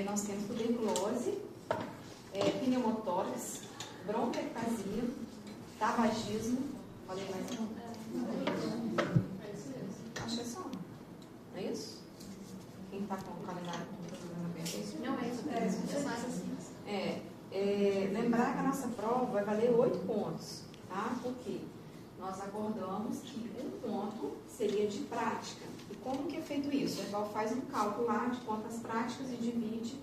nós temos tuberculose, pneumotórax, bronquiectasia, tabagismo. Falei mais um? Acho que é só. Não é isso? Quem está com o calendário não é isso? Lembrar que a nossa prova vai valer 8 pontos, tá? Por quê? Nós acordamos que um ponto seria de prática. E como que é feito isso? O Eval faz um cálculo lá de quantas práticas e divide.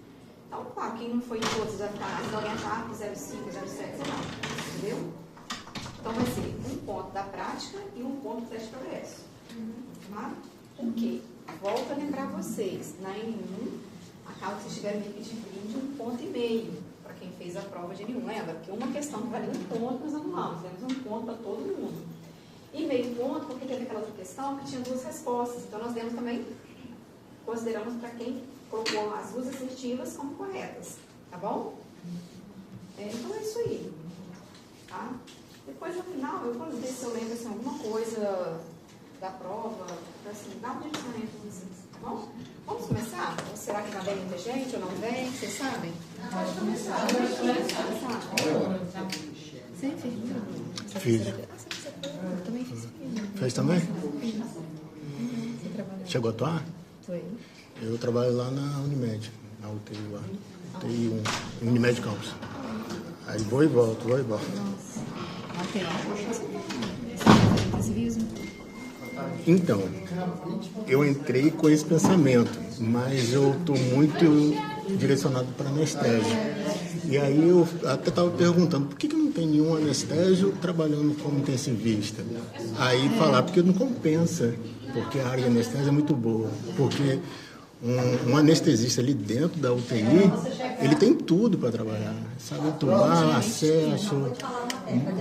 Então, claro, quem não foi em todas vai ficar mais orientado, 0,5, 0,7, sei lá. Entendeu? Então, vai ser um ponto da prática e um ponto do teste de progresso. Tá? Por quê? Volto a lembrar vocês, na N1, acaba que vocês tiveram equipe de brinde 1,5 ponto para quem fez a prova de N1. Lembra? Porque uma questão que valia 1 ponto, nós anulamos. Demos 1 ponto para todo mundo. E meio ponto, porque teve aquela outra questão que tinha 2 respostas. Então, nós demos também, consideramos para quem colocou as 2 assertivas como corretas. Tá bom? Então, é isso aí. Tá? Depois, no final, eu vou ver se eu lembro assim, alguma coisa da prova, para assim, dar um direcionamento para vocês. Tá bom? Vamos começar? Ou será que vai bem muita gente ou não vem? Vocês sabem? Pode começar. Pode começar. Você é enfermeira? Fiz. Eu também fiz. Fez também? Chegou a atuar? Foi. Eu trabalho lá na Unimed, na UTI lá. UTI 1, Unimed Campos. Aí vou e volto. Nossa. Então, eu entrei com esse pensamento, mas eu estou muito direcionado para anestésio. E aí eu até estava perguntando, por que não tem nenhum anestésio trabalhando como intensivista? Aí falar, porque não compensa, porque a área de anestésio é muito boa. Porque um anestesista ali dentro da UTI, ele tem tudo para trabalhar. Sabe entubar, acesso.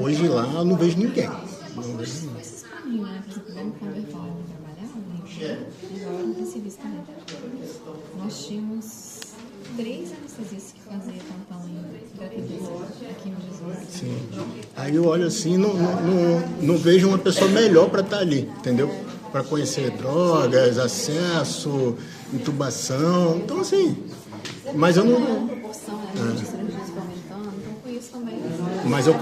Hoje lá eu não vejo ninguém. Não vejo ninguém. Quando eu trabalhava, agora não intensivista também. Nós tínhamos 3 anestesistas que faziam plantão em gravidez aqui em Jesus. Sim. Aí eu olho assim, não vejo uma pessoa melhor para estar ali, entendeu? Para conhecer drogas, acesso, intubação. Então, assim. Mas eu não. Mas eu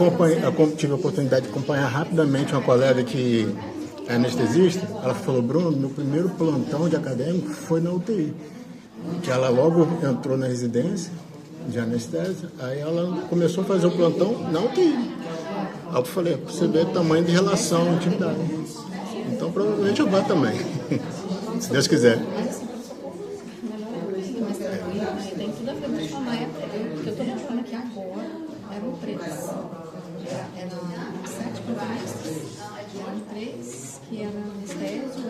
tive a oportunidade de acompanhar rapidamente uma colega que é anestesista. Ela falou, Bruno, meu primeiro plantão de acadêmico foi na UTI. Que ela logo entrou na residência de anestesia, aí ela começou a fazer o plantão na UTI. Aí eu falei, você vê o tamanho de relação, intimidade. Então provavelmente eu vou também, se Deus quiser. Tem tudo a ver com uma época, porque eu estou mostrando aqui agora, eram 3. Eram 7 protagonistas, eram 3 que eram anestésio,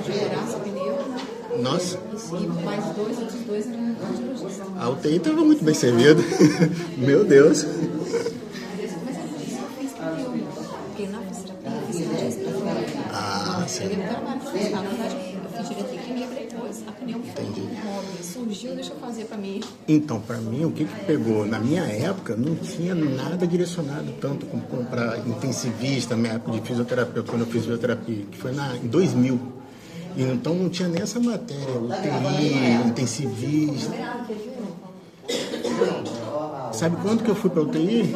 que era gerar pneu. Nossa. E mais 2, outros 2 eram cardiologistas. A UTI estava muito bem servida. Meu Deus. Mas é por isso que eu fiz pneu, porque na fisioterapia eu fiz cirurgia para fora. Ah, sim. Eu trabalho na verdade, eu fiz direito química depois, a pneu surgiu, deixa eu fazer para mim. Então, para mim, o que pegou? Na minha época, não tinha nada direcionado tanto para intensivista, na minha época de fisioterapeuta, quando eu fiz fisioterapia, que foi em 2000. E, então, não tinha nem essa matéria, UTI, intensivista. Sabe quando que eu fui para UTI?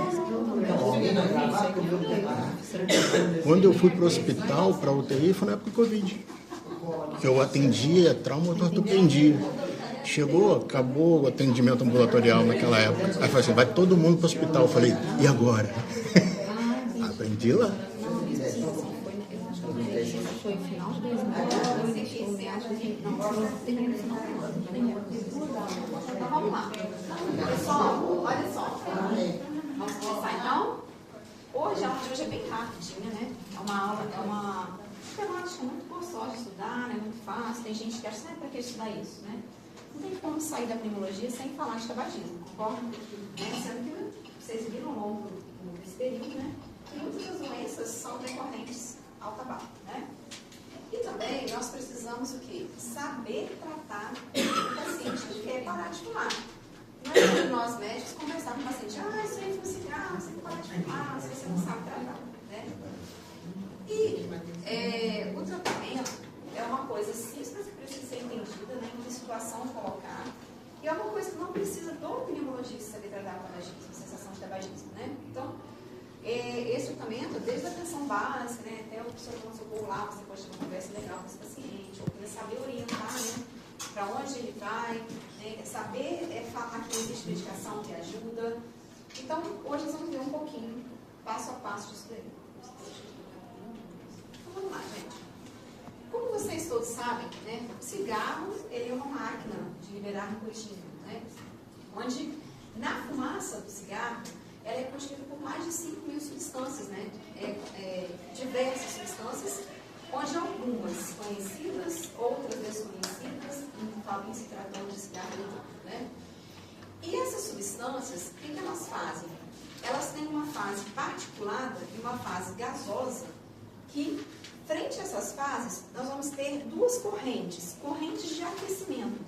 Quando eu fui para o hospital, para UTI, foi na época do Covid. Que eu atendia trauma ortopedia. Chegou, acabou o atendimento ambulatorial naquela época. Aí falei assim, vai todo mundo para o hospital. Eu falei, e agora? Aprendi lá. Foi final de 2000, foi meados de 2000, não, terminei no final do ano. Então vamos lá. Pessoal, olha só. Vamos começar então? Hoje a aula de hoje é bem rapidinha, né? É uma aula, é uma temática muito gostosa de estudar, né? Muito fácil. Tem gente que acha, para que estudar isso, né? Não tem como sair da pneumologia sem falar de tabagismo, concorda? Sendo que vocês viram ao longo desse período, né? Que muitas das doenças são decorrentes ao tabaco, né? E também nós precisamos o quê? Saber tratar o paciente que quer parar de fumar. Não é nós médicos conversar com o paciente, isso aí foi cigarro, você tem que parar de fumar, se você não sabe tratar, né? E o tratamento é uma coisa simples que precisa ser entendida, né? Em que situação colocar, não precisa do pneumologista saber tratar com tabagismo, sensação de tabagismo, né? Então, esse tratamento, desde a atenção básica, né, até o professor do socorro lá, você pode ter uma conversa legal com esse paciente, ou poder saber orientar, né, para onde ele vai, né, saber falar que existe medicação que ajuda. Então, hoje nós vamos ver um pouquinho, passo a passo disso daí. Então, vamos lá, gente. Como vocês todos sabem, né, o cigarro ele é uma máquina de liberar nicotina, né, onde na fumaça do cigarro ela é constituída por mais de 5.000 substâncias, né, diversas substâncias, onde algumas conhecidas, outras desconhecidas, em se tratando de cigarro eletrônico, né. E essas substâncias, o que elas fazem? Elas têm uma fase particulada e uma fase gasosa, que, frente a essas fases, nós vamos ter duas correntes de aquecimento,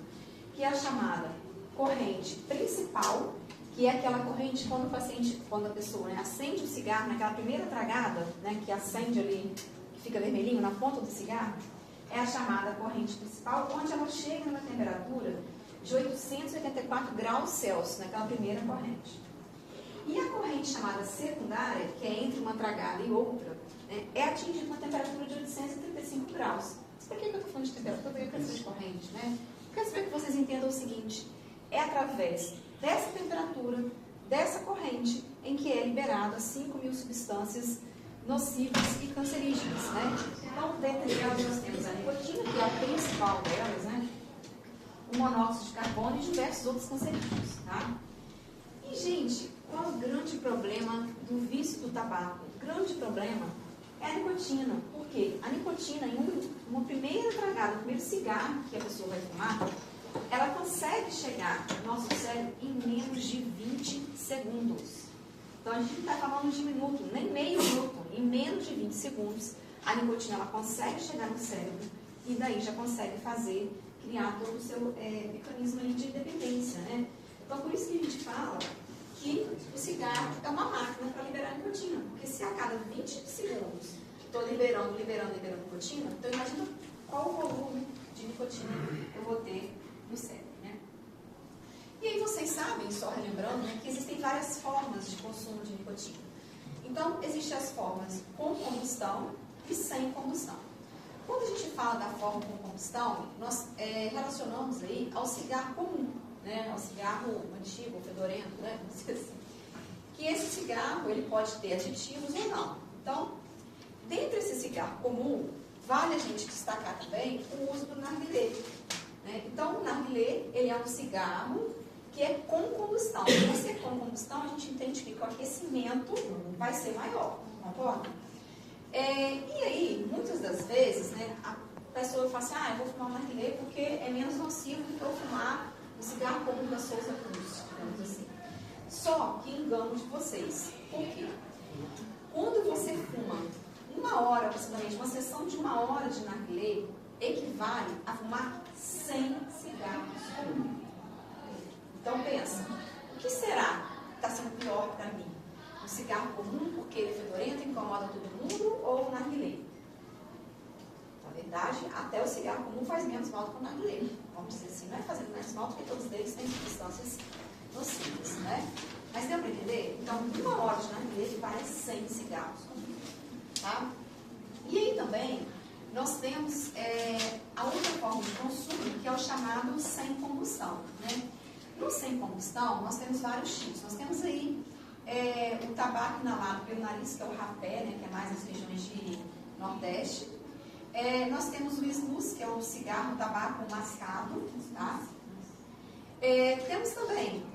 que é a chamada corrente principal, que é aquela corrente quando a pessoa, né, acende o cigarro, naquela primeira tragada, né, que acende ali, que fica vermelhinho na ponta do cigarro, é a chamada corrente principal, onde ela chega numa temperatura de 884 graus Celsius, naquela primeira corrente. E a corrente chamada secundária, que é entre uma tragada e outra, né, é atingida uma temperatura de 835 graus. Mas por que eu estou falando de temperatura? Porque eu quero saber de corrente, né? Eu quero saber que vocês entendam o seguinte: é através dessa temperatura, dessa corrente, em que é liberada 5.000 substâncias nocivas e cancerígenas, né? Então, dentre elas nós temos a nicotina, que é a principal delas, né? O monóxido de carbono e diversos outros cancerígenos, tá? E, gente, qual é o grande problema do vício do tabaco? O grande problema é a nicotina. Por quê? A nicotina, em uma primeira tragada, no primeiro cigarro que a pessoa vai fumar, ela consegue chegar no nosso cérebro em menos de 20 segundos. Então, a gente não está falando de minuto, nem meio minuto. Em menos de 20 segundos, a nicotina ela consegue chegar no cérebro e daí já consegue criar todo o seu mecanismo de dependência, né? Então, por isso que a gente fala que o cigarro é uma máquina para liberar nicotina. Porque se a cada 20 segundos estou liberando nicotina, então imagina qual o volume de nicotina eu vou ter no cérebro, né? E aí vocês sabem, só relembrando, né, que existem várias formas de consumo de nicotina. Então, existem as formas com combustão e sem combustão. Quando a gente fala da forma com combustão, nós relacionamos aí ao cigarro comum, né, ao cigarro antigo, fedorento, né, vamos dizer assim. Que esse cigarro, ele pode ter aditivos ou não. Então, dentre esse cigarro comum, vale a gente destacar também o uso do narguilé. Né? Então, o narguilé, ele é um cigarro que é com combustão. Por ser com combustão, a gente entende que o aquecimento vai ser maior, concorda? E aí, muitas das vezes, né, a pessoa fala assim, eu vou fumar um narguilé porque é menos nocivo do que eu fumar um cigarro comum da Souza Cruz, digamos assim. Só que engano de vocês. Por quê? Quando você fuma 1 hora, aproximadamente, uma sessão de 1 hora de narguilé equivale a fumar 100 cigarros comuns. Então pensa, o que será que está sendo pior para mim? Um cigarro comum, porque ele é fedorento, incomoda todo mundo, ou o narguilé? Na verdade, até o cigarro comum faz menos mal do que o narguilé. Vamos dizer assim, não é fazendo menos mal, porque todos eles têm substâncias nocivas, né? Mas deu para entender? Então, 1 hora de narguilé equivale a 100 cigarros comuns, tá? E aí também, nós temos a outra forma de consumo, que é o chamado sem combustão, né? No sem combustão, nós temos vários tipos. Nós temos aí o tabaco inalado pelo nariz, que é o rapé, né, que é mais nas regiões de Nordeste. Nós temos o snus, que é o cigarro, tabaco mascado, tá? Temos também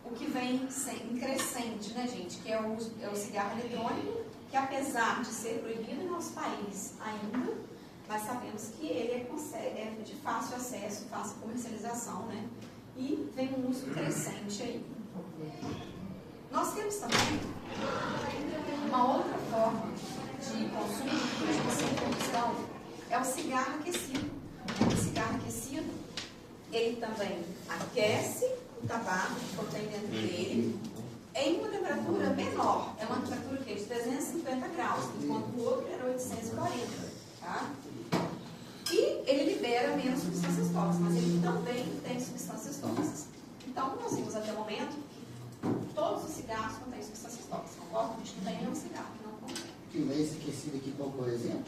o que vem em crescente, né, gente, que é o cigarro eletrônico, que apesar de ser proibido em nosso país ainda, mas sabemos que ele é de fácil acesso, fácil comercialização, né? E vem um uso crescente aí. Nós temos também uma outra forma de consumo de sem combustão, é o cigarro aquecido. O cigarro aquecido, ele também aquece o tabaco que contém dentro dele em uma temperatura menor. É uma temperatura de 350 graus, enquanto o outro era 840, tá? E ele libera menos substâncias tóxicas, mas ele também tem substâncias tóxicas. Então, nós cigarros contêm substâncias tóxicas, concorda? A gente não tem nenhum cigarro que não contém. Esse aquecido aqui, qual por exemplo?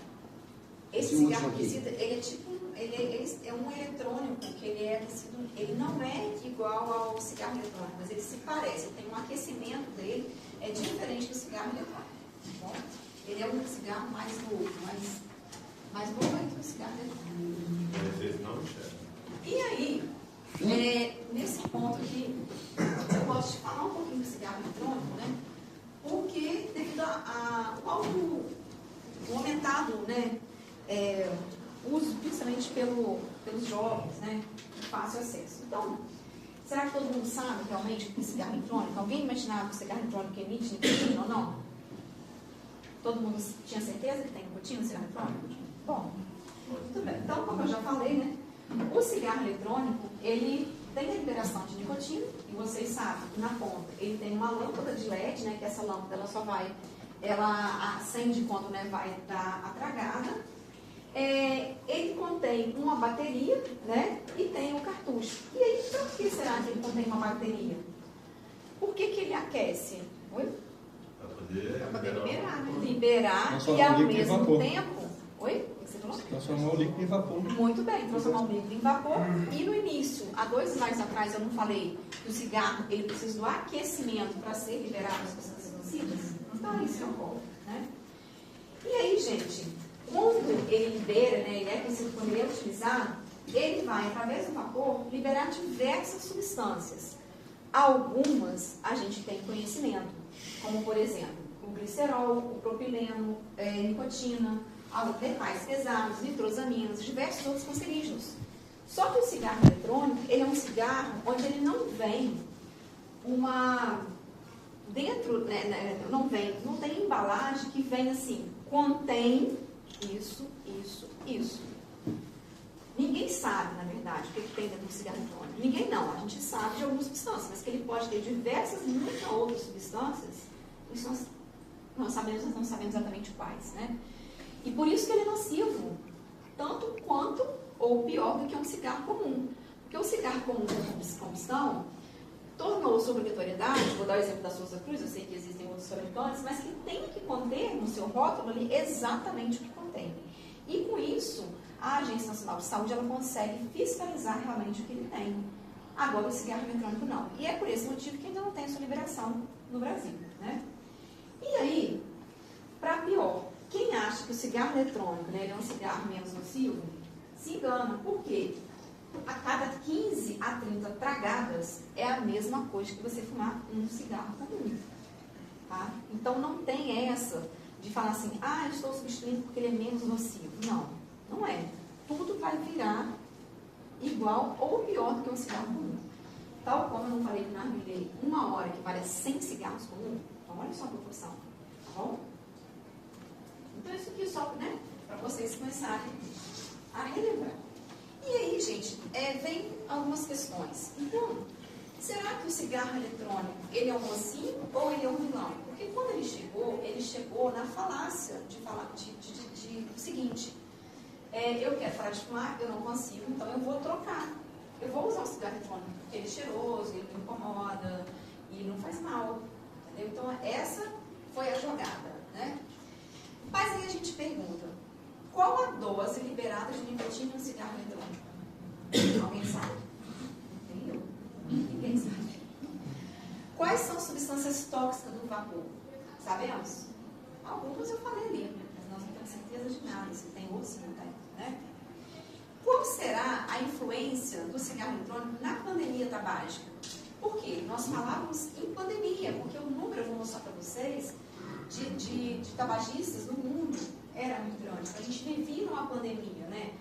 Esse cigarro aquecido, ele é tipo, ele é um eletrônico, que ele é aquecido, ele não é igual ao cigarro eletrônico, mas ele se parece, ele tem um aquecimento dele, é diferente do cigarro eletrônico, tá bom? Ele é um cigarro mais novo, mais novo é que o cigarro eletrônico. E aí, nesse ponto aqui, eu posso te falar um pouquinho do cigarro eletrônico, né? Porque devido ao aumentado, né, uso, principalmente pelos jovens, né, de fácil acesso. Então, será que todo mundo sabe realmente o que é cigarro eletrônico? Alguém imaginava que o cigarro eletrônico emite nicotina ou não? Todo mundo tinha certeza que tem nicotina no cigarro eletrônico? Bom, muito bem. Então, como eu já falei, né, o cigarro eletrônico, ele tem a liberação de nicotina, e vocês sabem que na ponta ele tem uma lâmpada de LED, né, que essa lâmpada ela acende quando, né, vai dar a tragada. Ele contém uma bateria, né, e tem o cartucho. E aí, por que será que ele contém uma bateria? Por que ele aquece? Oi? Para poder liberar, né? Liberar e ao mesmo tempo... Oi? O que você falou? Transformar o líquido em vapor. Muito bem, transformar o líquido em vapor. E no início, há 2 slides atrás, eu não falei que o cigarro ele precisa do aquecimento para ser liberado as substâncias nocivas? Então, isso ocorre, né? E aí, gente, quando ele libera, né, ele é aquecido, quando ele é utilizado, ele vai, através do vapor, liberar diversas substâncias. Algumas a gente tem conhecimento, como, por exemplo, o glicerol, o propileno, nicotina, metais pesados, nitrosaminas, diversos outros cancerígenos. Só que o cigarro eletrônico, ele é um cigarro onde ele não vem dentro, né, não tem embalagem que vem assim, contém isso. Ninguém sabe, na verdade, o que tem dentro do cigarro eletrônico. Ninguém não, a gente sabe de algumas substâncias, mas que ele pode ter diversas e muitas outras substâncias, isso nós não sabemos exatamente quais, né? E por isso que ele é nocivo, tanto quanto ou pior do que um cigarro comum. Porque o cigarro comum com combustão tornou sua obrigatoriedade, vou dar o exemplo da Souza Cruz, eu sei que existem outros fabricantes, mas que tem que conter no seu rótulo ali exatamente o que contém. E com isso, a Agência Nacional de Saúde ela consegue fiscalizar realmente o que ele tem. Agora, o cigarro eletrônico não. E é por esse motivo que ainda não tem a sua liberação no Brasil, né? E aí, para pior, quem acha que o cigarro eletrônico, né, ele é um cigarro menos nocivo, se engana. Por quê? A cada 15 a 30 tragadas é a mesma coisa que você fumar um cigarro comum. Tá? Então não tem essa de falar assim, eu estou substituindo porque ele é menos nocivo. Não, não é. Tudo vai virar igual ou pior do que um cigarro comum. Tal como eu não falei que narguilé 1 hora equivale a 100 cigarros comuns. Então olha só a proporção. Tá bom? Então isso aqui só, né, para vocês começarem a relembrar. E aí, gente, vem algumas questões. Então, será que o cigarro eletrônico, ele é um mocinho ou ele é um vilão? Porque quando ele chegou na falácia de falar do seguinte, eu quero parar de fumar, eu não consigo, então eu vou trocar. Eu vou usar o cigarro eletrônico, porque ele é cheiroso, ele me incomoda, e não faz mal. Entendeu? Então, essa foi a jogada, né? Mas aí a gente pergunta, qual a dose liberada de nicotina no cigarro eletrônico? Alguém sabe? Nem eu. Ninguém sabe. Quais são as substâncias tóxicas do vapor? Sabemos? Algumas eu falei ali, mas nós não temos certeza de nada, se tem ou se não tem, né? Qual será a influência do cigarro eletrônico na pandemia tabágica? Por quê? Nós falávamos em pandemia, porque o número, eu vou mostrar para vocês, de tabagistas no mundo era muito grande. A gente vivia numa pandemia, né?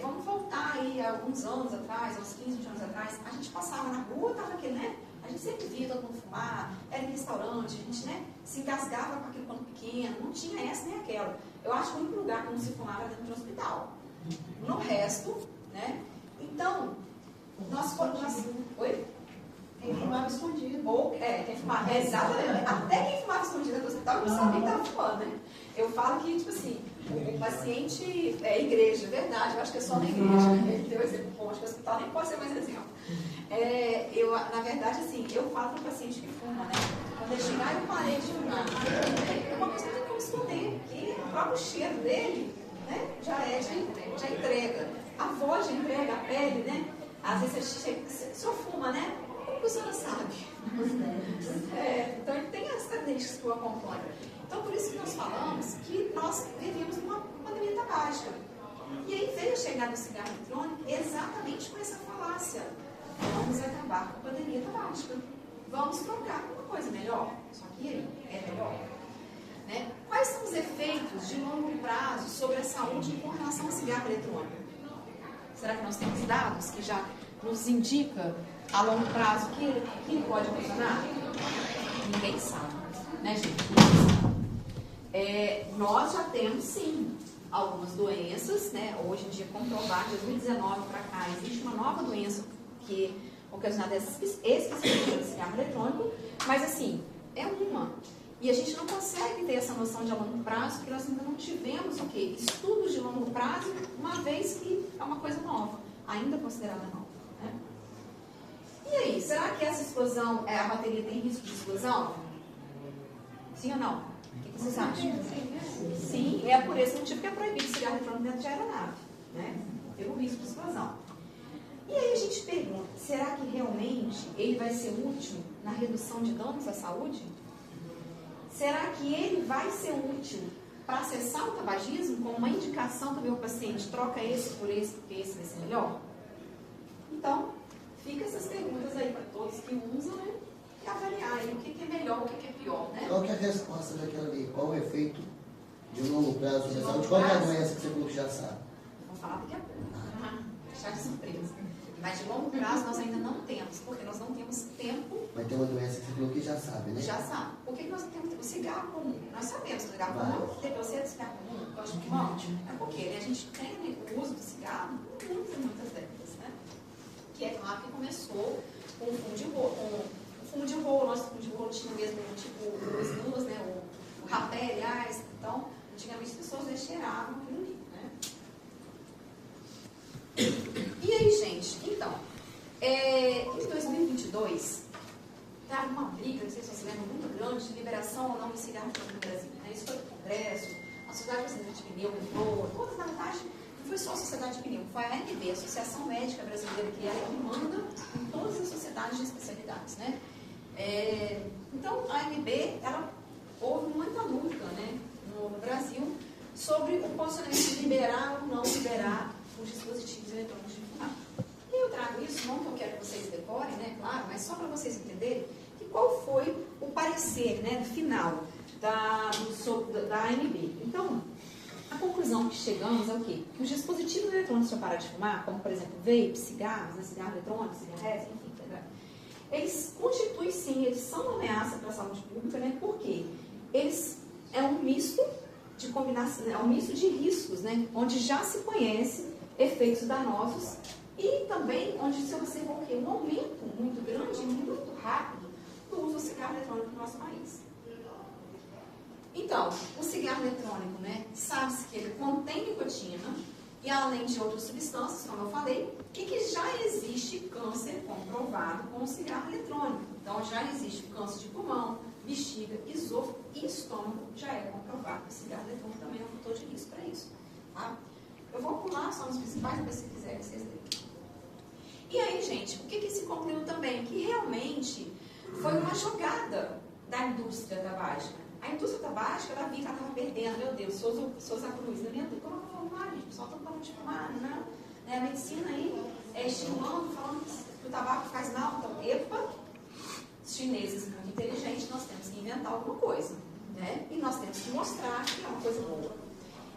Vamos voltar aí a alguns anos atrás, uns 15, 20 anos atrás, a gente passava na rua, tava aquele, né? A gente sempre via todo mundo fumar, era em restaurante, a gente, né, se engasgava com aquele pano pequeno, não tinha essa nem aquela. Eu acho que o único lugar que não se fumava era dentro de um hospital. No resto, né? Então, nós... Oi? Quem fumava escondido. Quem fumava, exatamente. Até quem fumava escondido no hospital não sabia que estava fumando, né? Eu falo que, tipo assim, O paciente é igreja, verdade, eu acho que é só na igreja. Ele deu exemplo bom, acho que o hospital nem pode ser mais exemplo. Na verdade, assim, eu falo para o paciente que fuma, né? Quando ele chegar, eu parei de fumar. É uma coisa que não tem como esconder, que o próprio cheiro dele, né, já entrega. A voz já entrega, a pele, né? Às vezes você só fuma, né? Como que a senhora sabe? Então ele tem as características que o acompanham. Então por isso que nós falamos que nós vivíamos numa pandemia tabágica. E aí veio chegar no cigarro eletrônico exatamente com essa falácia. Vamos acabar com a pandemia tabágica. Vamos trocar por uma coisa melhor. Só que aí é melhor. Né? Quais são os efeitos de longo prazo sobre a saúde com relação ao cigarro eletrônico? Será que nós temos dados que já nos indicam a longo prazo que ele pode funcionar? Ninguém sabe, né, gente? Nós já temos, sim, algumas doenças, né? Hoje em dia comprovado, de 2019 para cá, existe uma nova doença que é ocasionada especificamente pelo cigarro eletrônico, mas assim, é uma. E a gente não consegue ter essa noção de a longo prazo, porque nós ainda não tivemos o quê? Estudos de longo prazo, uma vez que é uma coisa nova, ainda considerada nova. Né? E aí, será que essa explosão, a bateria tem risco de explosão? Sim ou não? O que vocês acham? Sim, é por esse motivo que é proibido o cigarro eletrônico dentro de aeronave, né? Pelo risco de explosão. E aí a gente pergunta, será que realmente ele vai ser útil na redução de danos à saúde? Será que ele vai ser útil para cessar o tabagismo como uma indicação também ao paciente, troca esse por esse, porque esse vai ser melhor? Então, fica essas perguntas aí para todos que usam, né? E avaliar aí o que é melhor, o que é pior, né? Qual que é a resposta daquela ali? Qual o efeito de longo prazo sobre a saúde? Qual é a doença que você falou que já sabe? Vamos falar daqui a pouco. Deixar de surpresa. Mas de longo prazo nós ainda não temos, porque nós não temos tempo. Mas tem uma doença que você falou que já sabe, né? Já sabe. Por que nós não temos o cigarro comum? Nós sabemos que o cigarro comum, você é do cigarro comum, gosta de pulmão? É porque a gente tem o uso do cigarro muitas décadas, né? Que é claro que começou com o fumo de rolo. Nosso fumo de rolo tinha mesmo tipo luz duas, né? O rapé, aliás. Então, antigamente as pessoas cheiravam aquilo ali, né? E aí, gente, então, em 2022, teve uma briga, não sei se vocês lembram, muito grande de liberação ou não de cigarro no Brasil. Né? Isso foi no Congresso, a Sociedade Brasileira de Pneu entrou, todas, na verdade, não foi só a Sociedade de Pneu, foi a ANB, a Associação Médica Brasileira, que ela que manda em todas as sociedades de especialidades. Né? Então, a ANB, houve muita luta, né, no Brasil sobre o posicionamento de liberar ou não liberar os dispositivos eletrônicos de fumar. E eu trago isso, não que eu quero que vocês decorem, né, claro, mas só para vocês entenderem que qual foi o parecer, né, final da ANB. Então, a conclusão que chegamos é o quê? Que os dispositivos eletrônicos para parar de fumar, como por exemplo vape, cigarros, né, cigarro eletrônico, cigarretes, enfim, eles constituem sim, eles são uma ameaça para a saúde pública, né, porque eles é um misto de combinação, é um misto de riscos, né, onde já se conhece efeitos danosos e também onde se observa o quê? Um aumento muito grande e muito rápido do uso do cigarro eletrônico no nosso país. Então, o cigarro eletrônico, né, sabe-se que ele contém nicotina e além de outras substâncias, como eu falei, e que já existe câncer comprovado com o cigarro eletrônico. Então, já existe câncer de pulmão, bexiga, esôfago e estômago, já é comprovado. O cigarro eletrônico também é um fator de risco para isso. Tá? Eu vou pular só nos principais, para se quiserem vocês lerem. E aí, gente, o que se concluiu também? Que realmente foi uma jogada da indústria tabágica. A indústria tabágica, ela via que ela estava perdendo, meu Deus, Souza Cruz, na minha turma, como eu vou fumar, gente? O pessoal está falando de fumar, né? A medicina aí, estimulando, falando que o tabaco faz mal, então, epa, os chineses muito inteligentes, nós temos que inventar alguma coisa, né? E nós temos que mostrar que é uma coisa boa.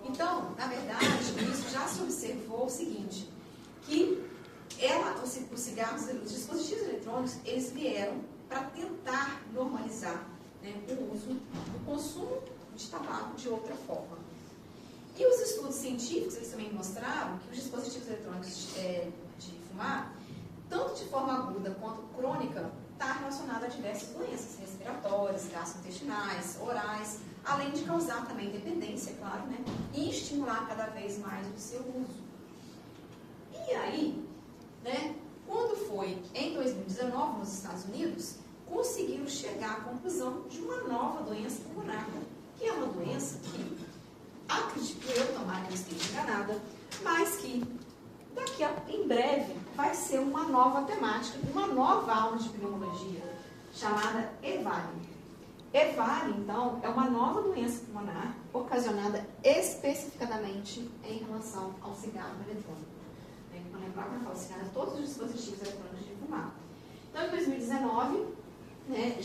Então, na verdade, isso já se observou o seguinte, que os cigarros, os dispositivos eletrônicos, eles vieram para tentar normalizar, né, o uso, o consumo de tabaco de outra forma. E os estudos científicos, eles também mostraram que os dispositivos eletrônicos de fumar, tanto de forma aguda quanto crônica, está relacionado a diversas doenças respiratórias, gastrointestinais, orais, além de causar também dependência, claro, né? E estimular cada vez mais o seu uso. E aí, né, quando foi em 2019 nos Estados Unidos, conseguiram chegar à conclusão de uma nova doença pulmonar, que é uma doença que, acredito eu, tomara que eu esteja enganada, mas que em breve vai ser uma nova temática, uma nova aula de pneumologia, chamada EVALI. EVALI, então, é uma nova doença pulmonar ocasionada especificadamente em relação ao cigarro eletrônico. Vou lembrar quando eu falo cigarro, todos os dispositivos eletrônicos de fumar. Então, em 2019, né,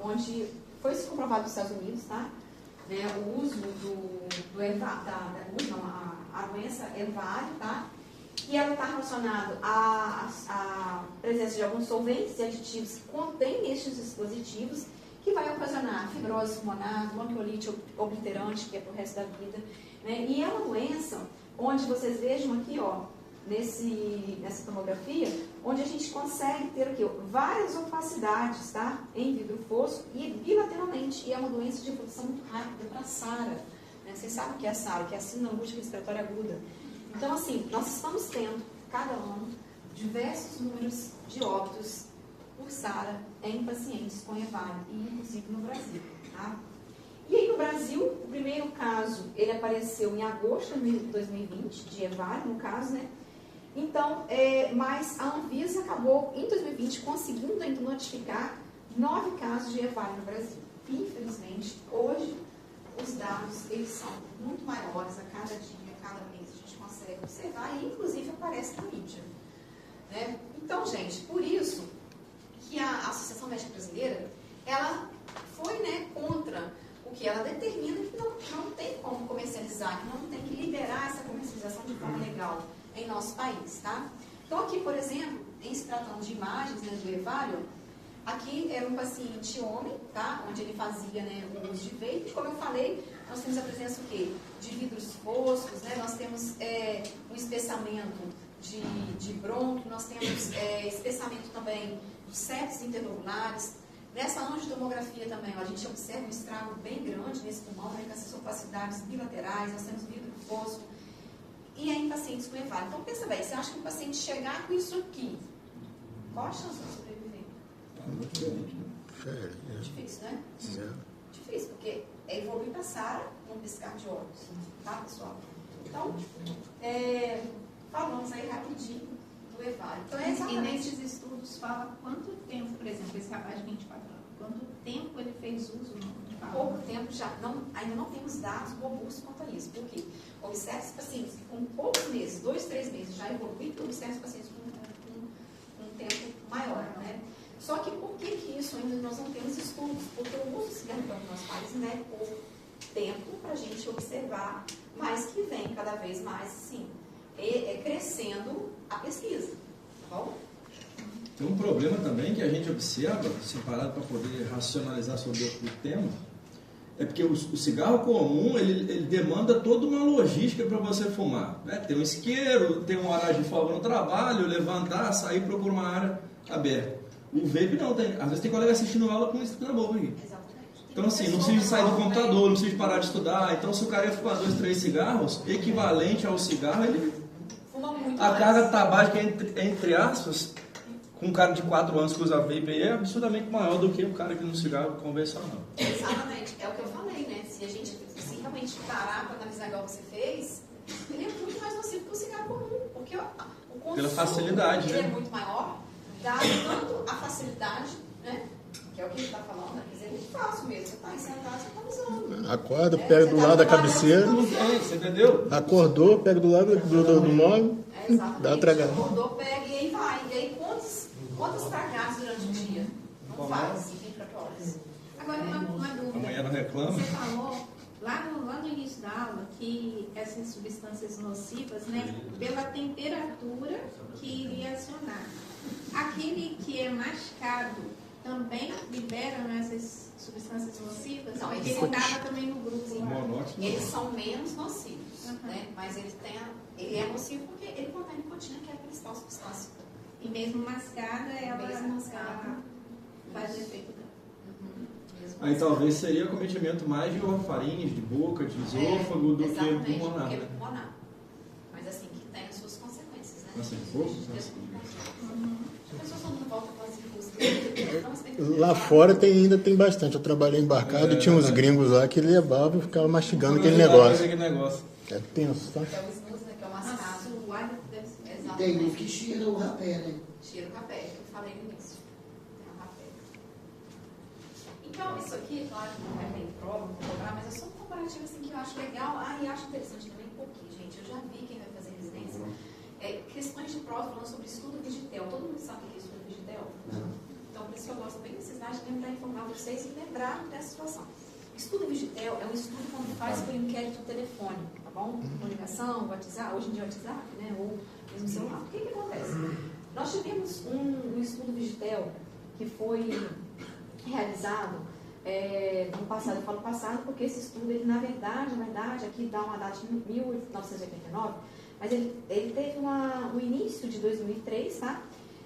onde foi se comprovado nos Estados Unidos, tá? Né, o uso a doença EVALI, tá? E ela está relacionada à presença de alguns solventes e aditivos que contêm estes dispositivos, que vai ocasionar fibrose pulmonar, bronquiolite obliterante, que é para o resto da vida, né? E é uma doença onde vocês vejam aqui, ó, nessa tomografia, onde a gente consegue ter aqui, ó, várias opacidades, tá? Em vidro fosco e bilateralmente. E é uma doença de evolução muito rápida para a SARA. Né? Vocês sabem o que é a SARA, que é a síndrome acústica respiratória aguda. Então, assim, nós estamos tendo, cada ano, diversos números de óbitos por SARA em pacientes com EVALI, e inclusive no Brasil, tá? E aí no Brasil, o primeiro caso, ele apareceu em agosto de 2020, de EVALI, no caso, né? Então, mas a Anvisa acabou, em 2020, conseguindo então notificar 9 casos de EVALI no Brasil. Infelizmente, hoje, os dados, eles são muito maiores a cada dia, a cada mês, a gente consegue observar e, inclusive, aparece na mídia. Né? Então, gente, por isso que a Associação Médica Brasileira, ela foi, né, contra o que ela determina que não tem como comercializar, que não tem que liberar essa comercialização de forma legal em nosso país, tá? Então, aqui, por exemplo, em se tratando de imagens, né, do EVALI, aqui era um paciente homem, tá? Onde ele fazia, né, o uso de vape. Como eu falei, nós temos a presença o quê? De vidros foscos, né? Nós temos um espessamento de bronco, nós temos espessamento também dos septos interlobulares. Nessa angiotomografia também, ó, a gente observa um estrago bem grande nesse pulmão, né, com essas opacidades bilaterais, nós temos vidro fosco, e é em pacientes com EVALI. Então, pensa bem, você acha que o paciente chegar com isso aqui, qual a chance de sobreviver? Difícil, né? Difícil, porque é evoluir para SARA num piscar de olhos, tá, pessoal? Então, falamos aí rapidinho do EVALI. Então, E nesses estudos fala quanto tempo, por exemplo, esse rapaz de 24 anos, quanto tempo ele fez uso? Pouco tempo já, ainda não temos dados robustos quanto a isso. Por quê? Observe os pacientes que com poucos meses, 2, 3 meses, já evoluem, e observe os pacientes com um tempo maior, né? Só que por que isso ainda nós não temos estudos? Porque o uso do cigarro no nosso país ainda é pouco tempo para a gente observar, mas que vem cada vez mais, sim, crescendo a pesquisa, tá bom? Tem um problema também que a gente observa, separado para poder racionalizar sobre o tema, é porque o cigarro comum, ele demanda toda uma logística para você fumar. Né? Tem um isqueiro, tem uma hora de folga no trabalho, levantar, sair, procurar uma área aberta. O vape não, às vezes tem colega assistindo aula com isso na boca aqui. Então assim, não precisa sair do computador, não precisa parar de estudar. Então se o cara ia fumar 2, 3 cigarros, equivalente ao cigarro, ele... Fuma muito a mais. carga tabágica, entre aspas, com um cara de 4 anos que usa vape aí, é absurdamente maior do que o cara que no cigarro convencional. Exatamente, é o que eu falei, né? Se a gente realmente parar para analisar igual você fez, ele é muito mais nocivo que o cigarro comum, porque o consumo pela facilidade, ele né? É muito maior, dado tanto a facilidade, né? Que é o que ele está falando, quer dizer, é muito fácil mesmo. Você está sentado, você está usando. Acorda, pega do lado da cabeceira. Você entendeu? Acordou, pega do lado do móvel, Exatamente. dá uma tragada. Acordou, pega e aí vai. E aí quantas tragadas durante o dia? Não faz, 24 horas. Agora, uma dúvida. Amanhã não reclama. Você falou lá no início da aula que essas substâncias nocivas, né, pela temperatura que iria acionar. Aquele que é mascado também liberam essas substâncias nocivas? Não, Porque eles ele estava também no grupo. Monóxido. Eles são menos nocivos, né? Mas ele é nocivo porque ele contém nicotina, que é a principal substância. E mesmo mascada, ela Mesmo mascada. faz efeito dela. mesmo. Aí talvez seria cometimento mais de orofaringes, de boca, de esôfago, do que exatamente, pulmonar. do que Né? pulmonar. Mas assim, que tem as suas consequências, né? Assim, pouco? As pessoas não voltam a fazer curso. Lá fora ainda tem bastante. Eu trabalhei embarcado e tinha uns gringos lá que levavam e ficavam mastigando aquele negócio. É tenso, tá? É o snus, né? Que é o mascado. O ar deve ser. E tem um que cheira o rapé, né? Tira o rapé, que eu falei no início. Tem o rapé. Então, isso aqui, claro que não vai ter prova, não vou cobrar, mas é só um comparativo assim, que eu acho legal. E acho interessante também, porque, gente, eu já vi quem vai fazer residência. Questões de prova falando sobre estudo Vigitel. Todo mundo sabe o que é estudo Vigitel? Então, por isso que eu gosto bem dessa cidade de lembrar, informar vocês e lembrar dessa situação. Estudo Vigitel é um estudo quando faz por inquérito telefônico, tá bom? Comunicação, WhatsApp, hoje em dia WhatsApp, né? Ou mesmo celular. O que acontece? Nós tivemos um estudo Vigitel que foi realizado no passado. Eu falo passado porque esse estudo, ele, na verdade, aqui dá uma data de 1989, mas ele teve o início de 2003, tá?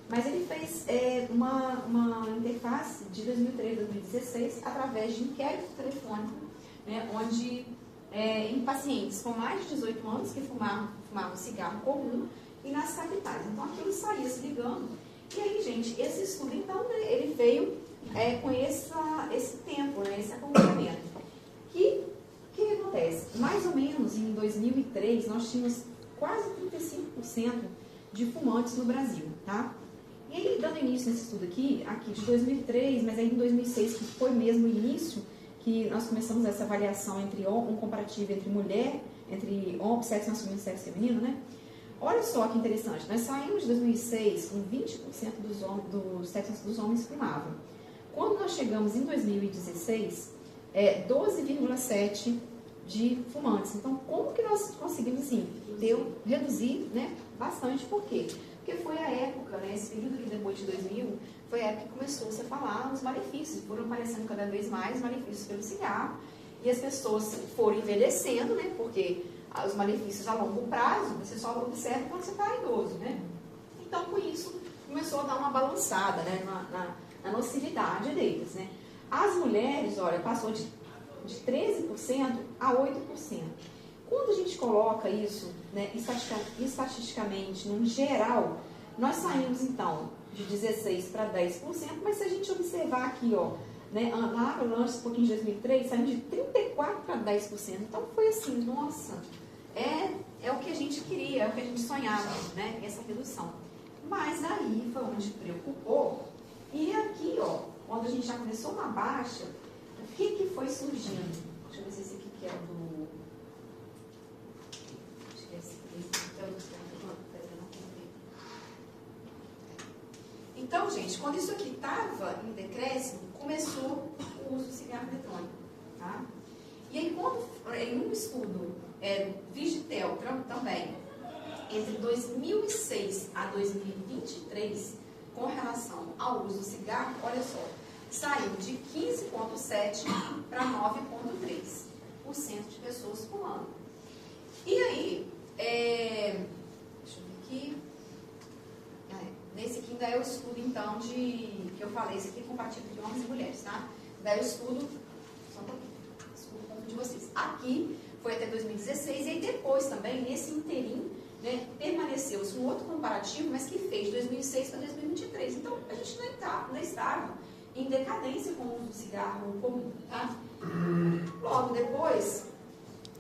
Mas ele fez uma interface de 2003 a 2016 através de inquérito telefônico, né, onde em pacientes com mais de 18 anos que fumavam cigarro comum e nas capitais. Então aquilo saía se ligando. E aí, gente, esse estudo, então, né, ele veio com esse tempo, né, esse acompanhamento. O que acontece? Mais ou menos em 2003, nós tínhamos quase 35% de fumantes no Brasil, tá? E aí, dando início nesse estudo aqui de 2003, mas aí em 2006, que foi mesmo o início, que nós começamos essa avaliação um comparativo entre mulher, entre sexo masculino e sexo feminino, né? Olha só que interessante, nós saímos de 2006 com 20% do sexo dos homens fumavam. Quando nós chegamos em 2016, 12,7% de fumantes. Então, como que nós conseguimos, assim, reduzir, né, bastante? Por quê? Porque foi a época, né, esse período que depois de 2000, foi a época que começou-se a falar os malefícios, foram aparecendo cada vez mais malefícios pelo cigarro, e as pessoas foram envelhecendo, né, porque os malefícios a longo prazo, você só observa quando você está idoso, né? Então, com isso, começou a dar uma balançada, né, na nocividade deles, né? As mulheres, olha, passou de 13% a 8%. Quando a gente coloca isso, né, estatisticamente, no geral, nós saímos, então, de 16% para 10%, mas se a gente observar aqui, ó, né, lá antes, um pouquinho de 2003, saímos de 34% para 10%. Então, foi assim, nossa, é o que a gente queria, é o que a gente sonhava, né, essa redução. Mas aí foi onde preocupou, e aqui, ó, quando a gente já começou uma baixa, o que foi surgindo? Deixa eu ver se esse aqui que é o do... Então, gente, quando isso aqui estava em decréscimo, começou o uso do cigarro eletrônico, tá? E aí, em um estudo Vigitel também, entre 2006 a 2023, com relação ao uso do cigarro, olha só, saiu de 15,7% para 9,3% de pessoas fumando. E aí, deixa eu ver aqui, nesse aqui ainda é o estudo, então, que eu falei, esse aqui é compatível de homens e mulheres, tá? Daí o estudo, só um pouquinho, desculpa de vocês. Aqui foi até 2016, e aí depois também, nesse interim, né, permaneceu-se um outro comparativo, mas que fez de 2006 para 2023. Então, a gente não estava em decadência com o uso do cigarro comum, tá? Logo depois,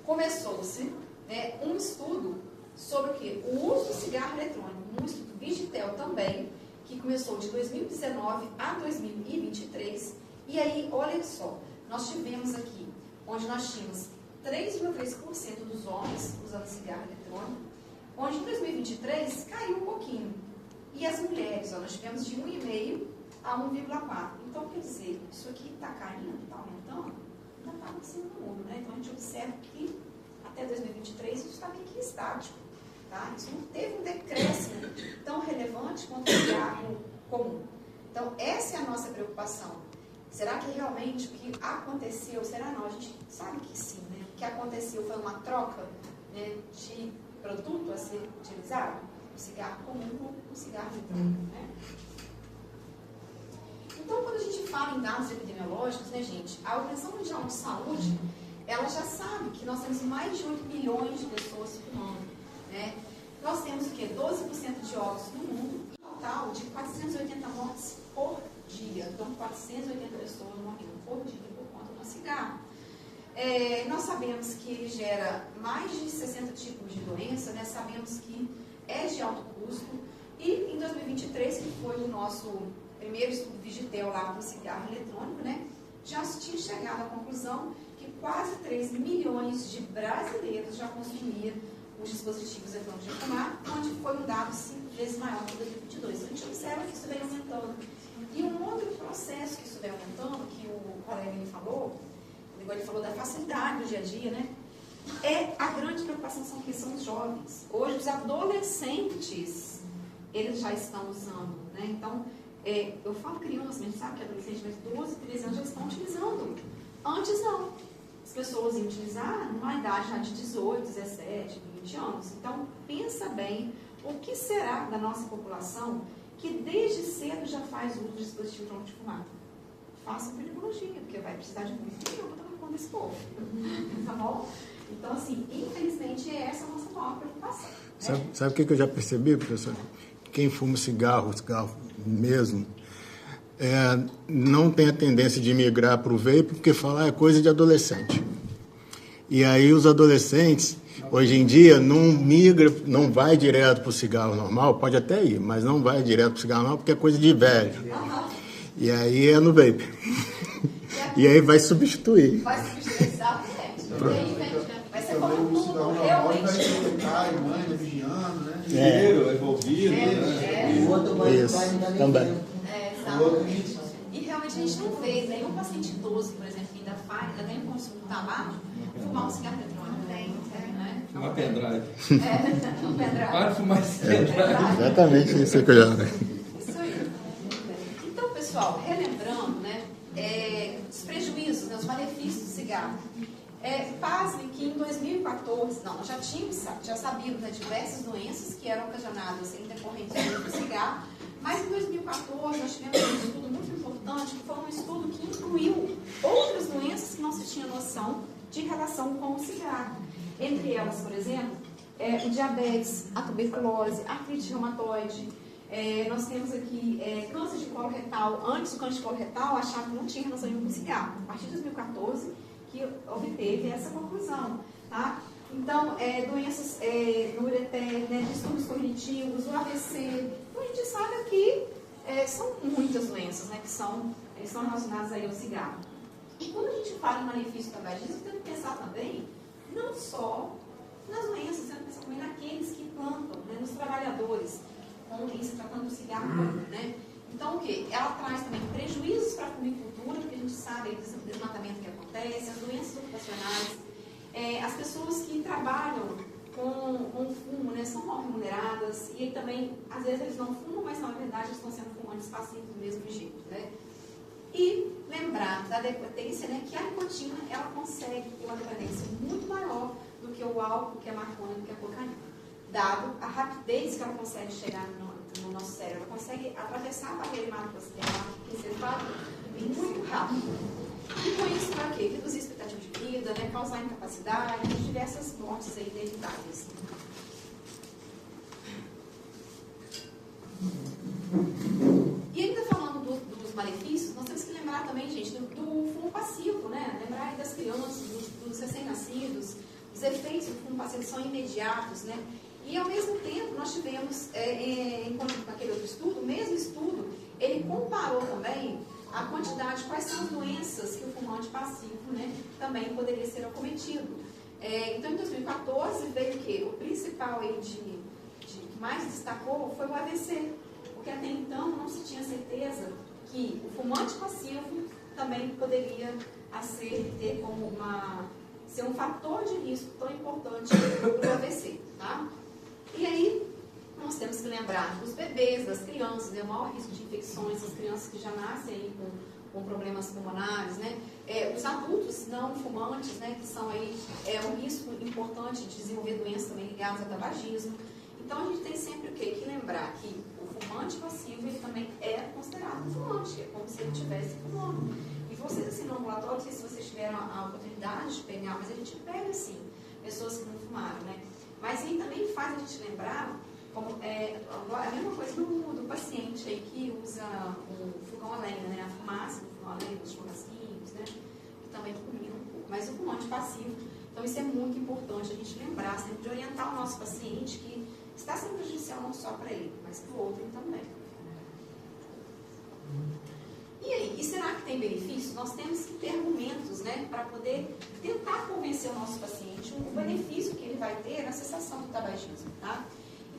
começou-se, né, um estudo sobre o quê? O uso do cigarro eletrônico, um estudo Vigitel também, que começou de 2019 a 2023. E aí, olha só, nós tivemos aqui, onde nós tínhamos 3,3% dos homens usando cigarro eletrônico, onde em 2023 caiu um pouquinho. E as mulheres, ó, nós tivemos de 1,5% a 1,4%. Então, quer dizer, isso aqui está caindo, está aumentando, ainda está em cima do mundo, né? Então, a gente observa que até 2023 isso está meio que estático, tá? Isso não teve um decréscimo tão relevante quanto o cigarro comum. Então, essa é a nossa preocupação. Será que realmente o que aconteceu, será não? A gente sabe que sim, né? O que aconteceu foi uma troca, né, de produto a ser utilizado, o cigarro comum com o cigarro eletrônico, né? Então, quando a gente fala em dados epidemiológicos, né, gente, a Organização Mundial de Saúde, ela já sabe que nós temos mais de 8 milhões de pessoas fumando, né? Nós temos o quê? 12% de óbitos no mundo, um total de 480 mortes por dia. Então, 480 pessoas morrendo por dia por conta do cigarro. Nós sabemos que ele gera mais de 60 tipos de doença, né? Sabemos que é de alto custo. E em 2023, que foi o nosso primeiro estudo Vigitel lá para o cigarro eletrônico, né? Já se tinha chegado à conclusão que quase 3 milhões de brasileiros já consumiam os dispositivos eletrônicos de fumar, onde foi um dado 5 vezes maior que 2022. Então, a gente observa que isso vem aumentando. E um outro processo que isso vem aumentando, que o colega ele falou da facilidade do dia a dia, né? A grande preocupação são os jovens. Hoje, os adolescentes, eles já estão usando, né? Então, eu falo criança, mas a gente sabe que adolescente, mas 12, 13 anos já estão utilizando. Antes não. As pessoas iam utilizar numa idade já de 18, 17, 20 anos. Então, pensa bem o que será da nossa população que desde cedo já faz uso de dispositivo eletrônico de fumar. Faça psicologia, porque vai precisar de muito tempo para tomar conta desse povo. Tá bom? Então, assim, infelizmente, essa é a nossa maior preocupação. Sabe o que eu já percebi, professor? Quem fuma cigarro mesmo, não tem a tendência de migrar para o vape, porque falar é coisa de adolescente. E aí os adolescentes, hoje em dia, não vai direto para o cigarro normal, pode até ir, mas não vai direto para o cigarro normal, porque é coisa de velho. E aí é no vape. E aí vai substituir. Vai substituir, exatamente. Vai ser como tudo, realmente. Vai ter pai, mãe, vigiando, né? Dinheiro envolvido, né? O outro vai Isso, dar nem também. tempo. Exatamente. E realmente a gente não vê nenhum paciente idoso, por exemplo, que ainda tem um consumo de tabaco, fumar um cigarro eletrônico. Né? Fumar pendrive. Um pendrive. Para de fumar esse pendrive. Exatamente isso que eu já... Isso aí. Então, pessoal, relembrando, né, os prejuízos, né, os malefícios do cigarro. Pasmem que em 2014, nós já sabíamos, né, diversas doenças que eram ocasionadas em decorrência do cigarro, mas em 2014 nós tivemos um estudo muito importante, que foi um estudo que incluiu outras doenças que não se tinha noção de relação com o cigarro. Entre elas, por exemplo, o diabetes, a tuberculose, a artrite reumatoide. Nós temos aqui câncer de colo retal. Antes do câncer de colo retal, achava que não tinha relação nenhuma com o cigarro. A partir de 2014, que obteve essa conclusão. Tá? Então, doenças no ureter, né, distúrbios cognitivos, o AVC. Então, a gente sabe que são muitas doenças, né, que estão relacionadas aí ao cigarro. E quando a gente fala em malefício do tabagismo, temos que pensar também não só nas doenças, temos que pensar também naqueles que plantam, né, nos trabalhadores, com quem se tratando do cigarro, né? Então, o quê? Ela traz também prejuízos para a fumicultura, porque a gente sabe do desmatamento que acontece, as doenças ocupacionais, as pessoas que trabalham com fumo, né, são mal remuneradas, e aí também, às vezes, eles não fumam, mas na verdade eles estão sendo fumantes passivos do mesmo jeito, né? E lembrar da dependência, né, que a nicotina, ela consegue ter uma dependência muito maior do que o álcool, que a maconha, do que a cocaína. Dado a rapidez que ela consegue chegar no nosso cérebro, ela consegue atravessar a barreira hematoencefálica muito rápido. E com isso, para quê? Reduzir a expectativa de vida, né, causar incapacidade, diversas mortes aí inevitáveis. E ainda falando dos malefícios, nós temos que lembrar também, gente, do fumo passivo, né? Lembrar aí das crianças, dos recém-nascidos, os efeitos do fumo passivo são imediatos, né? E, ao mesmo tempo, nós tivemos, em conjunto com aquele outro estudo, o mesmo estudo, ele comparou também a quantidade, quais são as doenças que o fumante passivo, né, também poderia ser acometido. Então, em 2014, veio o quê? O principal aí que mais destacou foi o AVC, porque até então não se tinha certeza que o fumante passivo também poderia ter como ser um fator de risco tão importante para o AVC, tá? E aí, nós temos que lembrar dos bebês, das crianças, o maior risco de infecções, as crianças que já nascem aí com problemas pulmonares, né? Os adultos não fumantes, né, que são aí um risco importante de desenvolver doenças também ligadas ao tabagismo. Então, a gente tem sempre o quê? Que lembrar que o fumante passivo, ele também é considerado um fumante, como se ele estivesse fumando. E vocês, assim, no ambulatório, não sei se vocês tiveram a oportunidade de pegar, mas a gente pega, assim, pessoas que não fumaram, né? Mas aí também faz a gente lembrar, como, a mesma coisa do paciente aí que usa o fogão a lenha, né? A fumaça do fogão a lenha, dos churrasquinhos, né? Que também combina um pouco, mas o fumante passivo. Então, isso é muito importante a gente lembrar, sempre de orientar o nosso paciente que está sendo prejudicial não só para ele, mas para o outro também. E aí, e será que tem benefício? Nós temos que ter argumentos, né, para poder tentar convencer o nosso paciente o benefício que ele vai ter na cessação do tabagismo, tá?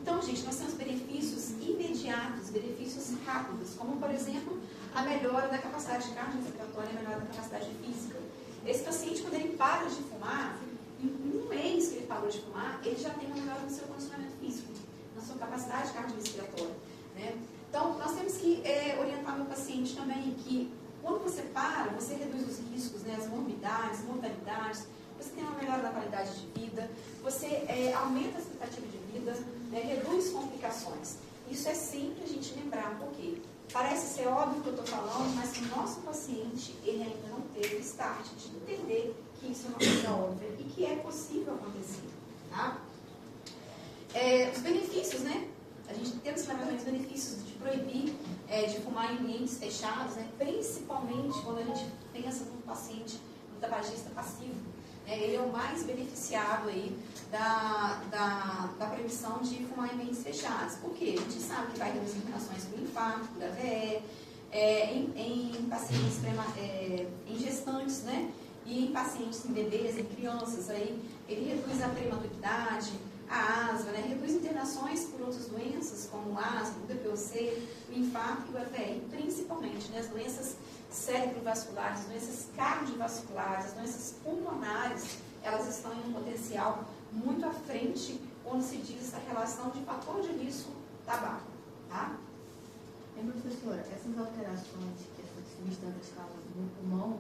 Então, gente, nós temos benefícios imediatos, benefícios rápidos, como, por exemplo, a melhora da capacidade cardiorrespiratória e a melhora da capacidade física. Esse paciente, quando ele para de fumar, em um mês que ele parou de fumar, ele já tem uma melhora no seu condicionamento físico, na sua capacidade cardiorrespiratória, né? Então, nós temos que orientar meu paciente também que quando você para, você reduz os riscos, né, as morbidades, mortalidades, você tem uma melhora da qualidade de vida, você aumenta a expectativa de vida, né, reduz complicações. Isso é sempre a gente lembrar, porque parece ser óbvio que eu estou falando, mas o nosso paciente, ele ainda não teve o start de entender que isso é uma coisa óbvia e que é possível acontecer. Tá? Os benefícios, né? A gente temos que lembrar os benefícios de proibir de fumar em ambientes fechados, né? Principalmente quando a gente pensa no paciente, no tabagista passivo. Ele é o mais beneficiado aí da proibição de fumar em ambientes fechados. Por quê? A gente sabe que vai reduzir internações por infarto, por AVE, em pacientes em gestantes, né? E em pacientes, em bebês, em crianças, aí, ele reduz a prematuridade, a asma, né? Reduz internações por outras doenças, como o asma, o DPOC, o infarto e o AVE, principalmente, né? As doenças cerebrovasculares, as doenças cardiovasculares, as doenças pulmonares, elas estão em um potencial muito à frente quando se diz a relação de fator de risco tabaco, tá? Professora, essas alterações que essas substâncias causam no pulmão,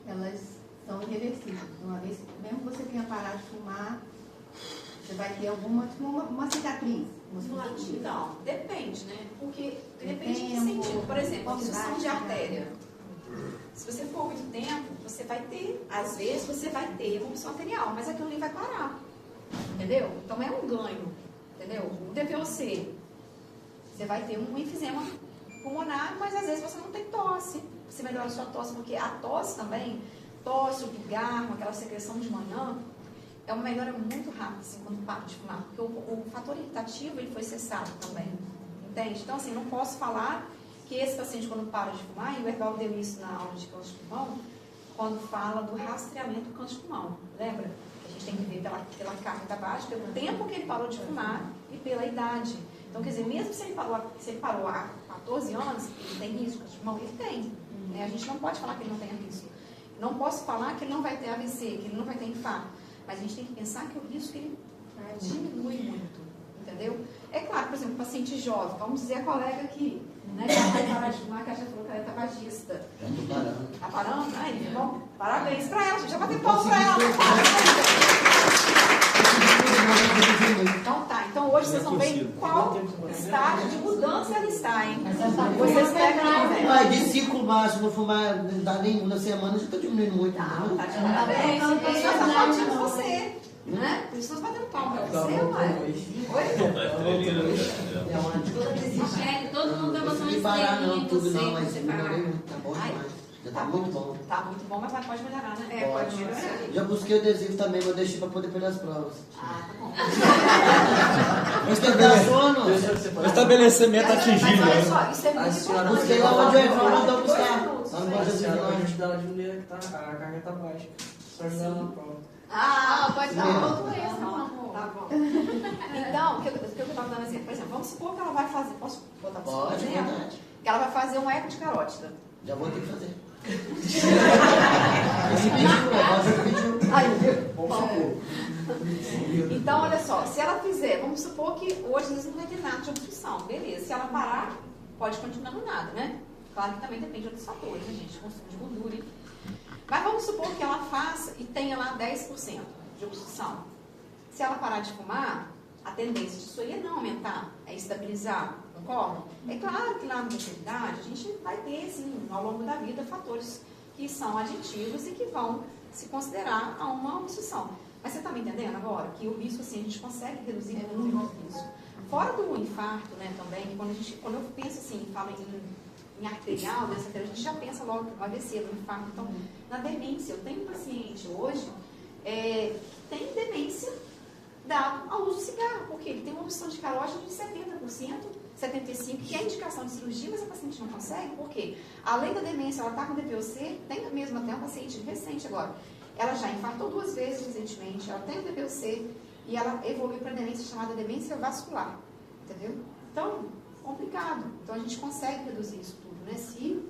elas são irreversíveis. Uma vez, mesmo que você tenha parado de fumar, você vai ter alguma, tipo uma cicatriz. Não, depende, né? Porque depende de que sentido. Por exemplo, obstrução de artéria. Se você for muito tempo, você vai ter, às vezes você vai ter evolução arterial, mas aquilo ali vai parar. Entendeu? Então é um ganho. Entendeu? O DPOC, você vai ter um enfisema pulmonar, mas às vezes você não tem tosse. Você melhora a sua tosse, porque a tosse também, tosse, o pigarro, aquela secreção de manhã, é uma melhora muito rápida, assim, quando para de fumar. Porque o fator irritativo, ele foi cessado também. Entende? Então, assim, não posso falar que esse paciente, quando para de fumar, e o Herval deu isso na aula de câncer de pulmão, quando fala do rastreamento do câncer de pulmão. Lembra? Que a gente tem que ver pela carga tabágica, pelo tempo que ele parou de fumar e pela idade. Então, quer dizer, mesmo se ele parou há 14 anos, ele tem risco de câncer de pulmão? Ele tem. Né? A gente não pode falar que ele não tem risco. Não posso falar que ele não vai ter AVC, que ele não vai ter infarto. Mas a gente tem que pensar que o risco ele diminui muito. Entendeu? É claro, por exemplo, paciente jovem, vamos dizer a colega aqui, né, que vai parar de fumar, que ela já falou que ela é tabagista. Já estou parando. Tá parando? Aí, bom, parabéns pra ela, já bateu palma pra ela. Então tá, então hoje vocês vão ver em qual estágio de mudança ela está, hein? Vocês pegam ver. Mas de ciclo máximo, não fumar, não dá nenhum na semana, já está diminuindo muito. Tá de parabéns. As pessoas estão aplaudindo você. Né? As pessoas batendo palma pra você, ué. Michele, todo mundo deu uma Não parar não, tudo não, mas você melhorei muito, tá bom demais. Já tá muito bom. Tá muito bom, mas pode melhorar, né? Pode melhorar. Já busquei o adesivo também, mas eu deixei para poder pegar as provas. Ah, tá bom. Mas tem que dar sono. O estabelecimento atingível. Mas olha só, isso é muito importante. Busquei lá onde o Evão mandou buscar. Lá no A Bom senhora Jesus. vai ajudar a Juliana que a carga tá baixa. Só ajudar ela na prova. Ah, pode dar Sim. outro esse, não. Tá bom. Então, o que eu estava dando exemplo, por exemplo, vamos supor que ela vai fazer, posso botar para você? Pode, verdade. Que ela vai fazer um eco de carótida. Já vou ter que fazer. Esse pediu, o Evão já pediu. Aí, Vamos supor. então, olha só, se ela fizer, vamos supor que hoje eles não vai ter nada de obstrução, beleza. Se ela parar, pode continuar no nada, né? Claro que também depende de outros fatores, né, gente? Consumo de gordura. Mas vamos supor que ela faça e tenha lá 10% de obstrução. Se ela parar de fumar, a tendência disso aí é não aumentar, é estabilizar. concordam? É claro que lá na maternidade a gente vai ter, sim, ao longo da vida, fatores que são aditivos e que vão se considerar a uma obstrução. Mas você está me entendendo agora? Que o risco, assim, a gente consegue reduzir muito o risco. Fora do infarto, né, também, que quando eu penso assim, falo em arterial, a gente já pensa logo no AVC, no infarto. Então, na demência, eu tenho um paciente hoje que tem demência dado ao uso de cigarro, porque ele tem uma obstrução de carótida de 70%, 75%, que é indicação de cirurgia, mas a paciente não consegue, porque além da demência, ela está com DPOC, tem mesmo até um paciente recente agora, ela já infartou 2 vezes recentemente, ela tem o DPOC e ela evoluiu para demência chamada demência vascular, entendeu? Então, complicado. Então, a gente consegue reduzir isso tudo, né? Se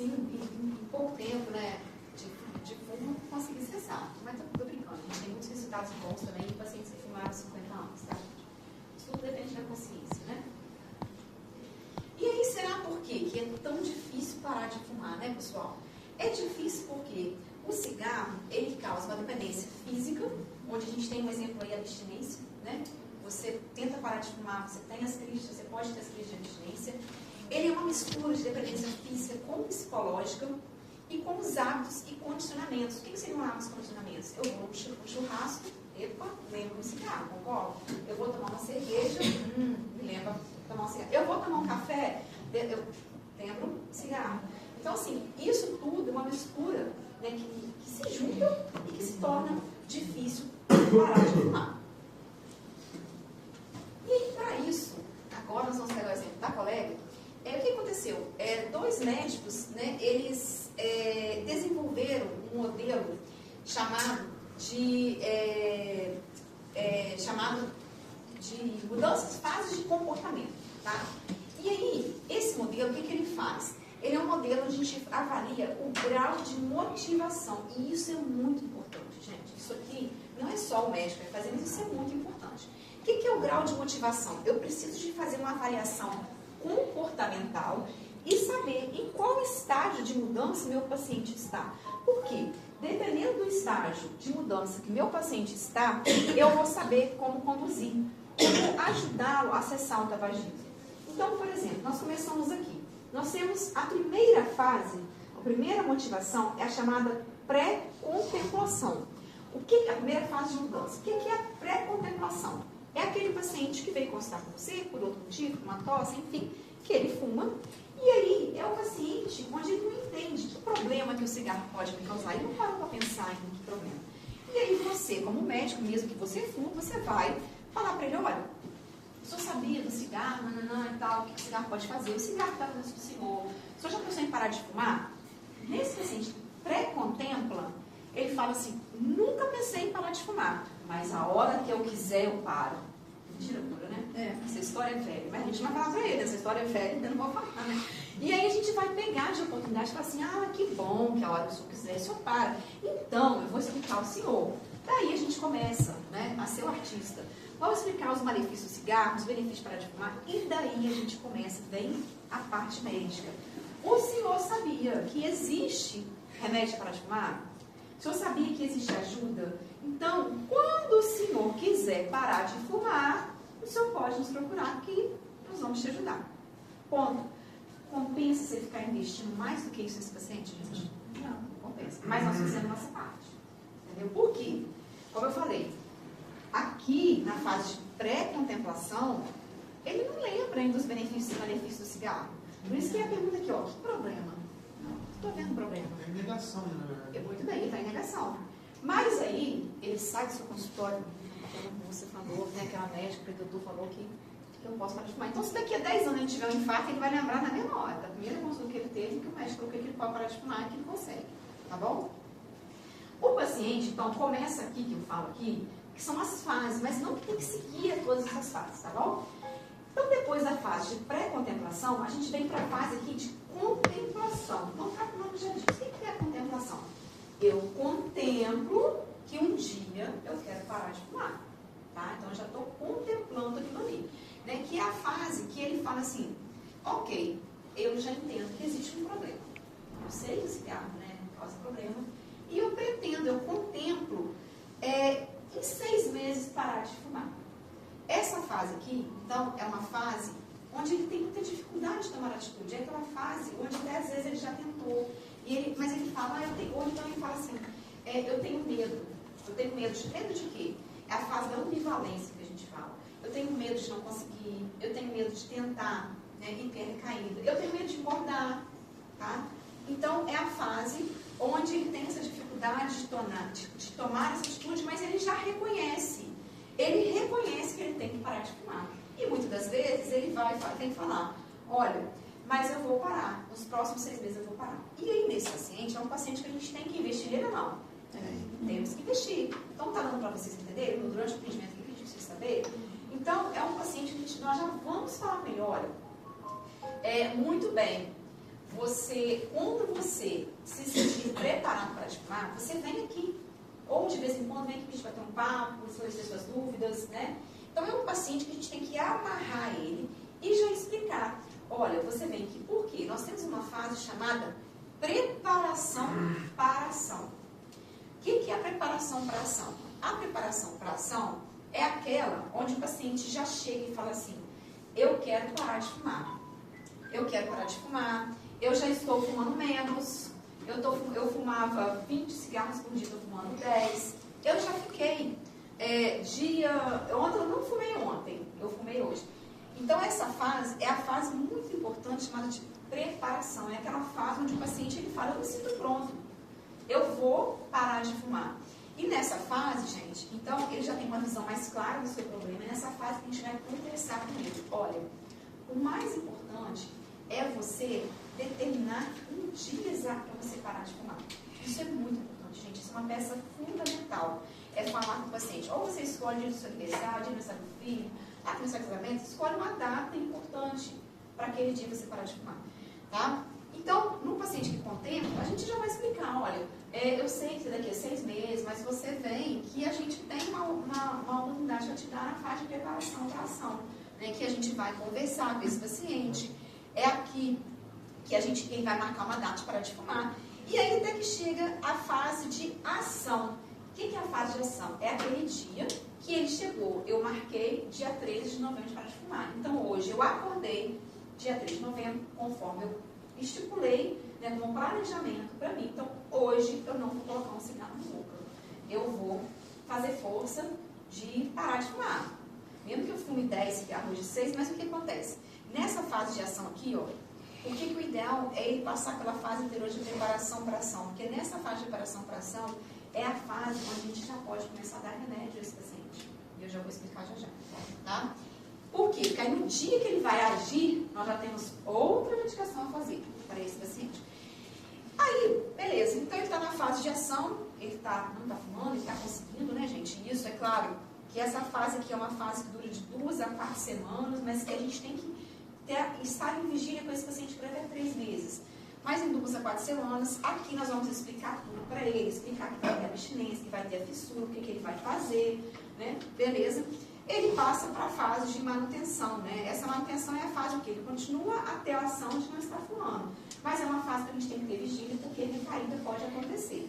em pouco tempo, né, de fumo, conseguir cessar. Mas tô brincando, a gente tem muitos resultados bons também em pacientes que fumaram 50 anos, tá? Isso tudo depende da consciência, né? E aí, será por quê que é tão difícil parar de fumar, né, pessoal? É difícil porque o cigarro, ele causa uma dependência física, onde a gente tem um exemplo aí, a abstinência, né? Você tenta parar de fumar, você tem as crises, você pode ter as crises de abstinência. Ele é uma mistura de dependência física com psicológica e com os hábitos e condicionamentos. O que seriam hábitos e condicionamentos? Eu vou no churrasco, epa, lembro um cigarro, concordo? Eu vou tomar uma cerveja, me lembra tomar um cigarro. Eu vou tomar um café, eu lembro um cigarro. Então, assim, isso tudo é uma mistura, né, que se junta e que se torna difícil parar de fumar. E aí, para isso, agora nós vamos pegar o exemplo da colega. O que aconteceu? 2 médicos, né, eles desenvolveram um modelo chamado de mudanças, fases de comportamento. Tá? E aí, esse modelo, o que ele faz? Ele é um modelo onde a gente avalia o grau de motivação. E isso é muito importante, gente. Isso aqui não é só o médico que vai fazer, mas isso é muito importante. O que é o grau de motivação? Eu preciso de fazer uma avaliação comportamental e saber em qual estágio de mudança meu paciente está. Por quê? Dependendo do estágio de mudança que meu paciente está, eu vou saber como conduzir, como ajudá-lo a cessar o tabagismo. Então, por exemplo, nós começamos aqui. Nós temos a primeira fase, a primeira motivação é a chamada pré-contemplação. O que é a primeira fase de mudança? O que é a pré-contemplação? É aquele paciente que veio consultar com você, por outro motivo, uma tosse, enfim, que ele fuma. E aí é o paciente onde ele não entende que problema que o cigarro pode me causar. Ele não para para pensar em que problema. E aí você, como médico, mesmo que você fuma, você vai falar para ele, olha, o senhor sabia do cigarro, e tal, o que o cigarro pode fazer? O cigarro está fazendo isso para o senhor. O senhor já pensou em parar de fumar? Nesse paciente pré-contempla, ele fala assim, nunca pensei em parar de fumar, mas a hora que eu quiser eu paro. Mentira pura, né? Essa história é velha, mas a gente não vai falar pra ele, essa história é velha, então não vou falar, né? E aí a gente vai pegar de oportunidade e falar assim, que bom, que a hora que o senhor quiser, o senhor para. Então, eu vou explicar ao senhor. Daí a gente começa, né, a ser o artista. Vamos explicar os malefícios do cigarro, os benefícios de parar de fumar, e daí a gente começa, vem a parte médica. O senhor sabia que existe remédio para parar de fumar? O senhor sabia que existe ajuda? Então, quando o senhor quiser parar de fumar, o senhor pode nos procurar que nós vamos te ajudar. Ponto. Compensa você ficar investindo mais do que isso nesse paciente, gente? Não compensa. Mas nós fazemos a nossa parte. Entendeu? Por quê? Como eu falei, aqui na fase de pré-contemplação, ele não lembra ainda dos benefícios e malefícios do cigarro. Por isso que é a pergunta aqui, que problema? Não estou vendo problema. É negação, na verdade. Muito bem, ele está em negação. Mas aí, ele sai do seu consultório, como você falou, né, aquela médica, que o doutor falou que eu posso parar de fumar. Então, se daqui a 10 anos ele tiver um infarto, ele vai lembrar na mesma hora, da primeira consulta que ele teve, que o médico falou que ele pode parar de fumar e que ele consegue. Tá bom? O paciente, então, começa aqui, que eu falo aqui, que são as fases, mas não tem que seguir todas essas fases, tá bom? Então, depois da fase de pré-contemplação, a gente vem para a fase aqui de contemplação. Então, o nome já diz. O que é a contemplação? Eu contemplo que um dia eu quero parar de fumar. Tá? Então, eu já estou contemplando aquilo ali. Né? Que é a fase que ele fala assim, ok, eu já entendo que existe um problema. Eu sei que o cigarro, né, causa problema. E eu pretendo, eu contemplo, em 6 meses parar de fumar. Essa fase aqui, então, é uma fase onde ele tem muita dificuldade de tomar atitude. É aquela fase onde até às vezes ele já tentou, mas ele fala, ou então ele fala assim, eu tenho medo. Eu tenho medo de quê? É a fase da ambivalência que a gente fala. Eu tenho medo de não conseguir, eu tenho medo de tentar, né, e ter recaída. Eu tenho medo de engordar, tá? Então, é a fase onde ele tem essa dificuldade de tomar essa atitude, mas ele já reconhece. Ele reconhece que ele tem que parar de fumar. E muitas das vezes ele tem que falar, olha, mas eu vou parar, nos próximos 6 meses eu vou parar. E aí, nesse paciente, é um paciente que a gente tem que investir nele ou não? Temos que investir. Então, está dando para vocês entenderem, durante o atendimento que eu pedi para vocês saberem. Então, é um paciente que nós já vamos falar melhor. Muito bem, quando você se sentir preparado para fumar, você vem aqui. Ou de vez em quando vem aqui que a gente vai ter um papo, esclarecer suas dúvidas, né? Então, é um paciente que a gente tem que amarrar ele e já explicar. Olha, você vem aqui, por quê? Nós temos uma fase chamada preparação para a ação. O que é a preparação para a ação? A preparação para a ação é aquela onde o paciente já chega e fala assim, eu quero parar de fumar. Eu quero parar de fumar, eu já estou fumando menos, eu fumava 20 cigarros por dia, estou fumando 10. Eu já fiquei ontem eu não fumei ontem, eu fumei hoje. Então essa fase é a fase muito importante chamada de preparação. É aquela fase onde o paciente ele fala, eu me sinto pronto, eu vou parar de fumar. E nessa fase, gente, então ele já tem uma visão mais clara do seu problema. E nessa fase a gente vai conversar com ele. Olha, o mais importante é você determinar um dia exato para você parar de fumar. Isso é muito importante, gente. Isso é uma peça fundamental. É falar com o paciente. Ou você escolhe o dia do seu aniversário, dia do aniversário do filho, aniversário do casamento, escolhe uma data importante para aquele dia você parar de fumar. Tá? Então, no paciente que contempla, a gente já vai explicar, olha, eu sei que daqui a 6 meses, mas você vem que a gente tem uma oportunidade de te dar na fase de preparação para a ação, né, que a gente vai conversar com esse paciente, é aqui que ele vai marcar uma data para de fumar, e aí até que chega a fase de ação. O que é a fase de ação? É aquele dia que ele chegou, eu marquei dia 13 de novembro para de fumar. Então hoje eu acordei dia 3 de novembro, conforme eu estipulei, né, como planejamento para mim. Então, hoje eu não vou colocar um cigarro na boca. Eu vou fazer força de parar de fumar. Mesmo que eu fume 10 cigarros de 6, mas o que acontece? Nessa fase de ação aqui, ó, o que o ideal é ele passar pela fase anterior de preparação para ação. Porque nessa fase de preparação para ação é a fase onde a gente já pode começar a dar remédio a esse paciente. E eu já vou explicar já. Tá? Por quê? Porque aí no dia que ele vai agir, nós já temos outra medicação a fazer para esse paciente. Aí, beleza, então ele está na fase de ação, ele não está fumando, ele está conseguindo, né, gente? Isso, é claro, que essa fase aqui é uma fase que dura de 2 a 4 semanas, mas que a gente tem que estar em vigília com esse paciente por até 3 meses. Mas em 2 a 4 semanas, aqui nós vamos explicar tudo para ele, explicar que vai ter abstinência, que vai ter a fissura, o que ele vai fazer, né? Beleza? Ele passa para a fase de manutenção, né? Essa manutenção é a fase em que ele continua até a ação de não estar fumando. Mas é uma fase que a gente tem que ter vigília, porque recaída pode acontecer.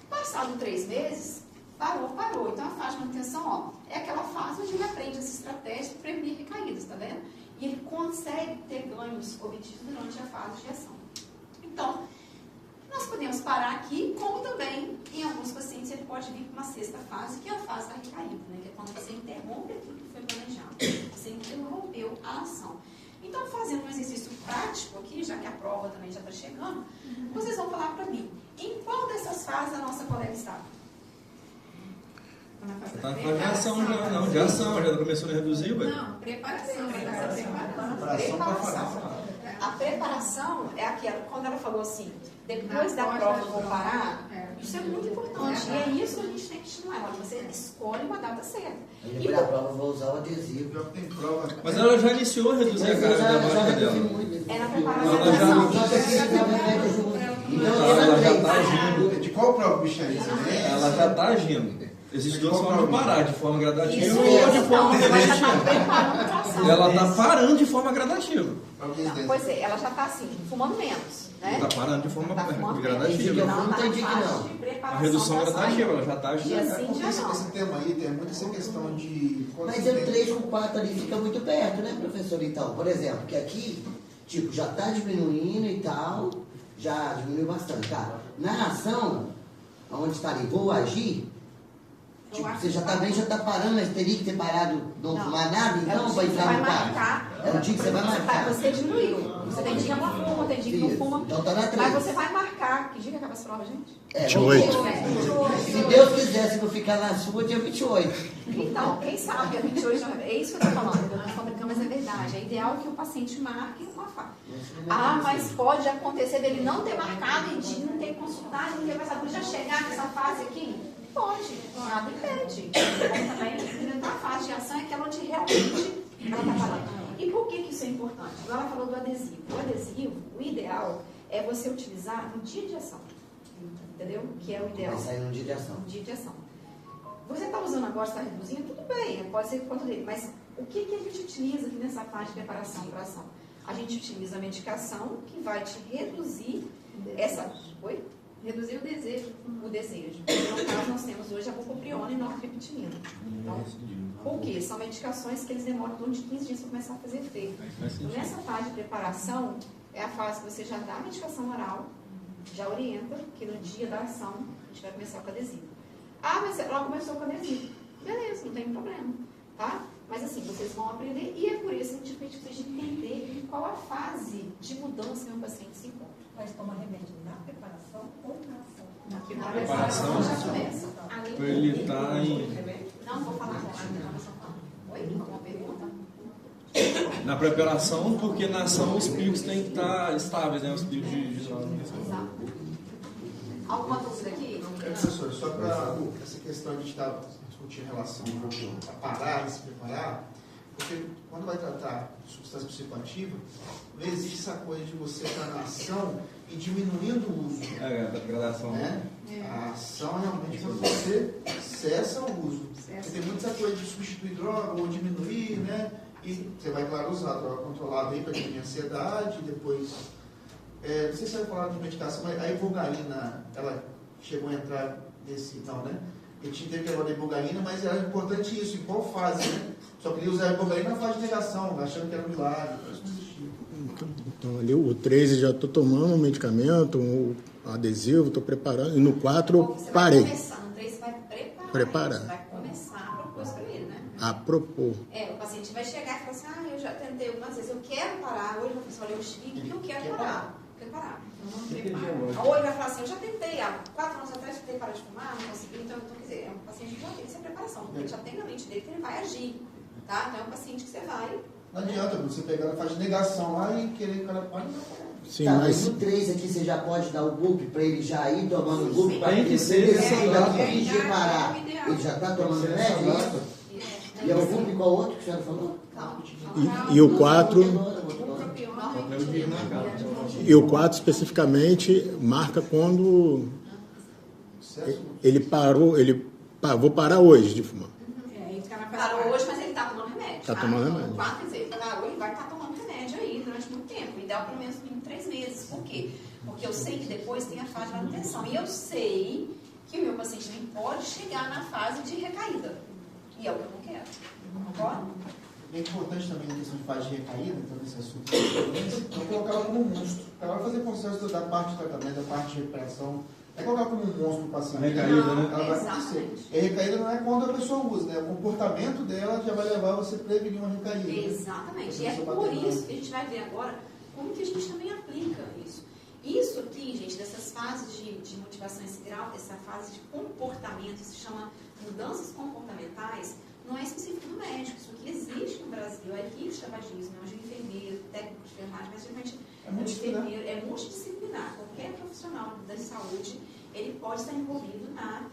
Passado 3 meses, parou. Então a fase de manutenção, ó, é aquela fase onde ele aprende essa estratégia para prevenir recaídas, tá vendo? E ele consegue ter ganhos obtidos durante a fase de ação. Então, nós podemos parar aqui, como também, em alguns pacientes, ele pode vir para uma 6ª fase, que é a fase da recaída, né? Que é quando você interrompe aquilo que foi planejado. Você interrompeu a ação. Então, fazendo um exercício prático aqui, já que a prova também já está chegando, vocês vão falar para mim, em qual dessas fases a nossa colega está? Na fase Está na fase de ação já, não, de ação, já começou a reduzir, ué? Não, preparação. A preparação é aquela, quando ela falou assim, depois da prova eu vou parar, isso é muito importante. E é isso que a gente tem que estimular. Você escolhe uma data certa. E depois da prova eu vou usar o adesivo. Pior que tem prova. Mas ela já iniciou a reduzir a carga da máquina dela. É na preparação Ela da já- ação. Ela já está agindo. De qual prova, bicha, é isso? Ela já está agindo. Existem 2 formas de parar, de forma gradativa Isso ou de mesmo, forma então, ela já está revertida. preparando para medicação. Ela está parando de forma gradativa. Não, pois é, ela já está assim, fumando menos, né? Está parando de forma Tá fumando gradativa. menos. Não entendi que na fase não. de preparação A redução pra gradativa, sair. ela já está E assim Porque já não. esse tema aí tem muito essa questão de... Mas o 3 com 4 ali fica muito perto, né, professor? Então, por exemplo, que aqui, tipo, já está diminuindo e tal, já diminuiu bastante, tá? Na ação, onde está ali, vou agir, tipo, você já está bem, já está parando, mas teria que ter parado, não fumar nada, então, para entrar no quarto. É o dia que você vai marcar. Você diminuiu. Você tem dia que não fuma, tem dia que não Isso. fuma. Então tá na 3. Mas você vai marcar. Que dia que acaba as provas, gente? É, 28. se Deus quisesse que eu ficar na sua, dia 28. Então, quem sabe, a 28 já... É isso que eu estou falando, eu estou brincando, mas é verdade. É ideal que o paciente marque uma fase. Ah, mas pode acontecer dele não ter marcado e de não ter consultado, não ter passado, já chegar nessa fase aqui? Pode, nada impede. Como também, a fase de ação é aquela onde realmente ela está falando. E por que isso é importante? Agora ela falou do adesivo. O adesivo, o ideal é você utilizar no dia de ação. Entendeu? Que é o ideal. Vai sair no dia de ação. No dia de ação. Você está usando agora, está reduzindo, tudo bem, pode ser quanto dele, mas o que a gente utiliza aqui nessa parte de preparação para ação? A gente utiliza a medicação que vai te reduzir essa... Oi? Reduzir o desejo. O desejo. No caso, nós temos hoje a bupropiona e nortriptilina. Então, por quê? São medicações que eles demoram em torno de 15 dias para começar a fazer efeito. Então, nessa fase de preparação, é a fase que você já dá a medicação oral, já orienta que no dia da ação a gente vai começar com adesivo. Ah, mas ela começou com adesivo. Beleza, não tem problema, tá? Mas assim, vocês vão aprender e é por isso que a gente precisa entender em qual a fase de mudança que o paciente se encontra. Mas toma remédio na preparação ou na ação? Aqui na preparação já começa. Ele está em... Não, vou falar com Oi? Alguma pergunta? Na preparação, porque na ação os picos têm que estar estáveis, né? Os picos de Exato. Alguma dúvida aqui? Professor, só para essa questão de estar discutindo em relação a parar e se preparar, porque quando vai tratar de substância psicoativa, não existe essa coisa de você estar na ação e diminuindo o uso. da gradação. Né? A ação realmente quando você cessa o uso. Porque tem muita coisa de substituir droga ou diminuir, né? E você vai, claro, usar a droga controlada aí para diminuir a ansiedade, depois... não sei se vai falar de medicação, mas a ibogaína, ela chegou a entrar nesse... Não, né? A gente teve que falar da ibogaína, mas era importante isso, em qual fase, né? Só queria usar a ibogaína na fase de negação, achando que era um milagre, mas não existia. Então, ali o 13 já estou tomando um medicamento, um adesivo, estou preparando. E no 4 eu parei. No 3 você vai preparar. Você vai começar a propor isso para ele, né? A propor. O paciente vai chegar e falar assim, eu já tentei algumas vezes, eu quero parar. Hoje vai falar, olha, eu estive que eu quero parar. Eu quero parar. Ou ele vai falar assim, eu já tentei, há 4 anos atrás, tentei parar de fumar, não consegui. Então, quer dizer, é um paciente que já tem essa preparação, porque ele já tem na mente dele que ele vai agir. Tá? Então é um paciente que você vai... Não adianta você pegar na fase de negação lá e querer que o cara pare. Sim, Tá, mas no 3 aqui você já pode dar o GUP para ele já ir tomando o GUP. Tem que ser daqui de parar. Ele já está tomando remédio, é isso? E é o GUP qual outro que a senhora falou? e o 4 e o 4 especificamente marca quando ele parou, vou parar hoje de fumar. Parou hoje, mas ele está tomando remédio. Está tomando remédio. Quer dizer, ele parou, ele vai estar tomando remédio aí durante muito tempo. Ideal pelo menos 3 meses. Por quê? Porque eu sei que depois tem a fase de manutenção. E eu sei que o meu paciente nem pode chegar na fase de recaída. E é o que eu não quero. Concorda? É importante também na questão de fase de recaída, então nesse assunto, não colocar ela como um monstro. Ela vai fazer processo da parte de tratamento, da parte de recuperação. É colocar como um monstro para o paciente. Recaída, né? Ela vai acontecer. E a recaída não é quando a pessoa usa, né? O comportamento dela já vai levar você a prevenir uma recaída. Exatamente. E é por isso que a gente vai ver agora como que a gente também aplica isso. Isso aqui, gente, dessas fases de motivação integral, essa fase de comportamento, isso se chama mudanças comportamentais, não é específico do médico. Isso aqui existe no Brasil, é equipe de tabagismo, é um enfermeiro, técnico de enfermagem, mas geralmente é multidisciplinar. Qualquer profissional da saúde, ele pode estar envolvido na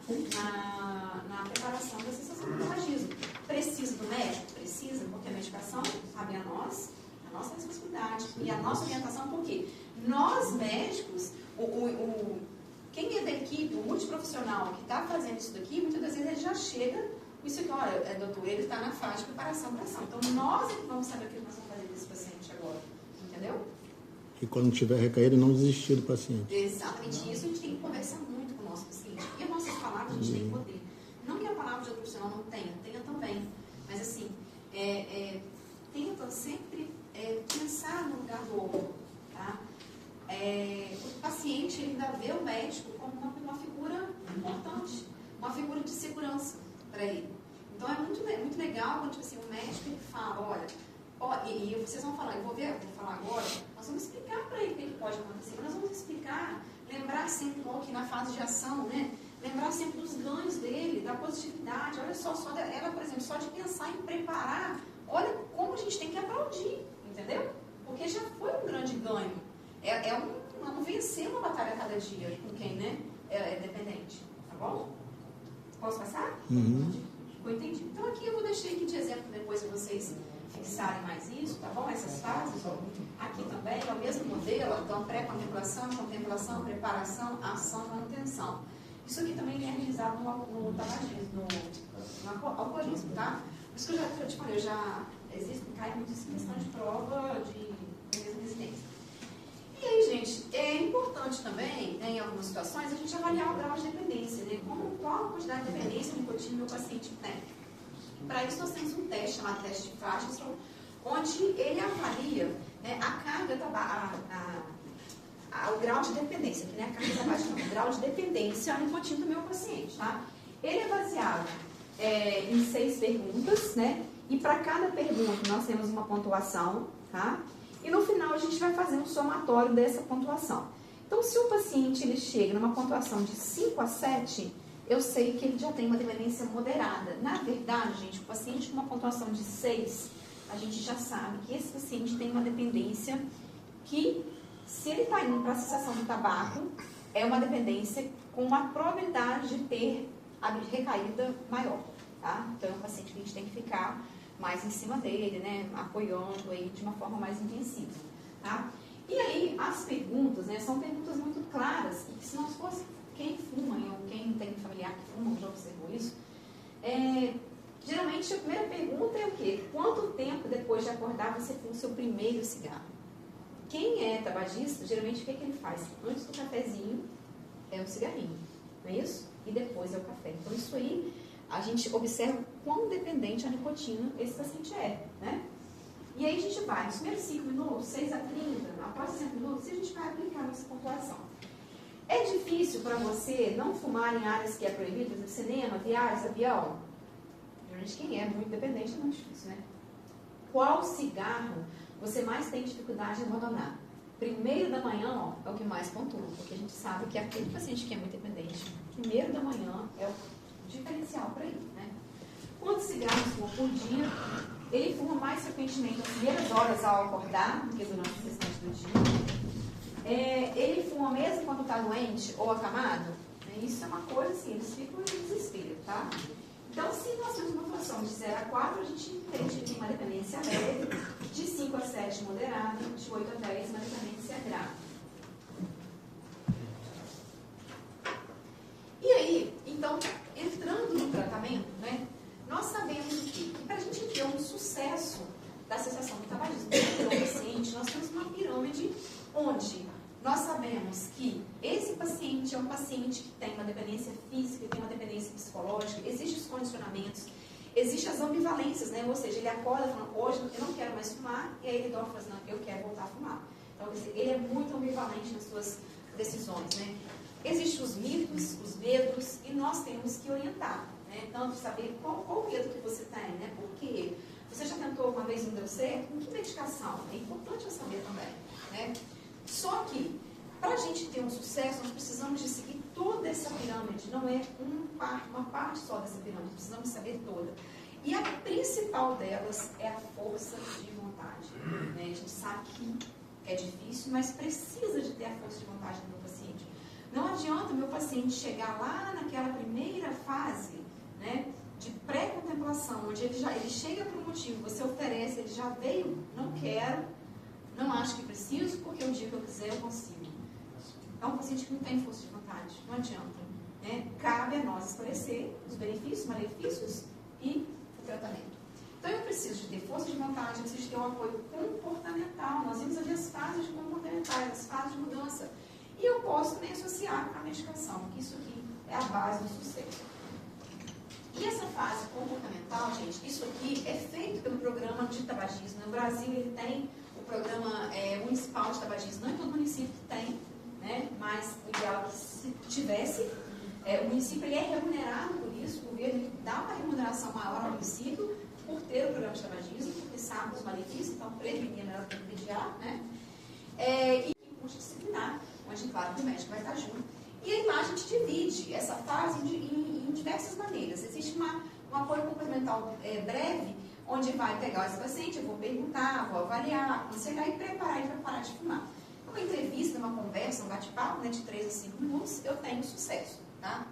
preparação da cessação do tabagismo. Precisa do médico? Precisa, porque a medicação cabe a nós, a nossa responsabilidade e a nossa orientação, por quê? Nós, médicos, quem é da equipe, o multiprofissional que está fazendo isso daqui, muitas das vezes ele já chega Isso aqui, olha, doutor, ele está na fase de preparação para ação. Então, nós é que vamos saber o que nós vamos fazer desse paciente agora. Entendeu? E quando tiver recaído, não desistir do paciente. Exatamente isso. A gente tem que conversar muito com o nosso paciente. E as nossas palavras, a gente tem poder. Não que a palavra de outro profissional não tenha também. Mas, assim, tenta sempre pensar no lugar do outro. Tá? O paciente ele ainda vê o médico como uma figura importante, uma figura de segurança para ele. Então é muito legal quando tipo assim, o médico ele fala, olha, e vocês vão falar, eu vou falar agora, nós vamos explicar para ele o que pode acontecer, mas nós vamos explicar, lembrar sempre, que na fase de ação, né? Lembrar sempre dos ganhos dele, da positividade. Olha só ela, por exemplo, só de pensar em preparar, olha como a gente tem que aplaudir, entendeu? Porque já foi um grande ganho. Não vencer uma batalha a cada dia com quem, né, é dependente. Tá bom? Posso passar? Ficou entendido. Então aqui eu vou deixar aqui de exemplo depois para vocês fixarem mais isso, tá bom? Essas fases. Aqui também é o mesmo modelo, então pré-contemplação, contemplação, preparação, ação, manutenção. Isso aqui também é realizado no tabagismo, no alcoolismo, tá? Por isso que eu te falei, cai muito em questão de prova de residência. E aí, gente, é importante também, né, em algumas situações, a gente avaliar o grau de dependência, né? Qual a quantidade de dependência de nicotina meu paciente tem. Para isso, nós temos um teste chamado teste de Fagerstrom, onde ele avalia, né, a carga o grau de dependência, que não é a carga tabágica, não, o grau de dependência à nicotina do meu paciente, tá? Ele é baseado em 6 perguntas, né? E para cada pergunta nós temos uma pontuação, tá? E no final a gente vai fazer um somatório dessa pontuação. Então, se o paciente ele chega numa pontuação de 5 a 7, eu sei que ele já tem uma dependência moderada. Na verdade, gente, o paciente com uma pontuação de 6, a gente já sabe que esse paciente tem uma dependência que, se ele está indo para a cessação do tabaco, é uma dependência com uma probabilidade de ter a recaída maior, tá? Então, é um paciente que a gente tem que ficar mais em cima dele, né, apoiando aí de uma forma mais intensiva, tá? E aí, as perguntas, né, são perguntas muito claras, e se nós fosse quem fuma, ou quem tem familiar que fuma, já observou isso, geralmente a primeira pergunta é o quê? Quanto tempo depois de acordar você fuma o seu primeiro cigarro? Quem é tabagista, geralmente o que ele faz? Antes do cafezinho é o cigarrinho, não é isso? E depois é o café. Então, isso aí, a gente observa quão dependente a nicotina esse paciente é, né? E aí a gente vai, nos primeiros 5 minutos, 6 a 30, após 5 minutos, a gente vai aplicar nossa pontuação. É difícil para você não fumar em áreas que é proibidas, no cinema, viagens, avião? Geralmente quem é muito dependente é muito difícil, né? Qual cigarro você mais tem dificuldade em abandonar? Primeiro da manhã, é o que mais pontua, porque a gente sabe que aquele paciente que é muito dependente, primeiro da manhã é o diferencial para ele, né? Quantos cigarros fuma por dia? Ele fuma mais frequentemente nas primeiras horas ao acordar do que durante o restante do dia. Ele fuma mesmo quando está doente ou acamado? Isso é uma coisa assim, eles ficam em desespero, tá? Então, se nós temos uma pontuação de 0 a 4, a gente entende que tem uma dependência leve, de 5 a 7 moderada, de 8 a 10 uma dependência grave. E aí, então, entrando no tratamento, né, nós sabemos que para a gente ter um sucesso da cessação do tabagismo no paciente, nós temos uma pirâmide onde nós sabemos que esse paciente é um paciente que tem uma dependência física, tem uma dependência psicológica, existem os condicionamentos, existem as ambivalências, né? Ou seja, ele acorda falando, hoje eu não quero mais fumar, e aí ele dorme falando, não, eu quero voltar a fumar. Então, ele é muito ambivalente nas suas decisões, né? Existem os mitos, os medos, e nós temos que orientar, né? Tanto saber qual medo que você tem, né? Por quê? Você já tentou uma vez e não deu certo? Com que medicação? É importante eu saber também, né? Só que, para a gente ter um sucesso, nós precisamos de seguir toda essa pirâmide, não é uma parte só dessa pirâmide, precisamos saber toda. E a principal delas é a força de vontade, né? A gente sabe que é difícil, mas precisa de ter a força de vontade do meu paciente. Não adianta o meu paciente chegar lá naquela primeira fase, né, de pré-contemplação, onde ele chega por um motivo, você oferece, ele já veio, não quero, não acho que preciso, porque o dia que eu quiser eu consigo. É um paciente que não tem força de vontade, não adianta, né? Cabe a nós esclarecer os benefícios, malefícios e o tratamento. Então, eu preciso de ter força de vontade, eu preciso de ter um apoio comportamental. Nós vimos ali as fases comportamentais, as fases de mudança. E eu posso também associar a medicação, porque isso aqui é a base do sucesso. E essa fase comportamental, gente, isso aqui é feito pelo programa de tabagismo. No Brasil, ele tem o programa municipal de tabagismo. Não é todo município que tem, né? Mas o ideal é que se tivesse. O município ele é remunerado por isso, o governo ele dá uma remuneração maior ao município por ter o programa de tabagismo, porque sabe os malefícios, então prevenir é melhor que remediar, né? E multidisciplinar, onde, claro, o médico vai estar junto. E aí lá a gente divide essa fase em diversas maneiras. Existe um apoio comportamental breve, onde vai pegar esse paciente, eu vou perguntar, vou avaliar, aconselhar e preparar ele para parar de fumar. Uma entrevista, uma conversa, um bate-papo, né, de 3 a 5 minutos, eu tenho sucesso, tá?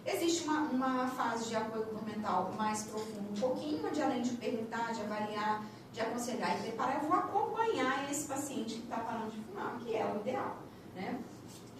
Existe uma fase de apoio comportamental mais profundo, um pouquinho, onde além de perguntar, de avaliar, de aconselhar e preparar, eu vou acompanhar esse paciente que está parando de fumar, que é o ideal, né?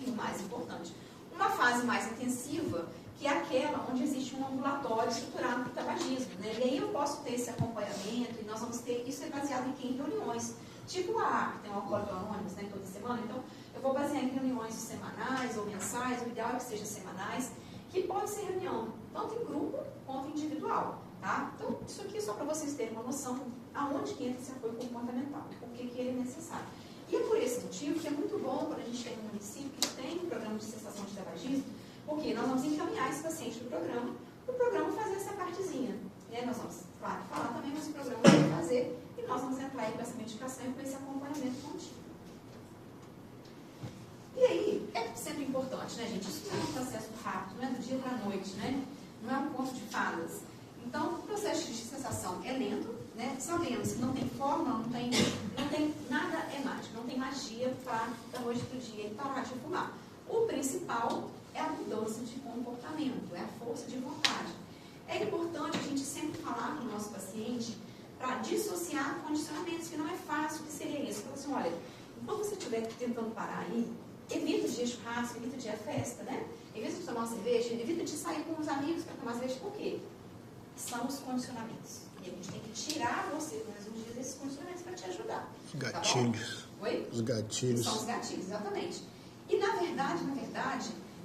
E o mais importante. Uma fase mais intensiva, que é aquela onde existe um ambulatório estruturado para o tabagismo, né? E aí eu posso ter esse acompanhamento, e nós vamos ter, isso é baseado em quê? Em reuniões, tipo que tem um Alcoólicos Anônimos, né, toda semana, então eu vou basear em reuniões semanais ou mensais, o ideal é que seja semanais, que pode ser reunião, tanto em grupo quanto individual, tá? Então, isso aqui é só para vocês terem uma noção aonde que entra esse apoio comportamental, por que ele é necessário. E é por esse motivo que é muito bom quando a gente tem um município que tem um programa de cessação de tabagismo, porque nós vamos encaminhar esse paciente para o programa fazer essa partezinha. Né? Nós vamos, claro, falar também, mas o programa vai fazer e nós vamos entrar aí com essa medicação e com esse acompanhamento contínuo. E aí, é sempre importante, né, gente? Isso não é um processo rápido, não é do dia para a noite, né? Não é um conto de fadas. Então, o processo de cessação é lento, né? Sabemos que não tem fórmula, não tem nada é mágico, não tem magia para da noite para o dia ele parar de fumar. O principal é a mudança de comportamento, é a força de vontade. É importante a gente sempre falar com o nosso paciente para dissociar condicionamentos, que não é fácil, que seria isso. Fala assim, olha, enquanto você estiver tentando parar aí, evita o dia churrasco, evita o dia festa, né? Evita de tomar uma cerveja, evita de sair com os amigos para tomar cerveja, por quê? São os condicionamentos. E a gente tem que tirar você, mais um dia, desses condicionamentos para te ajudar. Os gatilhos. Tá? Oi? Os gatilhos. São os gatilhos, exatamente. E na verdade,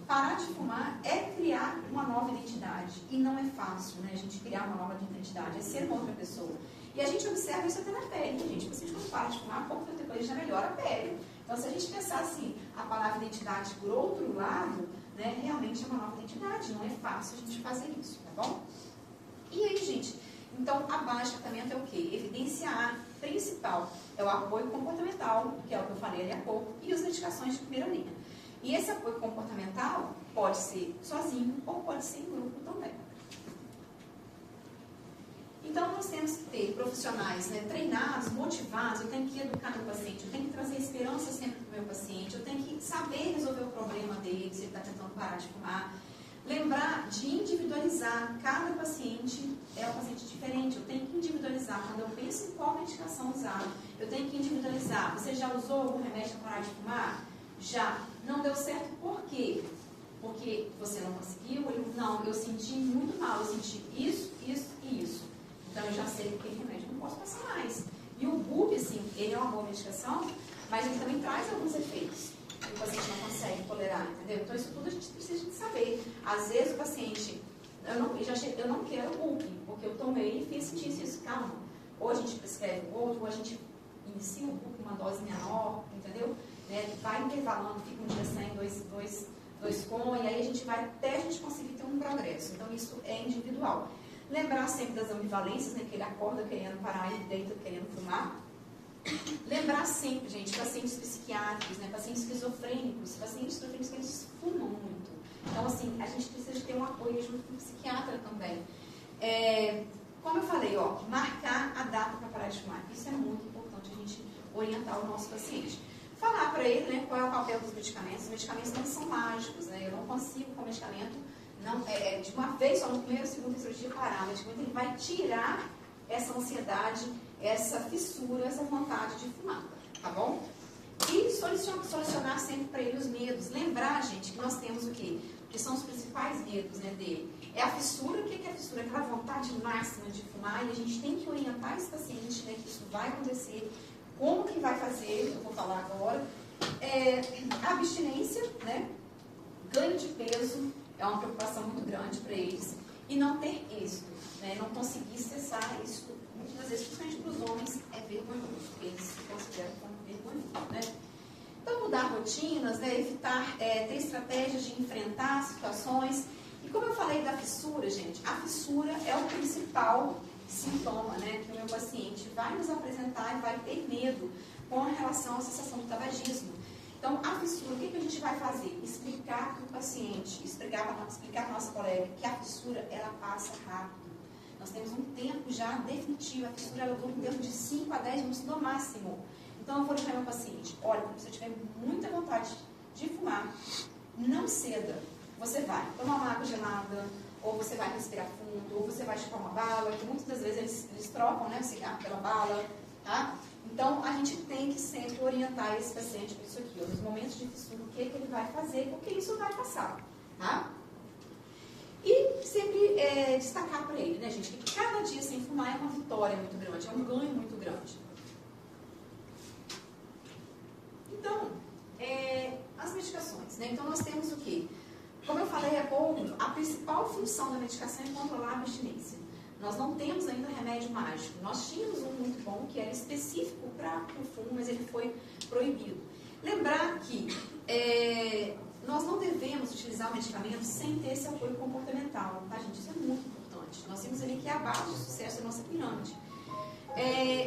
parar de fumar é criar uma nova identidade. E não é fácil, né? A gente criar uma nova identidade, é ser uma outra pessoa. E a gente observa isso até na pele, gente. Você quando para de fumar, pouco tempo depois já melhora a pele. Então, se a gente pensar assim, a palavra identidade por outro lado, né, realmente é uma nova identidade. Não é fácil a gente fazer isso, tá bom? E aí, gente, então, a base de tratamento é o quê? Evidência A principal é o apoio comportamental, que é o que eu falei ali há pouco, e as medicações de primeira linha. E esse apoio comportamental pode ser sozinho ou pode ser em grupo também. Então, nós temos que ter profissionais, né, treinados, motivados, eu tenho que educar meu paciente, eu tenho que trazer esperança sempre para o meu paciente, eu tenho que saber resolver o problema dele, se ele está tentando parar de fumar. Lembrar de individualizar, cada paciente é um paciente diferente, eu tenho que individualizar, quando eu penso em qual medicação usar, eu tenho que individualizar. Você já usou algum remédio para parar de fumar? Já. Não deu certo, por quê? Porque você não conseguiu? Não, eu senti muito mal, eu senti isso, isso e isso. Então, eu já sei que aquele remédio não posso passar mais. E o BUP, assim, ele é uma boa medicação, mas ele também traz alguns efeitos que o paciente não consegue tolerar, entendeu? Então, isso tudo a gente precisa de saber. Às vezes, o paciente, eu não quero BUP, porque eu tomei e fiz isso, calma. Ou a gente prescreve o outro, ou a gente inicia o BUP uma dose menor, entendeu? Né? Vai intervalando, fica um dia sem, dois com, e aí a gente vai até a gente conseguir ter um progresso. Então, isso é individual. Lembrar sempre das ambivalências, né, que ele acorda querendo parar e deita querendo fumar. Lembrar sempre, gente, pacientes psiquiátricos, né, pacientes esquizofrênicos que eles fumam muito. Então, assim, a gente precisa de ter um apoio junto com o psiquiatra também. Como eu falei, ó, marcar a data para parar de fumar. Isso é muito importante, a gente orientar o nosso paciente. Falar para ele, né, qual é o papel dos medicamentos. Os medicamentos não são mágicos, né, eu não consigo com medicamento não, de uma vez só no primeiro, segundo, terceiro dia parar. O medicamento ele vai tirar essa ansiedade, essa fissura, essa vontade de fumar, tá bom? E solucionar sempre para ele os medos. Lembrar, gente, que nós temos o quê? que são os principais medos, né, dele. É a fissura. O que é a fissura? Aquela vontade máxima de fumar, e a gente tem que orientar esse paciente, né, que isso vai acontecer, como que vai fazer, eu vou falar agora. A abstinência, né, ganho de peso é uma preocupação muito grande para eles, e não ter êxito, né, não conseguir cessar isso, muitas das vezes, principalmente para os homens, é vergonhoso, eles se consideram como vergonhoso, né. Então, mudar rotinas, né, evitar, ter estratégias de enfrentar situações. E como eu falei da fissura, gente, a fissura é o principal sintoma, né, que o meu paciente vai nos apresentar e vai ter medo com relação à cessação do tabagismo. Então, a fissura, o que a gente vai fazer? Explicar para o paciente, explicar para a nossa colega que a fissura, ela passa rápido. Nós temos um tempo já definitivo, a fissura ela dura um tempo de 5 a 10 minutos no máximo. Então, eu vou dizer ao meu paciente, olha, quando você tiver muita vontade de fumar, não ceda. Você vai tomar uma água gelada, ou você vai respirar fundo, ou você vai chupar uma bala, que muitas das vezes eles trocam, né, o cigarro pela bala, tá? Então, a gente tem que sempre orientar esse paciente para isso aqui, nos momentos de fissura, o que ele vai fazer, porque isso vai passar, tá? E sempre destacar para ele, né, gente, que cada dia sem fumar é uma vitória muito grande, é um ganho muito grande. Então, as medicações, né? Então, nós temos o quê? Como eu falei há pouco, a principal função da medicação é controlar a abstinência. Nós não temos ainda remédio mágico. Nós tínhamos um muito bom, que era específico para o fumo, mas ele foi proibido. Lembrar que nós não devemos utilizar o medicamento sem ter esse apoio comportamental, tá, gente? Isso é muito importante. Nós temos ali que é a base do sucesso da nossa pirâmide.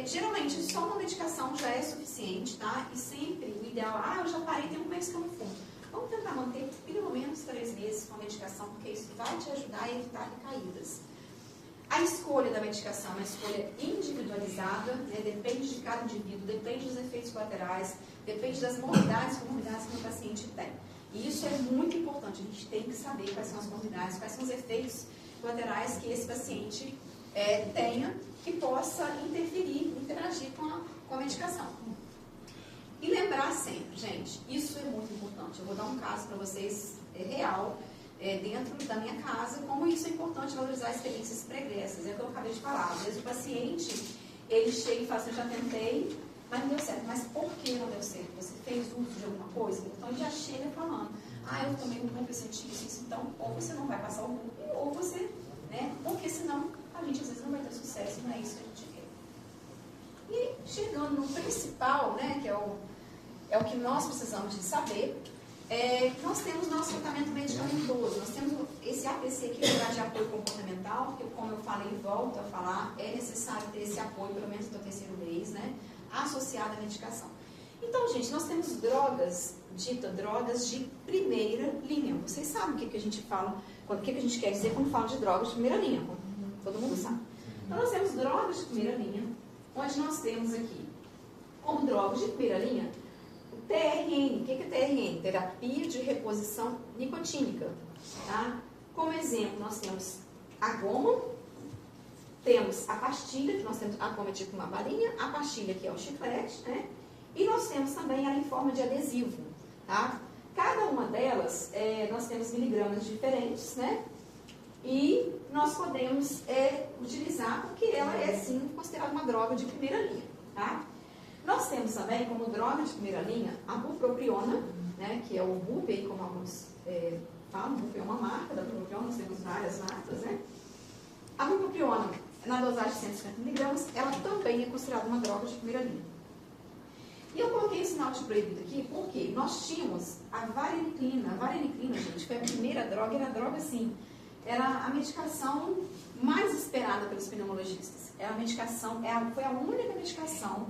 Geralmente, só uma medicação já é suficiente, tá? E sempre o ideal, eu já parei, tem um mês que eu não fumo. Vamos tentar manter pelo menos 3 meses com a medicação, porque isso vai te ajudar a evitar recaídas. A escolha da medicação é uma escolha individualizada, né? Depende de cada indivíduo, depende dos efeitos colaterais, depende das comorbidades que o paciente tem. E isso é muito importante, a gente tem que saber quais são as comorbidades, quais são os efeitos colaterais que esse paciente tenha, que possa interagir com a medicação. E lembrar sempre, gente, isso é muito importante. Eu vou dar um caso para vocês real, dentro da minha casa, como isso é importante valorizar experiências pregressas. É o que eu acabei de falar. Às vezes o paciente, ele chega e fala assim, eu já tentei, mas não deu certo. Mas por que não deu certo? Você fez uso de alguma coisa? Então ele já chega falando, eu tomei um grupo, eu senti isso. Então, ou você não vai passar o grupo, ou você, né? Porque senão a gente às vezes não vai ter sucesso, não é isso que a gente quer. E chegando no principal, né, que é o que nós precisamos de saber, nós temos nosso tratamento medicamentoso, nós temos esse APC, que é de apoio comportamental, porque como eu falei e volto a falar, é necessário ter esse apoio, pelo menos no 3º mês, né, associado à medicação. Então, gente, nós temos drogas de primeira linha. Vocês sabem o que a gente fala, o que a gente quer dizer quando fala de drogas de primeira linha, todo mundo sabe. Então, nós temos drogas de primeira linha, onde nós temos aqui, como drogas de primeira linha, o TRN. O que é TRN? Terapia de reposição nicotínica. Tá? Como exemplo, nós temos a goma, temos a pastilha, que nós temos a goma tipo uma balinha, a pastilha que é o chiclete, né? E nós temos também ela em forma de adesivo. Tá? Cada uma delas, nós temos miligramas diferentes, né? E nós podemos utilizar, porque ela é, sim, considerada uma droga de primeira linha. Tá? Nós temos também, como droga de primeira linha, a bupropiona, né, que é o BUP, aí, como alguns falam, o BUP é uma marca da bupropiona, nós temos várias marcas, né? A bupropiona, na dosagem de 150 mg, ela também é considerada uma droga de primeira linha. E eu coloquei esse sinal de proibido aqui porque nós tínhamos a vareniclina. A vareniclina, gente, foi a primeira droga, era a droga, assim, era a medicação mais esperada pelos pneumologistas. Era a medicação, foi a única medicação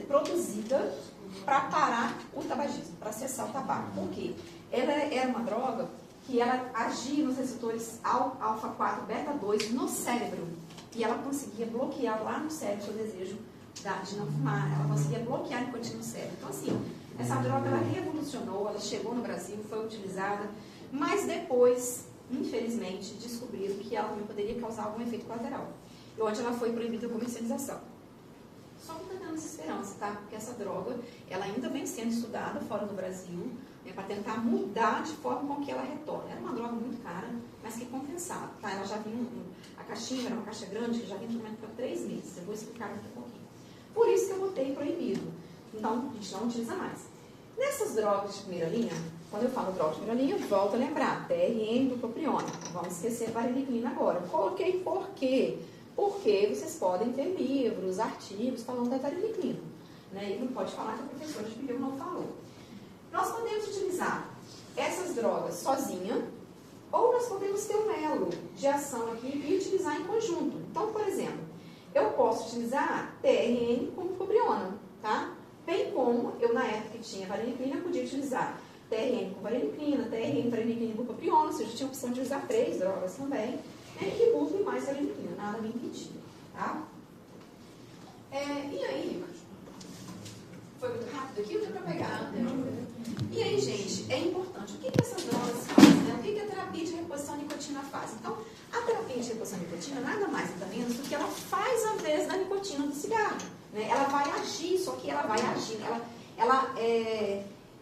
produzida para parar o tabagismo, para cessar o tabaco. Por quê? Ela era uma droga que ela agia nos receptores alfa-4, beta-2 no cérebro. E ela conseguia bloquear lá no cérebro o seu desejo de não fumar. Ela conseguia bloquear a nicotina no cérebro. Então, assim, essa droga ela revolucionou, ela chegou no Brasil, foi utilizada, mas depois, infelizmente, descobriram que ela também poderia causar algum efeito colateral. E onde ela foi proibida a comercialização. Só que ainda temos esperança, tá? Porque essa droga, ela ainda vem sendo estudada fora do Brasil, né, para tentar mudar de forma com que ela retorne. Era uma droga muito cara, mas que compensava, tá? Ela já vinha, a caixinha era uma caixa grande, que já vinha tratamento para 3 meses. Eu vou explicar daqui a pouquinho. Por isso que eu botei proibido. Então, a gente não utiliza mais. Nessas drogas de primeira linha, quando eu falo droga de primeira linha, volto a lembrar, TRN, bupropiona. Vamos esquecer a vareniclina agora. Coloquei por quê? Porque vocês podem ter livros, artigos falando da vareniclina. Né? E não pode falar que a professora de bio não falou. Nós podemos utilizar essas drogas sozinha, ou nós podemos ter um elo de ação aqui e utilizar em conjunto. Então, por exemplo, eu posso utilizar TRN como bupropiona, tá? Bem como eu, na época que tinha vareniclina, podia utilizar TRN com vareniclina, TRN, vareniclina e bupropiona, ou seja, tinha a opção de usar 3 drogas também, né? E bupo e mais vareniclina, nada me impedia, tá? E aí, foi muito rápido aqui, deu para pegar, né? E aí, gente, é importante, o que essas drogas fazem, né? O que a terapia de reposição à nicotina faz? Então, a terapia de reposição à nicotina nada mais nada menos do que ela faz a vez da nicotina do cigarro. Né? Ela vai agir, só que ela vai agir. Ela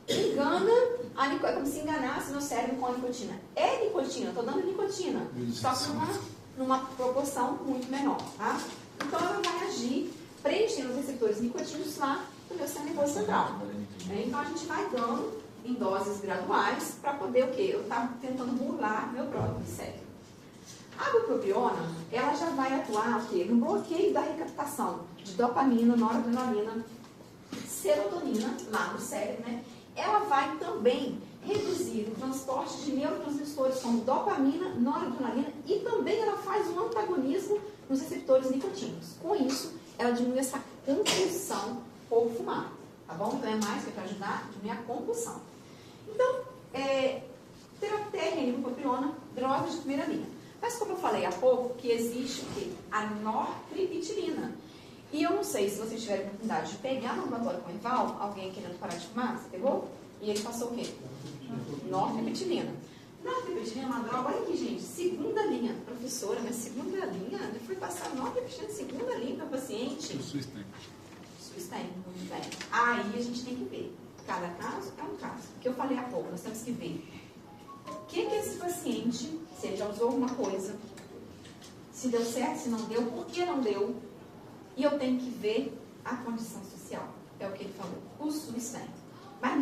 engana a nicotina, é como se enganasse meu cérebro com a nicotina. É nicotina, estou dando nicotina, só que numa proporção muito menor. Tá? Então ela vai agir preenchendo os receptores nicotínicos lá no meu sistema nervoso central. Então a gente vai dando em doses graduais para poder o quê? Eu estava tentando burlar meu próprio cérebro. A bupropiona, ela já vai atuar o quê? No bloqueio da recaptação de dopamina, noradrenalina, serotonina, lá no cérebro, né? Ela vai também reduzir o transporte de neurotransmissores como dopamina, noradrenalina e também ela faz um antagonismo nos receptores nicotínicos. Com isso, ela diminui essa compulsão por fumar, tá bom? Então é mais que para ajudar a diminuir a compulsão. Então, TRN, bupropiona, drogas de primeira linha. Mas como eu falei há pouco, que existe o quê? A nortriptilina. E eu não sei se vocês tiverem oportunidade de pegar no laboratório com o Eval, alguém querendo parar de fumar, você pegou? E ele passou o quê? Nortriptilina. Nortriptilina é uma droga, olha aqui, gente, segunda linha. Professora, mas segunda linha? Eu fui passar nortriptilina segunda linha para o paciente. O SUS tem. O SUS tem, muito bem. Aí a gente tem que ver. Cada caso é um caso. O que eu falei há pouco, nós temos que ver o que esse paciente, se ele já usou alguma coisa, se deu certo, se não deu, por que não deu. E eu tenho que ver a condição social. É o que ele falou. O SUS tem. Mas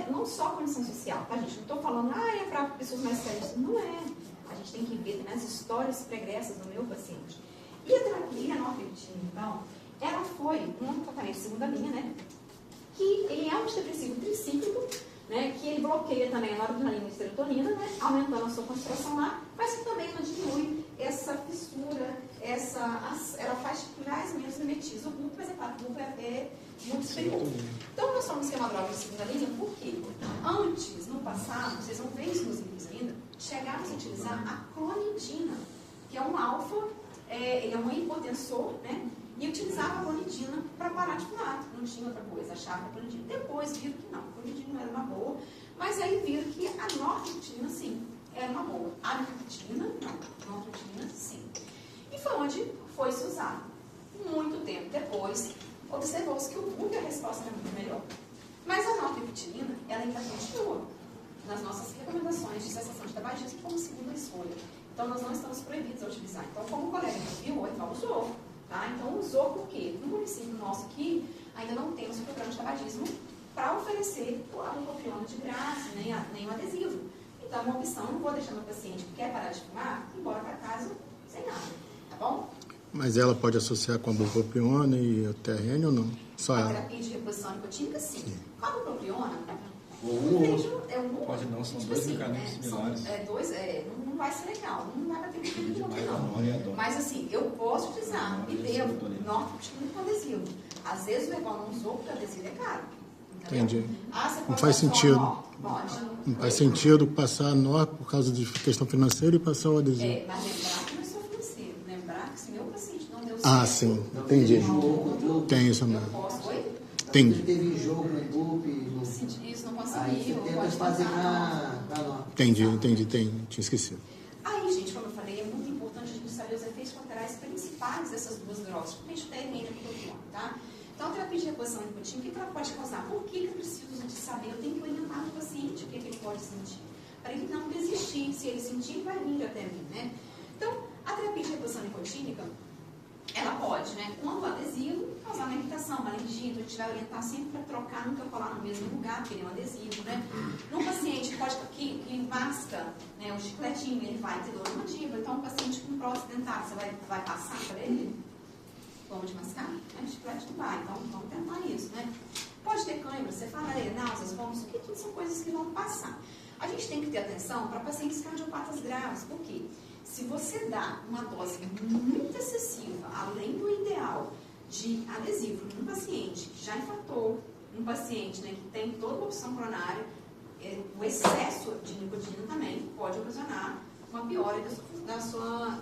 não só a condição social, tá, gente? Não estou falando, é para pessoas mais sérias. Não é. A gente tem que ver também as histórias pregressas do meu paciente. E a terapia nortriptilina, então, ela foi um tratamento de segunda linha, né? Que ele é um antidepressivo tricíclico, né? Que ele bloqueia também a noradrenalina e a serotonina, né? Aumentando a sua concentração lá, mas que também não diminui essa fissura, ela faz mais ou menos mimetiza o bupo, mas é claro que o bupo é muito superior. Então, nós falamos que é uma droga de segunda linha, por quê? Antes, no passado, vocês vão ver isso nos livros ainda, chegamos a utilizar a clonidina, que é um alfa, ele é um hipotensor, né? E utilizava a clonidina para parar de fumar, não tinha outra coisa, achava a clonidina. Depois viram que não, a clonidina não era uma boa, mas aí viram que a nortriptilina, sim, era uma boa. A nicotina, não, a nortriptilina, sim. E foi onde foi se usar. Muito tempo depois, observou-se que o bupo, a resposta era muito melhor. Mas a nortriptilina, ela ainda continua nas nossas recomendações de cessação de tabagismo como segunda escolha. Então, nós não estamos proibidos a utilizar. Então, como o colega viu, o Eval usou. Tá? Então, usou por quê? No município nosso aqui, ainda não temos um programa de tabagismo para oferecer a bupropiona de graça, nem o adesivo. Então, é uma opção. Não vou deixar meu paciente que quer parar de fumar, embora para casa, sem nada. Tá bom? Mas ela pode associar com a bupropiona e o TRN ou não? Só a ela? terapia de reposição nicotínica, sim. Com a bupropiona, Pode não, são dois mecanismos similares. Não vai ser legal, não vai bater muito não. Mas assim, eu posso utilizar e ter nortriptilina com adesivo. Às vezes o Eval não usou porque o adesivo é caro. Entendeu? Entendi. Não faz sentido. Não faz sentido passar a NOR por causa de questão financeira e passar o adesivo. Mas lembrar que não é só financeiro. Lembrar que se meu paciente não deu certo. Ah, sim. Entendi. Tem isso mesmo. Entendi. Teve jogo no grupo. Isso não conseguiu. Aí você tenta fazer na NOR. Entendi. Tinha esquecido. Aí, gente, como eu falei, é muito importante a gente saber os efeitos colaterais principais dessas duas drogas, principalmente o TRN e a bupropiona, tá? causar. Por que eu preciso de saber? Eu tenho que orientar o paciente o que ele pode sentir, para ele não desistir. Se ele sentir, ele vai vir até mim, né? Então, a terapia de reposição nicotínica, ela pode, né, quando o adesivo causar uma irritação, uma alergia, então a gente vai orientar sempre para trocar, nunca colar no mesmo lugar, porque ele é um adesivo, né? Num paciente pode que masca, né, o chicletinho, ele vai ter dor na mandíbula, então um paciente com prótese dentária, você vai passar para ele? Como de mascar? Né? O chiclete não vai, então vamos tentar isso, né? Pode ter câimbra, cefaleia, náuseas, vômitos, que tudo são coisas que vão passar. A gente tem que ter atenção para pacientes cardiopatas graves, por quê? Se você dá uma dose muito excessiva, além do ideal, de adesivo num paciente que já infartou, um paciente, né, que tem toda a opção coronária, o excesso de nicotina também pode ocasionar uma piora da sua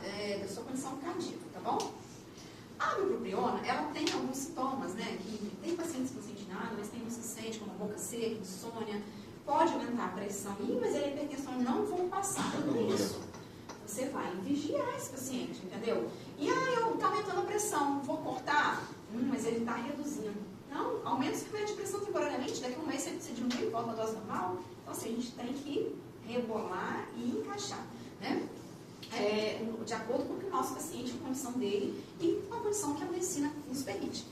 condição cardíaca, tá bom? A bupropiona, ela tem alguns sintomas, né, que tem pacientes que não sentem nada, mas tem uns que sentem como boca seca, insônia, pode aumentar a pressão, mas a hipertensão não vão passar por isso. Você vai vigiar esse paciente, entendeu? E eu tá aumentando a pressão, vou cortar? Mas ele está reduzindo. Não, aumenta o remédio de pressão temporariamente, daqui a um mês você diminui e volta a dose normal. Então, assim, a gente tem que rebolar e encaixar, né? De acordo com o que o nosso paciente, a condição dele e com a condição que a medicina nos permite.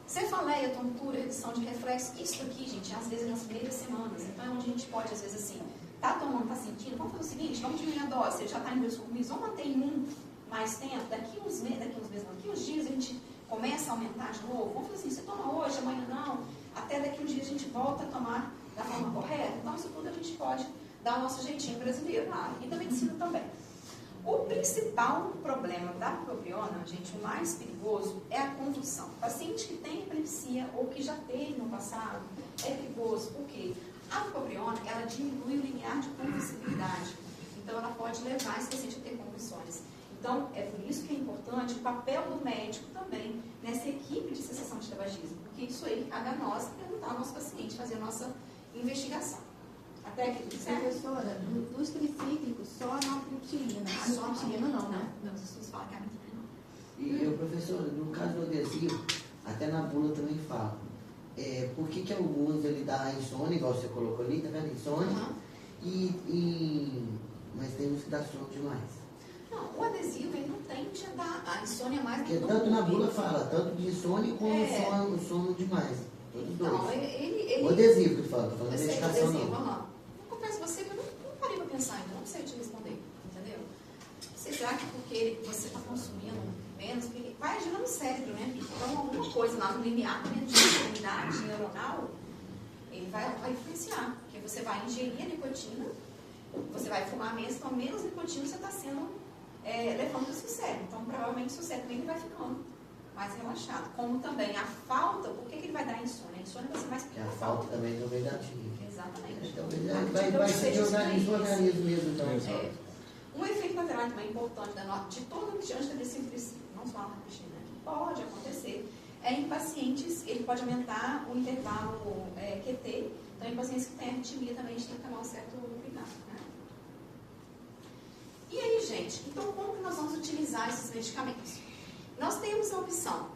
Cefaleia, tontura, redução de reflexo, isso aqui, gente, às vezes nas primeiras semanas. Então, é onde a gente pode, às vezes, assim, tá tomando, tá sentindo, vamos fazer o seguinte, vamos diminuir a dose, ele já está em 2 comprimidos, vamos manter em mais tempo, daqui uns dias a gente começa a aumentar de novo, vamos fazer assim, você toma hoje, amanhã não, até daqui uns dias a gente volta a tomar da forma correta. Então, isso tudo a gente pode dar o nosso jeitinho brasileiro na área, e da medicina também. O principal problema da bupropiona, gente, o mais perigoso, é a convulsão. O paciente que tem epilepsia ou que já teve no passado é perigoso, por quê? A bupropiona, ela diminui o limiar de convulsibilidade. Então, ela pode levar esse paciente a ter convulsões. Então, é por isso que é importante o papel do médico também nessa equipe de cessação de tabagismo. Porque isso aí cabe a nós perguntar ao nosso paciente, fazer a nossa investigação. A técnica, certo? Professora, dos tricíclicos, só a nortriptilina. A nortriptilina não, né? Não, as pessoas falam que a nortriptilina não. E eu, professora, no caso do adesivo, até na bula também fala. Por que alguns ele dá insônia, igual você colocou ali, tá vendo? Insônia. Mas tem uns que dá sono demais. Não, o adesivo ele não tende a dar a insônia mais. Porque tanto na bula fala, tanto de insônia como sono demais. Todos não, dois. ele... O adesivo que tu fala, tô falando de medicação adesivo, não. Eu confesso a você que eu não parei para pensar ainda, não sei te responder, entendeu? Não sei, será que porque você está consumindo menos, porque vai gerando no cérebro, né? Então, alguma coisa lá no limiar de atividade neuronal, ele vai influenciar, porque você vai ingerir a nicotina, você vai fumar menos, então menos nicotina você está sendo levando para o seu cérebro. Então, provavelmente, o seu cérebro ele vai ficando mais relaxado. Como também a falta, por que ele vai dar insônia? A insônia vai ser mais porque a falta também não vem da atividade. Exatamente. Então, vai ser de organismo mesmo, então. Um efeito colateral também importante de todo antidepressivo, não só a nortriptilina, que pode acontecer, em pacientes, ele pode aumentar o intervalo QT. Então, em pacientes que têm arritmia também, a gente tem que tomar um certo cuidado. Né? E aí, gente, então como que nós vamos utilizar esses medicamentos? Nós temos a opção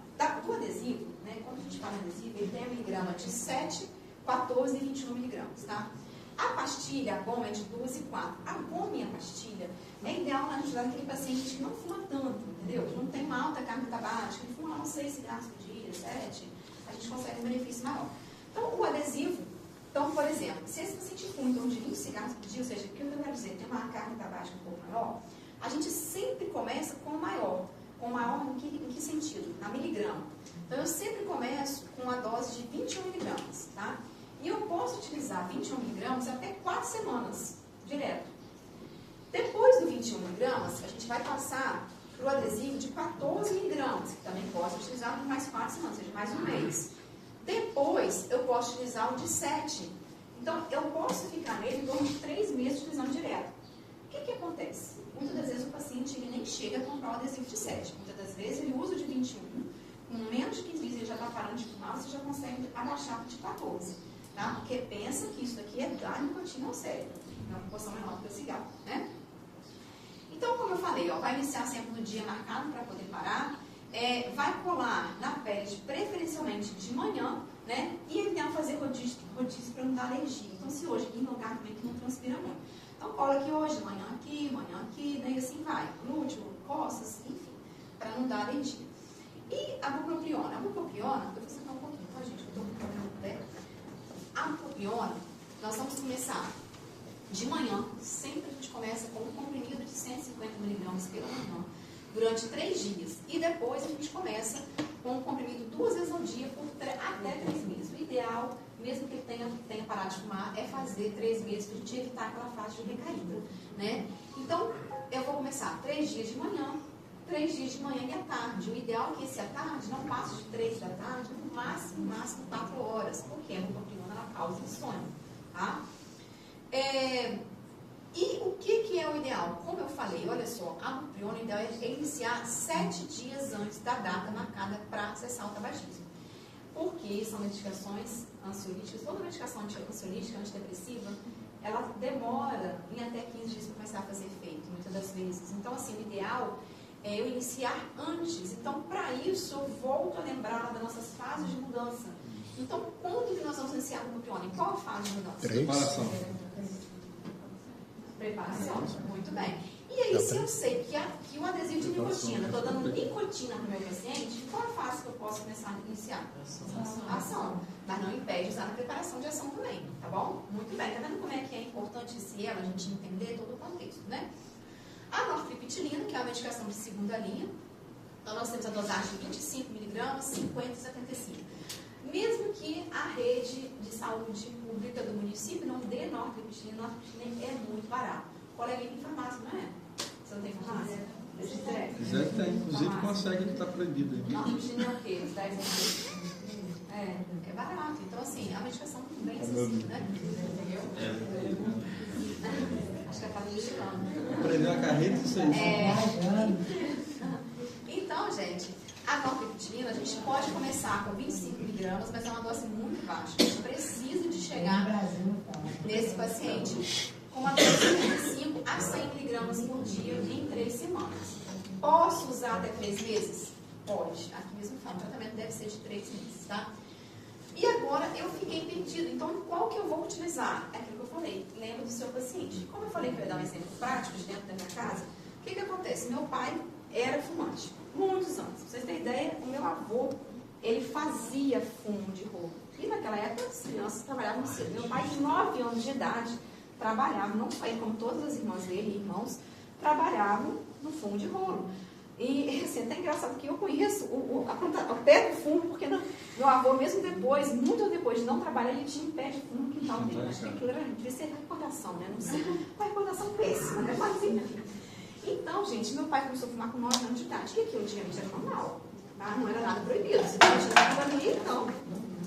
do adesivo, né? Quando a gente fala em adesivo, ele tem a miligrama de 7, 14 e 21 miligramas, tá? A pastilha, a goma, é de 2 e 4. A goma e a pastilha é ideal na ajudar aquele paciente que não fuma tanto, entendeu? Que não tem uma alta carga tabágica, que fuma uns 6 cigarros por dia, 7, a gente consegue um benefício maior. Então, o adesivo, por exemplo, se esse paciente fuma em torno de 20 cigarros por dia, ou seja, o que eu quero dizer, tem uma carga tabágica um pouco maior, a gente sempre começa com o maior. Com o maior em que sentido? Na miligrama. Então, eu sempre começo com a dose de 21 miligramas, tá? E eu posso utilizar 21 miligramas até 4 semanas, direto. Depois do 21 miligramas, a gente vai passar para o adesivo de 14 miligramas, que também posso utilizar por mais 4 semanas, ou seja, mais um mês. Depois, eu posso utilizar o de 7. Então, eu posso ficar nele em torno de 3 meses utilizando direto. O que acontece? Muitas das vezes o paciente ele nem chega a comprar o adesivo de 7. Muitas das vezes ele usa o de 21. Com menos de 15 dias ele já está parando de fumar, você já consegue abaixar para o de 14. Tá? Porque pensa que isso daqui é dar nicotina ao cérebro. É uma proporção menor do que o cigarro, né? Então, como eu falei, vai iniciar sempre no dia marcado para poder parar. Vai colar na pele preferencialmente de manhã, né? E ele tem que fazer rodízio para não dar alergia. Então, se hoje aqui em lugar também que não transpira muito. Então, cola aqui hoje, amanhã aqui, né? E assim vai. Glúteo, costas, enfim, para não dar alergia. E a bupropiona? A bupropiona, eu vou sentar um pouquinho, tá, gente? Eu estou com um problema no pé. A bupropiona, nós vamos começar de manhã. Sempre a gente começa com um comprimido de 150 mg pela manhã, durante 3 dias. E depois a gente começa com um comprimido 2 vezes ao dia por até 3 meses. O ideal, mesmo que ele tenha parado de fumar, é fazer 3 meses para a gente evitar aquela fase de recaída, né? Então, eu vou começar 3 dias de manhã, 3 dias de manhã e à tarde. O ideal é que esse à tarde não passe de 3 da tarde, no máximo 4 horas, porque a bupropiona ela causa insônia, tá? E o que é o ideal? Como eu falei, olha só, a bupropiona, o ideal é iniciar 7 dias antes da data marcada para cessar o tabagismo. Porque são medicações ansiolíticas, toda medicação ansiolítica, antidepressiva, ela demora em até 15 dias para começar a fazer efeito, muitas das vezes. Então, assim, o ideal é eu iniciar antes. Então, para isso, eu volto a lembrar das nossas fases de mudança. Então, quando que nós vamos iniciar a bupropiona? Em qual fase de mudança? Preparação. Preparação, muito bem. E aí, se eu sei que o adesivo de nicotina, estou dando nicotina para o meu paciente, qual a fase que eu posso começar a iniciar? Ação. Mas não impede de usar na preparação de ação também, tá bom? Muito bem. Tá vendo como é que é importante esse ela, a gente entender todo o contexto, né? A nortriptilina, que é a medicação de segunda linha. Então, nós temos a dosagem de 25 mg, 50 e 75. Mesmo que a rede de saúde pública do município não dê nortriptilina é muito barato. Colega em farmácia, não é? Você não tem farmácia? Zé tem, inclusive consegue que está proibido aí. Nortriptilina é o quê? Os 10 reais? É barato. Então, assim, a medicação bem acessível, né? Entendeu? Acho que ela está me vigilando. Aprendeu a carreira disso aí. Então, gente, a nortriptilina, a gente pode começar com 25 mg, mas é uma dose muito baixa. A gente precisa de chegar nesse paciente com uma dose de 25 a 100 mg por dia em 3 semanas. Posso usar até 3 meses? Pode. Aqui mesmo fala, o tratamento deve ser de 3 meses, tá? E agora eu fiquei perdida. Então, qual que eu vou utilizar? É aquilo que eu falei. Lembra do seu paciente. Como eu falei que eu ia dar um exemplo prático de dentro da minha casa, o que acontece? Meu pai era fumante. Muitos anos. Pra vocês terem ideia, o meu avô, ele fazia fumo de rolo. E naquela época, as crianças trabalhavam cedo. Meu pai, com 9 anos de idade, trabalhava, não só ele, como todas as irmãs dele e irmãos, trabalhavam no fumo de rolo. E assim, é até engraçado que eu conheço o pé do fumo, porque meu avô, mesmo depois, muito depois de não trabalhar, ele tinha um pé de fumo no quintal dele. Acho que aquilo devia ser recordação, né? Não sei. Uma recordação péssima, né? Mas enfim. Então, gente, meu pai começou a fumar com 9 anos de idade, que aquilo antigamente era normal, tá? Não era nada proibido. Se não tirava ali,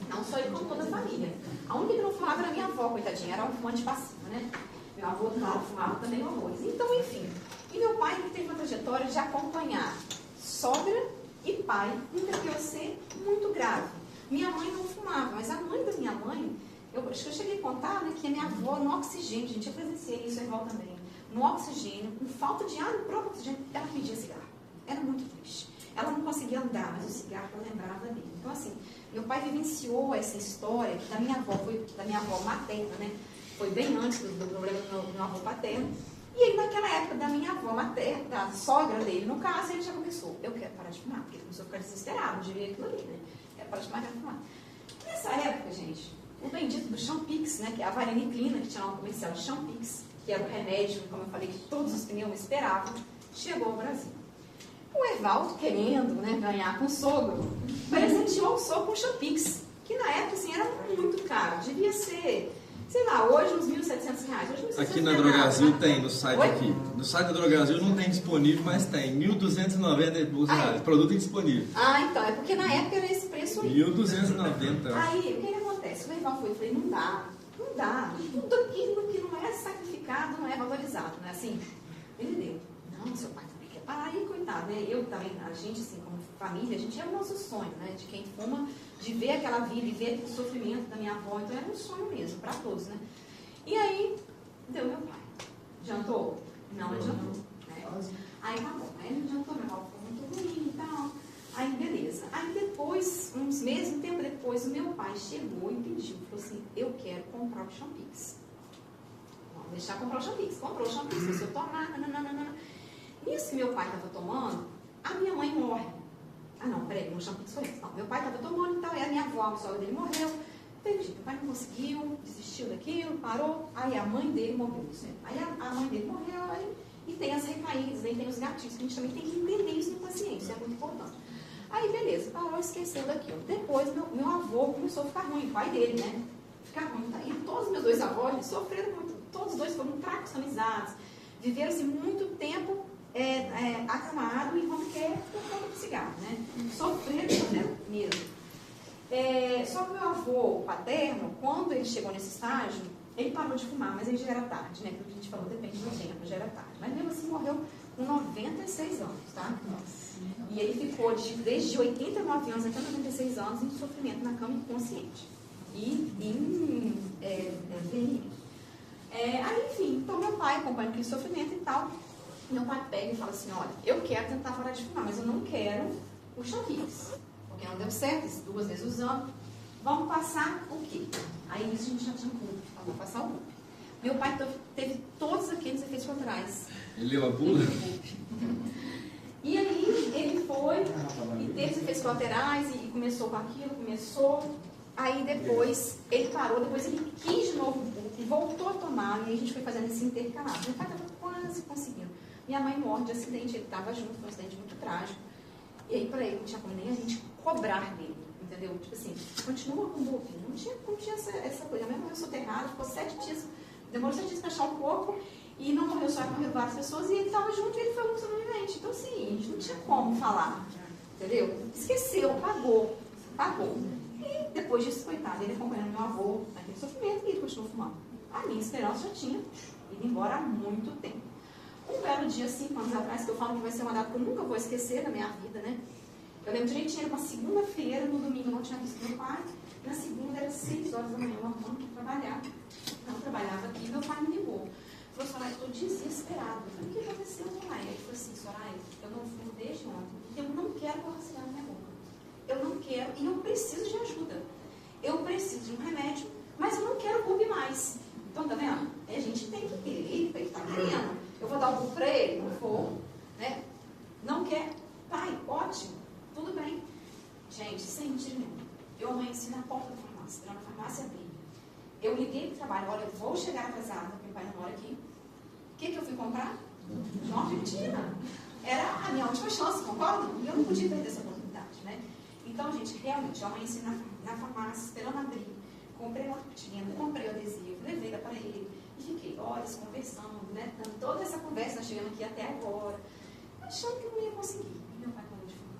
não só ele, como toda a família. A única que não fumava era minha avó, coitadinha, era um fumante passivo, né? Meu avô não fumava também horrores. Então, enfim. E meu pai teve uma trajetória de acompanhar sogra e pai em TPOC muito grave. Minha mãe não fumava, mas a mãe da minha mãe, acho que eu cheguei a contar, né, que a minha avó, no oxigênio, gente, eu presenciei isso, a Erval também, no oxigênio, com falta de ar no próprio oxigênio, ela pedia cigarro. Era muito triste. Ela não conseguia andar, mas o cigarro ela lembrava dele. Então, assim, meu pai vivenciou essa história, que da minha avó materna, né? Foi bem antes do problema do meu avô paterno. E aí, naquela época da minha avó materna, da sogra dele, no caso, ele já começou, eu quero parar de fumar, porque ele começou a ficar desesperado de ver aquilo ali, né? Quero parar de fumar, quero fumar. Nessa época, gente, o bendito do Champix, né? Que é a vareniclina, que tinha lá um comercial de Champix, que era o remédio, como eu falei, que todos os pneus esperavam, chegou ao Brasil. O Evaldo, querendo, né, ganhar com o sogro, presenteou o sogro com o Champix, que na época, assim, era muito caro, devia ser... Sei lá, hoje uns R$1.700. Aqui na Drogazil tem, no site aqui. No site da Drogazil não tem disponível, mas tem. R$1.290 produto indisponível. Ah, então, é porque na época era esse preço aí. R$1.290. Aí, o que acontece? O Eval foi e falei, não dá. Tudo aquilo que não é sacrificado não é valorizado, não é assim? Ele deu. Não, seu pai também quer parar. Aí, coitado, né? Eu também, a gente, assim, como família, a gente é o nosso sonho, né? De quem fuma, de ver aquela vida e ver o sofrimento da minha avó. Então, era um sonho mesmo, para todos, né? E aí, deu meu pai. Jantou? Não adiantou. Né? Aí, tá bom. Aí, não adiantou, meu avó ficou muito ruim e tal. Aí, beleza. Aí, depois, uns meses, um tempo depois, o meu pai chegou e pediu, falou assim, eu quero comprar o Champix. Vamos deixar comprar o Champix. Comprou o Champix, começou a tomar, nananana. Nisso que meu pai estava tomando, a minha mãe morre. Ah não, peraí, o Champix foi isso. Não, meu pai estava tomando e tal, e a minha avó, a sogra dele, morreu. Teve jeito, meu pai não conseguiu, desistiu daquilo, parou. Aí a mãe dele morreu. Aí a mãe dele morreu, aí, e tem as recaídas, aí tem os gatilhos, que a gente também tem que entender isso no paciente, isso é muito importante. Aí, beleza, parou, esqueceu daquilo. Depois, meu avô começou a ficar ruim, o pai dele, né? Ficar ruim. Tá? E todos os meus dois avós, eles sofreram muito. Todos os dois foram traqueamizados. Viveram-se muito tempo acamado e home care por conta do cigarro, né? Sofreram mesmo. Só que o meu avô paterno, quando ele chegou nesse estágio, ele parou de fumar, mas ele já era tarde, né? Porque a gente falou, depende do tempo, já era tarde. Mas mesmo assim morreu com 96 anos, tá? E ele ficou desde 89 anos até 96 anos em sofrimento na cama inconsciente. E em delírio. Aí, enfim, então meu pai acompanha aquele sofrimento e tal. Meu pai pega e fala assim, olha, eu quero tentar parar de fumar, mas eu não quero o Champix. Porque não deu certo, 2 vezes usando. Vamos passar o quê? Aí nisso a gente já tinha um grupo. Vamos passar o grupo. Meu pai teve todos aqueles efeitos colaterais. Ele leva a bula? E aí ele foi e teve os efeitos colaterais e começou com aquilo, aí depois ele parou, depois ele quis de novo o buco, voltou a tomar, e aí a gente foi fazendo esse intercalado. Meu pai estava quase conseguindo. Minha mãe morre de acidente, ele estava junto, foi um acidente muito trágico. E aí para ele não tinha como nem a gente cobrar dele, entendeu? Tipo assim, continua com o buco, não tinha essa coisa. A minha mãe morreu soterrada, ficou 7 dias, demorou 7 dias para achar um corpo. E não morreu só, morreu várias pessoas, e ele estava junto e ele foi um sobrevivente. Então, assim, a gente não tinha como falar, entendeu? Esqueceu, pagou. E depois disso, coitado, ele acompanhando meu avô naquele sofrimento e ele continuou fumando. A minha esperança já tinha ido embora há muito tempo. Um belo dia, 5 anos atrás, que eu falo que vai ser uma data que eu nunca vou esquecer na minha vida, né? Eu lembro direitinho, era uma segunda-feira, no domingo eu não tinha visto meu pai, na segunda era 6 horas da manhã, eu arrumando para trabalhar. Não trabalhava aqui, meu pai me ligou. Falou, Soraya, eu estou desesperado. Eu falei, o que aconteceu, Soraya? Ele falou assim, Soraya, eu não fumo desde ontem. Eu não quero colocar cigarro na minha boca. Eu não quero, e eu preciso de ajuda. Eu preciso de um remédio, mas eu não quero bulb mais. Então, tá vendo? A gente tem que querer, ele está querendo. Eu vou dar o bulb para ele? Não vou. Né? Não quer? Pai, ótimo, tudo bem. Gente, sem mentira nenhuma. Eu amanheci na porta da farmácia, esperando a farmácia abrir. Eu liguei para o trabalho, olha, eu vou chegar atrasada, porque o pai não mora aqui. O que eu fui comprar? Não, mentira. Era a minha última chance, concordam? E eu não podia perder essa oportunidade, né? Então, gente, realmente, eu amanheci na farmácia, esperando abrir. Comprei uma cortina, comprei o adesivo, levei lá para ele. E fiquei horas conversando, né? Dando toda essa conversa, nós chegamos aqui até agora. Achando que eu não ia conseguir. E meu pai parou de fumar.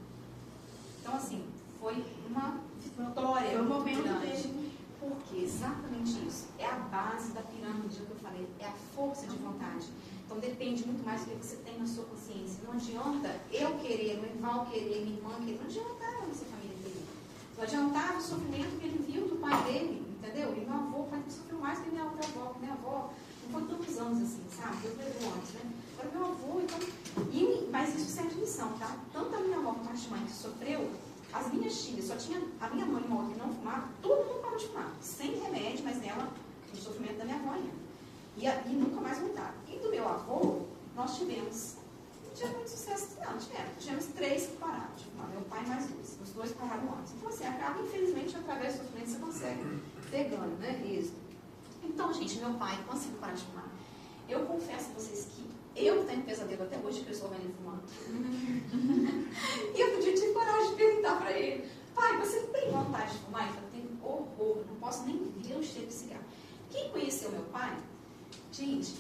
Então, assim, foi uma vitória. Foi um momento dele. Porque exatamente isso. É a base da pirâmide que eu falei. É a força de vontade. Então depende muito mais do que você tem na sua consciência. Não adianta eu querer, o Eval querer, minha irmã querer. Não adiantava a nossa família querer. Não adiantava o sofrimento que ele viu do pai dele. Entendeu? E meu avô, o pai dele sofreu mais que minha outra avó. Minha avó não foi tantos anos assim, sabe? Deus levou antes, né? Agora meu avô, então. Mas isso serve de lição, tá? Tanto a minha avó como a minha mãe que sofreu. As minhas filhas, só tinha a minha mãe e uma outra que não fumava, todo mundo parou de fumar, sem remédio, mas nela, o sofrimento da minha mãe. E nunca mais voltaram. E do meu avô, nós tivemos, não tinha muito sucesso, não, tivemos 3 que pararam de fumar, meu pai mais 2, os 2 pararam antes. Então, assim, acaba, infelizmente, através do sofrimento, você consegue ter ganho, né? Êxito. Então, gente, meu pai conseguiu parar de fumar. Eu confesso a vocês que eu tenho pesadelo até hoje que eu estou vendo ele fumando. E eu podia ter coragem de perguntar para ele, pai, você não tem vontade de fumar? Eu tenho horror, não posso nem ver o cheiro de cigarro. Quem conheceu meu pai, gente,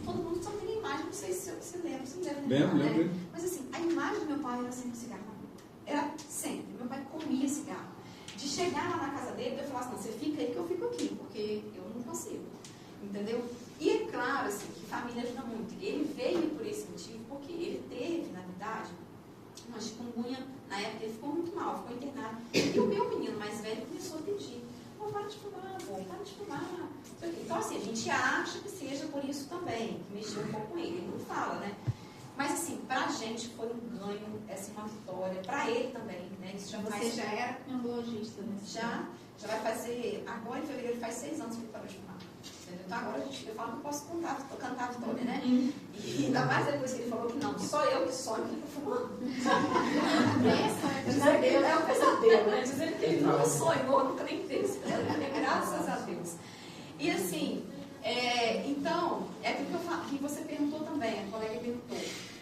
todo mundo só tem a imagem, não sei se você lembra, você não deve lembrar, né? Mas assim, a imagem do meu pai era sempre cigarro na boca. Era sempre. Meu pai comia cigarro. De chegar lá na casa dele, eu falava assim, não, você fica aí que eu fico aqui, porque eu não consigo. Entendeu? E é claro, assim, que família ajuda muito. Ele veio por esse motivo, porque ele teve, na verdade, uma chikungunya, na época ele ficou muito mal, ficou internado. E o meu menino mais velho começou a pedir, para de fumar, para de fumar. Então, assim, a gente acha que seja por isso também, que mexeu um pouco com ele. Ele não fala, né? Mas assim, pra gente foi um ganho, essa é uma vitória, pra ele também, né? Isso já Você já era pneumologista, né? Já vai fazer, agora em fevereiro faz 6 anos que ele parou de fumar. Entendeu? Então agora eu falo que eu posso cantar a vitória, né? E ainda mais depois que ele falou que não, só eu que sonho que ele tá fumando. É um pesadelo, né? Dizendo que ele nunca sonhou, nunca nem fez. Graças a Deus. E assim, então, é aquilo que você perguntou também, a colega perguntou.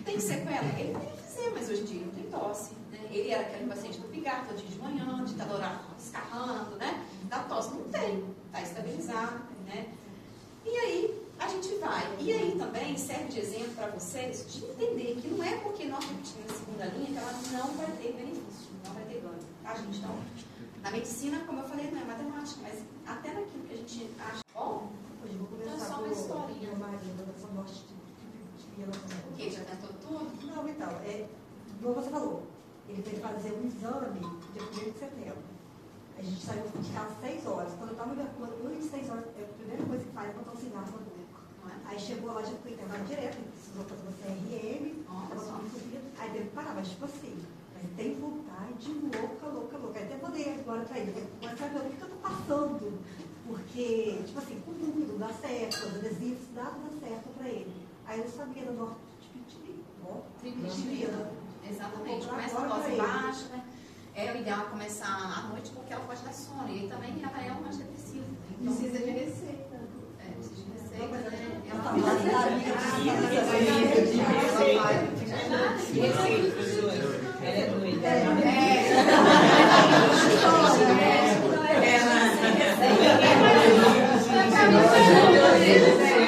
Tem sequela? Ele tem que fazer, mas hoje em dia não tem tosse. Né? Ele era aquele paciente do pigar todo dia de manhã, de estar escarrando, né? Da tosse não tem, está estabilizado, né? E aí, a gente vai. E aí também serve de exemplo para vocês de entender que não é porque nós repetimos a segunda linha que ela não vai ter benefício, não vai ter ganho, tá, gente? Então, na medicina, como eu falei, não é matemática, mas até naquilo que a gente acha bom, Então, só uma historinha. O quê? Já tentou tudo? Não, então, igual você falou, ele veio fazer um exame dia 1º de setembro. A gente saiu de casa às 6 horas. Quando eu estava evacuando, antes de 6 horas, a primeira coisa que faz é botar um cigarro na boca. Aí chegou lá, já foi internado direto, ele precisou fazer uma CRM, aí teve que parar, mas tipo assim, ele tem vontade louca. Aí até mandei agora pra ele, mas sabe o que eu tô passando? Porque, tipo assim, o número dá certo, os adesivos, dá certo pra ele. Aí eu sabia da Triplicidina. Exatamente, começa a dose baixa, né? É o ideal começar à noite porque ela pode dar sono. E também ela é uma antidepressiva. Então, Precisa de receita. Precisa de receita, né? Ela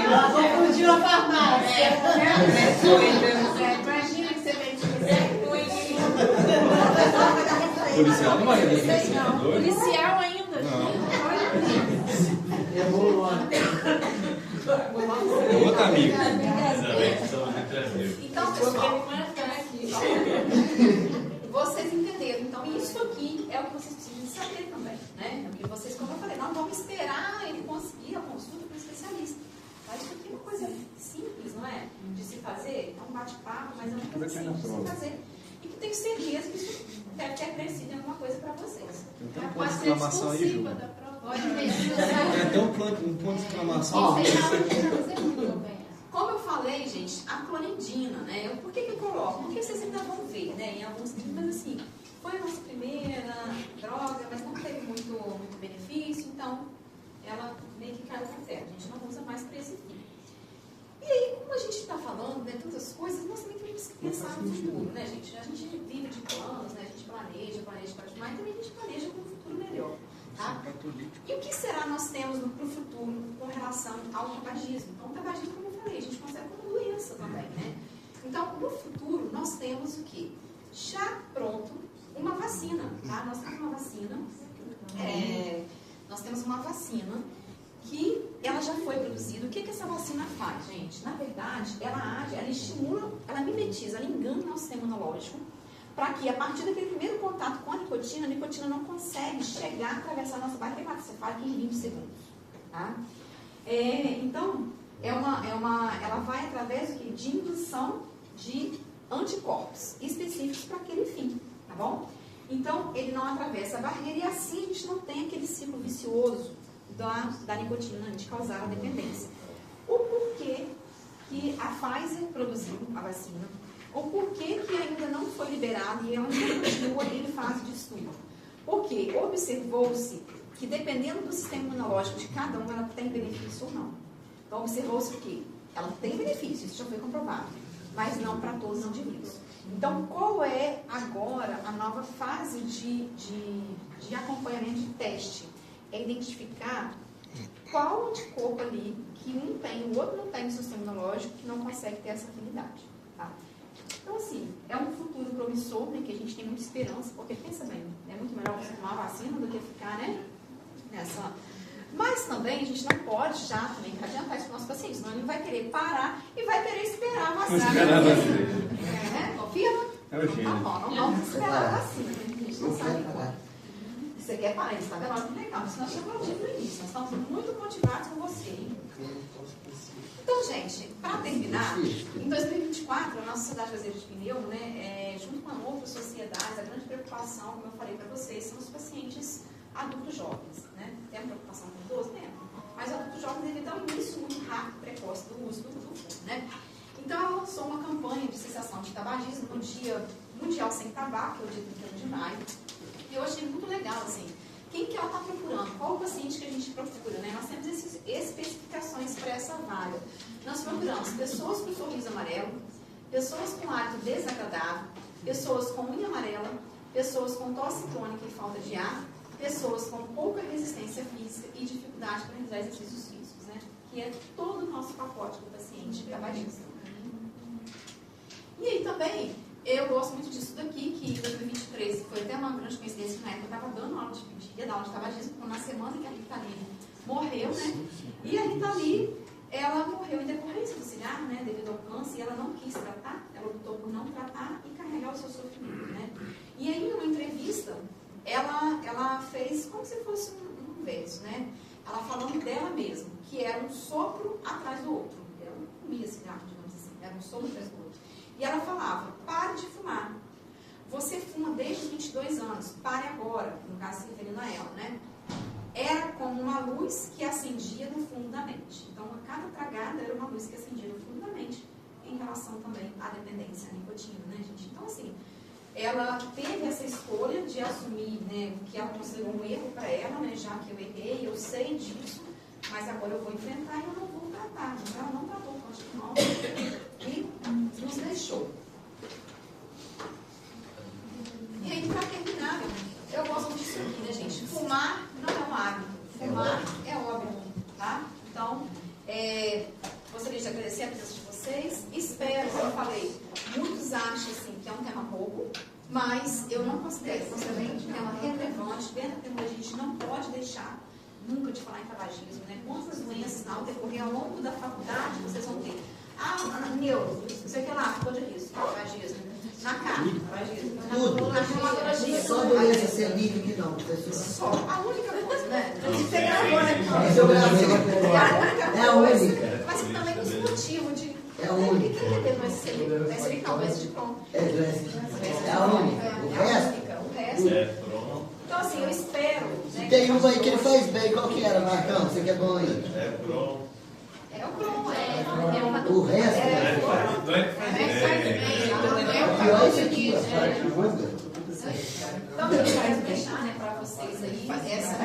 Ela confundiu a farmácia. Imagina que você vem de Policial não vai receber. não. Policial ainda. É outro amigo. Então, pessoal, vocês entenderam. Então, isso aqui é o que vocês precisam saber também, né? É o que vocês, como eu falei, não vamos esperar ele conseguir a consulta com o especialista. Tá? Isso aqui é uma coisa simples, não é? De se fazer, é um bate-papo, mas é uma coisa simples de se fazer. E que tenho certeza que isso deve ter acrescido em alguma coisa para vocês. Tem um ponto de exclamação aí, Ju. Tem até um ponto de exclamação. Como eu falei, gente, a clonidina, né? Por que eu coloco? Porque vocês ainda vão ver, né? Em alguns livros, mas assim, foi a nossa primeira droga, mas não teve muito benefício, então ela meio que caiu por terra. A gente não usa mais para esse fim. E aí, como a gente está falando, né, tantas coisas, nós também temos que pensar no futuro, né, gente? A gente vive de planos, né? A gente planeja para demais, e também a gente planeja com um futuro melhor. Tá? E o que será nós temos para o futuro com relação ao tabagismo? Então, o tabagismo, como eu falei, a gente considera como doença também, né? Então, no futuro, nós temos o quê? Já pronto, uma vacina, tá? Nós temos uma vacina, que ela já foi produzida. O que essa vacina faz, gente? Na verdade, ela age, ela estimula, ela mimetiza, ela engana o nosso sistema imunológico, para que, a partir daquele primeiro contato com a nicotina não consegue chegar, atravessar a nossa barreira hematoencefálica em 20 segundos. Tá? Então, ela vai através de indução de anticorpos específicos para aquele fim, tá bom? Então, ele não atravessa a barreira e assim a gente não tem aquele ciclo vicioso da nicotina de causar a dependência. O porquê que a Pfizer produziu a vacina, o porquê que ainda não foi liberado e ela continua em fase de estudo. Porque observou-se que dependendo do sistema imunológico de cada um, ela tem benefício ou não. Então observou-se que ela tem benefício, isso já foi comprovado, mas não para todos os indivíduos. Então qual é agora a nova fase de acompanhamento de teste? É identificar qual anticorpo ali que um tem, o outro não tem no sistema imunológico, que não consegue ter essa afinidade. Tá? Então, assim, é um futuro promissor, né, que a gente tem muita esperança, porque, pensa bem, é muito melhor você tomar a vacina do que ficar, né, nessa... Mas também a gente não pode já também adiantar isso para os nossos pacientes, senão ele vai querer parar e vai querer esperar a vacina. Confirma? É o gênio. Não vamos esperar a vacina, a gente não sabe quando. Você quer parar, está vendo? Olha que legal, isso nós chamamos de início, nós estamos muito motivados com você, hein? Então, gente, para terminar, em 2024, a nossa Sociedade Brasileira de Pneu, né, junto com outras sociedades, a grande preocupação, como eu falei para vocês, são os pacientes adultos jovens. Né? Tem uma preocupação com idosos? Tem. Mas adultos jovens devem dar um início muito rápido e precoce do uso do fumo. Né? Então, ela lançou uma campanha de cessação de tabagismo no Dia Mundial Sem Tabaco, que é o dia 31 de maio. E eu achei muito legal, assim, quem que ela está procurando? Qual o paciente que a gente procura? Né? Nós temos essas especificações para essa vaga. Nós procuramos pessoas com sorriso amarelo, pessoas com hálito desagradável, pessoas com unha amarela, pessoas com tosse crônica e falta de ar, pessoas com pouca resistência física e dificuldade para realizar exercícios físicos, né? Que é todo o nosso pacote do paciente tabagista. E aí também, eu gosto muito disso daqui, que em 2023 foi até uma grande coincidência, que na época eu estava dando aula de aula de tabagismo, na semana que a Rita Lee morreu, né? E a Rita Lee, ela morreu em decorrência do cigarro, né? Devido ao câncer, e ela não quis tratar, ela optou por não tratar e carregar o seu sofrimento, né? E aí, numa entrevista, ela fez como se fosse um verso, né? Ela falando dela mesma, que era um sopro atrás do outro. Ela não comia cigarro, digamos assim, era um sopro atrás do outro. E ela falava, pare de fumar. Você fuma desde os 22 anos, pare agora, no caso se referindo a ela, né? Era como uma luz que acendia no fundo da mente. Então, a cada tragada era uma luz que acendia no fundo da mente, em relação também à dependência, à nicotina, né, gente? Então, assim, ela teve essa escolha de assumir, né, que ela considerou um erro para ela, né, já que eu errei, eu sei disso, mas agora eu vou enfrentar e eu não vou tratar. Então, ela não tratou o câncer de mão e nos deixou. E aí, para terminar, eu gosto disso aqui, né, gente? Fumar não é um hábito, fumar é óbvio, tá? Então, gostaria de agradecer a presença de vocês. Espero, como eu falei, muitos acham assim, que é um tema bobo, mas eu não considero, um tema relevante. Dentro da tecnologia, a gente não pode deixar nunca de falar em tabagismo, né? Quantas doenças ao decorrer ao longo da faculdade vocês vão ter? Neuro, não sei o que lá, ficou de risco, tabagismo. Na carne, tabagismo. Tudo. Na reumatologia. Só doença celíaca que não, professor. Só. A única coisa, né? Você gravou, né? É a única. Mas também nos motivos de... É a única. O que é ter doença celíaca? Doença celíaca, doença de Crohn. É a única. O resto. Então, assim, eu espero... Né, tem uma aí que ele faz bem. Qual que era, Marcão? Você que é bom aí? É o Crohn, O resto? O pior é isso aqui, ó. Divulga. Então, eu quero deixar, né, para vocês aí essa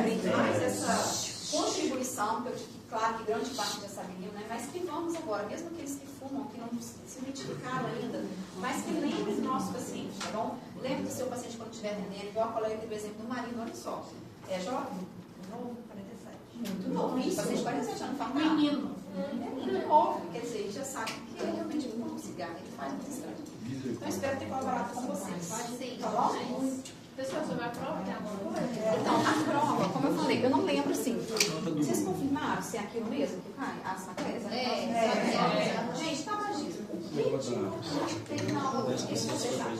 contribuição, que eu tive, claro que grande parte já sabiam, né, mas que vamos agora, mesmo aqueles que fumam, que não se identificaram ainda, mas que lembrem do nosso paciente, tá bom? Lembre do seu paciente quando estiver atendendo, igual a colega que deu o exemplo do marido, olha só. É jovem? Novo, 47. Muito novo, isso, paciente de 47 anos, não faz nada. Menino. É muito novo, quer dizer, ele já sabe que ele realmente fuma um cigarro, ele faz muito estranho. Então, eu espero ter colaborado com vocês. Sim. Tá bom? Pessoal, sobre a prova, tem alguma coisa? Então, a prova, como eu falei, eu não lembro assim. Vocês confirmaram se é aquilo mesmo que cai? As matérias? Gente, tabagismo. O ritmo tem na aula de vocês sabem.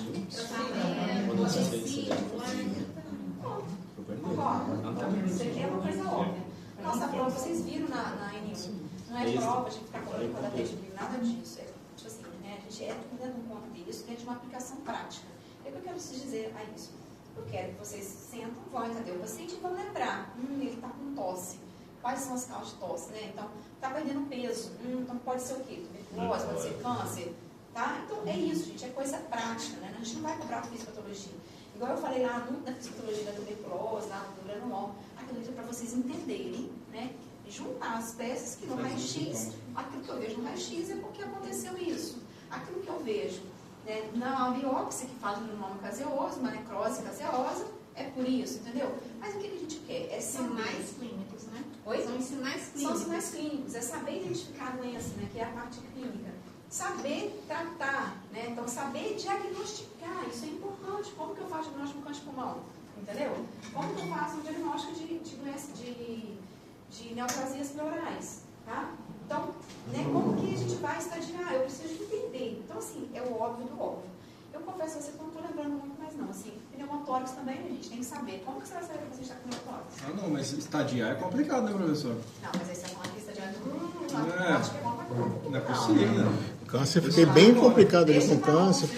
Concordo. Isso aqui é uma coisa óbvia. Nossa prova, vocês viram na N1. Não é prova de ficar colocando cada teste, nada disso. É tipo assim, né? A gente tudo dentro de um contexto, dentro de uma aplicação prática. É o que eu quero te dizer a isso. Eu quero que vocês sentam, vão entender o paciente e vão lembrar. Ele está com tosse. Quais são as causas de tosse, né? Então, está perdendo peso. Então, pode ser o quê? Tuberculose, pode ser câncer. Tá? Então, é isso, gente. É coisa prática, né? A gente não vai cobrar fisiopatologia. Igual eu falei lá muito da fisiopatologia da tuberculose, lá do granuloma. Aquilo é para vocês entenderem, né? Juntar as peças que no raio-x, aquilo que eu vejo no raio-x é porque aconteceu isso. Aquilo que eu vejo, né, na biópsia que faz o granuloma caseoso, uma necrose caseosa, é por isso, entendeu? Mas o que a gente quer? É Sinais clínicos, né? Oi? São os sinais clínicos. São os sinais clínicos, é saber identificar a doença, né, que é a parte clínica. Saber tratar, né? Então, saber diagnosticar, isso é importante. Como que eu faço diagnóstico no câncer de pulmão? Entendeu? Como que eu faço um diagnóstico de doença de neoplasias pleurais, tá? Então, né, como que a gente vai estadiar? Eu preciso entender. Então, assim, é o óbvio do óbvio. Eu confesso a você que eu não estou lembrando muito mais não. Assim, pneumotórax também, a gente tem que saber. Como que você vai saber que você está com pneumotórax? Não, mas estadiar é complicado, né, professor? Não, mas aí você é uma lista de acho que é uma coisa. Não é possível, né? Câncer, fiquei bem complicado ali com câncer.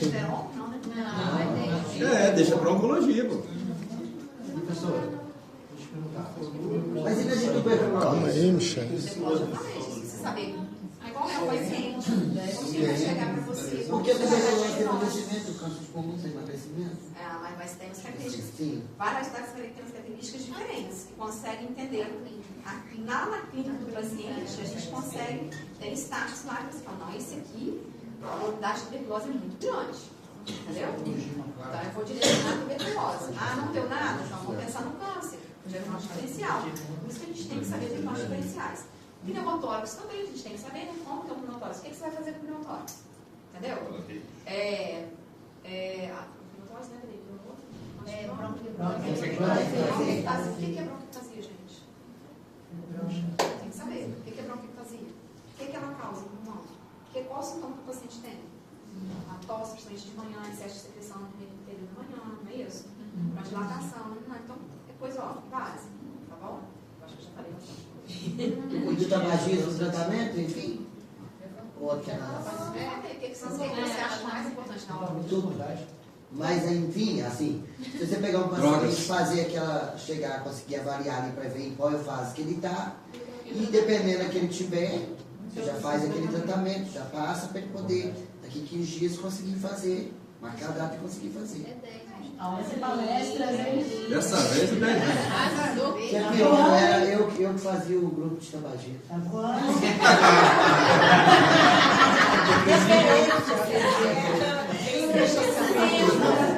Deixa pra oncologia, pô. Professor, deixa eu perguntar. Mas ainda a gente não perguntou. Calma aí, Michel. Exatamente, você saber qual é o paciente, como que vai chegar para você. Porque eu também não tenho emagrecimento, câncer de pulmão sem emagrecimento. Mas temos características. Sim. Várias das temos características diferentes que conseguem entender. Na clínica do paciente, a gente consegue ter status lá que você fala, não, esse aqui, a probabilidade de tuberculose é muito grande. Entendeu? Então eu vou direcionar a tuberculose. Não deu nada? Então vamos pensar no câncer, no diagnóstico diferencial. Por isso que a gente tem que saber diagnósticos diferenciais. Pneumotórax também, a gente tem que saber, né? Como que é o pneumotórax? O que você vai fazer com o pneumotórax? Entendeu? Pneumotórax, né? Bronquiptasia. O que é bronquiptasia, gente? Tem que saber. O que é bronquiptasia? O que ela causa no pulmão? Qual o sintoma que o paciente tem? A tosse, principalmente de manhã, excesso de secreção no período da manhã, não é isso? Uma dilatação. Então, depois, base, tá bom? Eu acho que já falei bastante. O de tabagismo, o tratamento, enfim? O que você acha mais importante na hora? Tudo. Mas, enfim, assim, se você pegar um paciente e fazer chegar a conseguir avaliar ali para ver em qual fase que ele está, e dependendo da que ele tiver, você já faz aquele tratamento, já passa para ele poder, daqui 15 dias, conseguir fazer, marcar a data e conseguir fazer. Dessa vez o 10 Que é pior, era eu que fazia o grupo de tabagismo.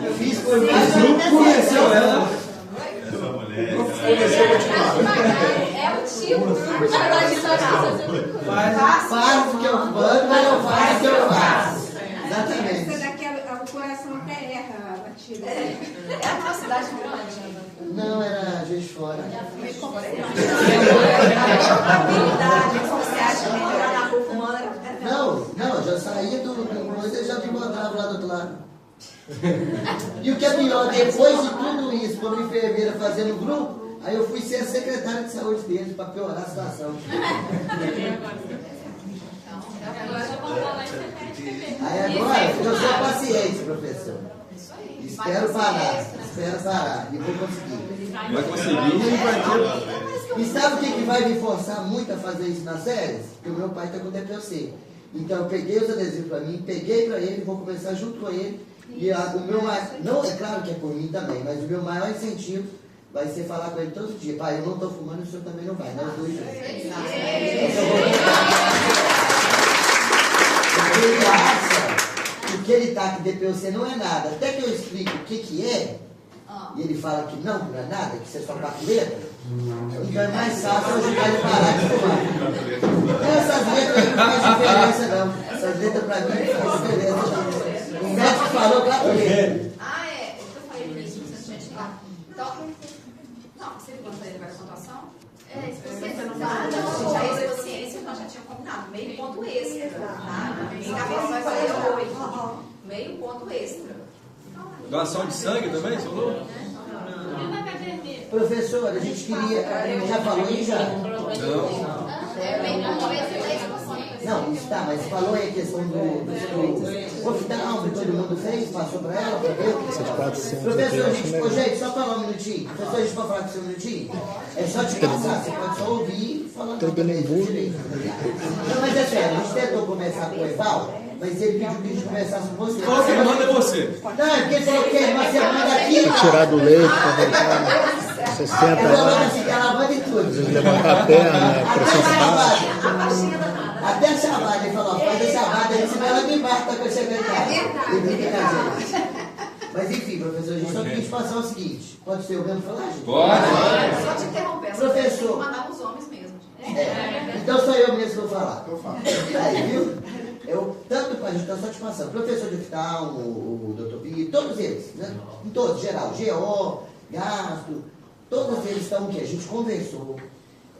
Eu fiz por mim. O grupo conheceu ela. É o tipo de Faz o que eu faço, mas eu faço o que eu faço. Exatamente. Você daquela, o coração até erra a batida. É uma cidade grande. Não, era Juiz de Fora. Não, eu já saía do coisa e já me botava lá do outro lado. E o que é pior, depois de tudo isso, como enfermeira fazendo grupo, aí eu fui ser a secretária de saúde deles para piorar a situação. Aí agora, eu sou paciente, professor. Espero parar, e vou conseguir. Vai conseguir e vai ter. E sabe o que vai me forçar muito a fazer isso nas séries? Porque o meu pai está com DPOC. Então eu peguei os adesivos para mim, peguei para ele, vou começar junto com ele. E o meu não é claro que é por mim também, mas o meu maior incentivo vai ser falar com ele todo dia. Pai, eu não estou fumando, o senhor também não vai. Nós dois juntos. Porque ele acha que ele está com DPOC não é nada. Até que eu explico o que é, e ele fala que não é nada, que isso é só papeleta, então é mais fácil ajudar ele a parar de fumar. Essas letras aí não faz diferença não. Essas letras para mim não faz diferença. O médico falou para ele. Eu falei no início, você tinha chegado. Então, não, você ligou para ele para a pontuação? Já é experiência, nós já tínhamos combinado. Meio ponto extra. Vai fazer 8. Meio ponto extra. Doação de sangue também, você falou? Professor, a gente queria. Já falou aí já? Não, isso tá, mas falou aí a questão do oftalmo que todo mundo fez, passou para ela, para ver. Professor, gente, só falar um minutinho. Professor, a gente pode falar com você um minutinho? É só te passar, você pode só ouvir e falar. Não, mas é sério, a gente tentou começar com o Eval, mas ele pediu que a gente começasse com você. Qual que manda é você? Não, é porque ele falou que é uma semana aqui. Pra tirar do leite, pra voltar. Você senta lá, ela manda em tudo. às vezes levantar a perna, pressão baixa. Até a chamada, ele falou, faz a chamada aí, senão ela me mata quando eu chegar em casa. Ele brinca com a gente. Mas enfim, professor, a gente só quis passar o seguinte. Pode ser eu mesmo falar, gente? Pode. Só te interromper. Professor. Tem que mandar os homens mesmo. Então sou eu mesmo que vou falar. Aí, viu? Tanto para a gente, só te passando. Professor de oftalmo, o doutor Pi, todos eles, né? Em todos, geral. GO, gasto, todos eles estão o quê? A gente conversou.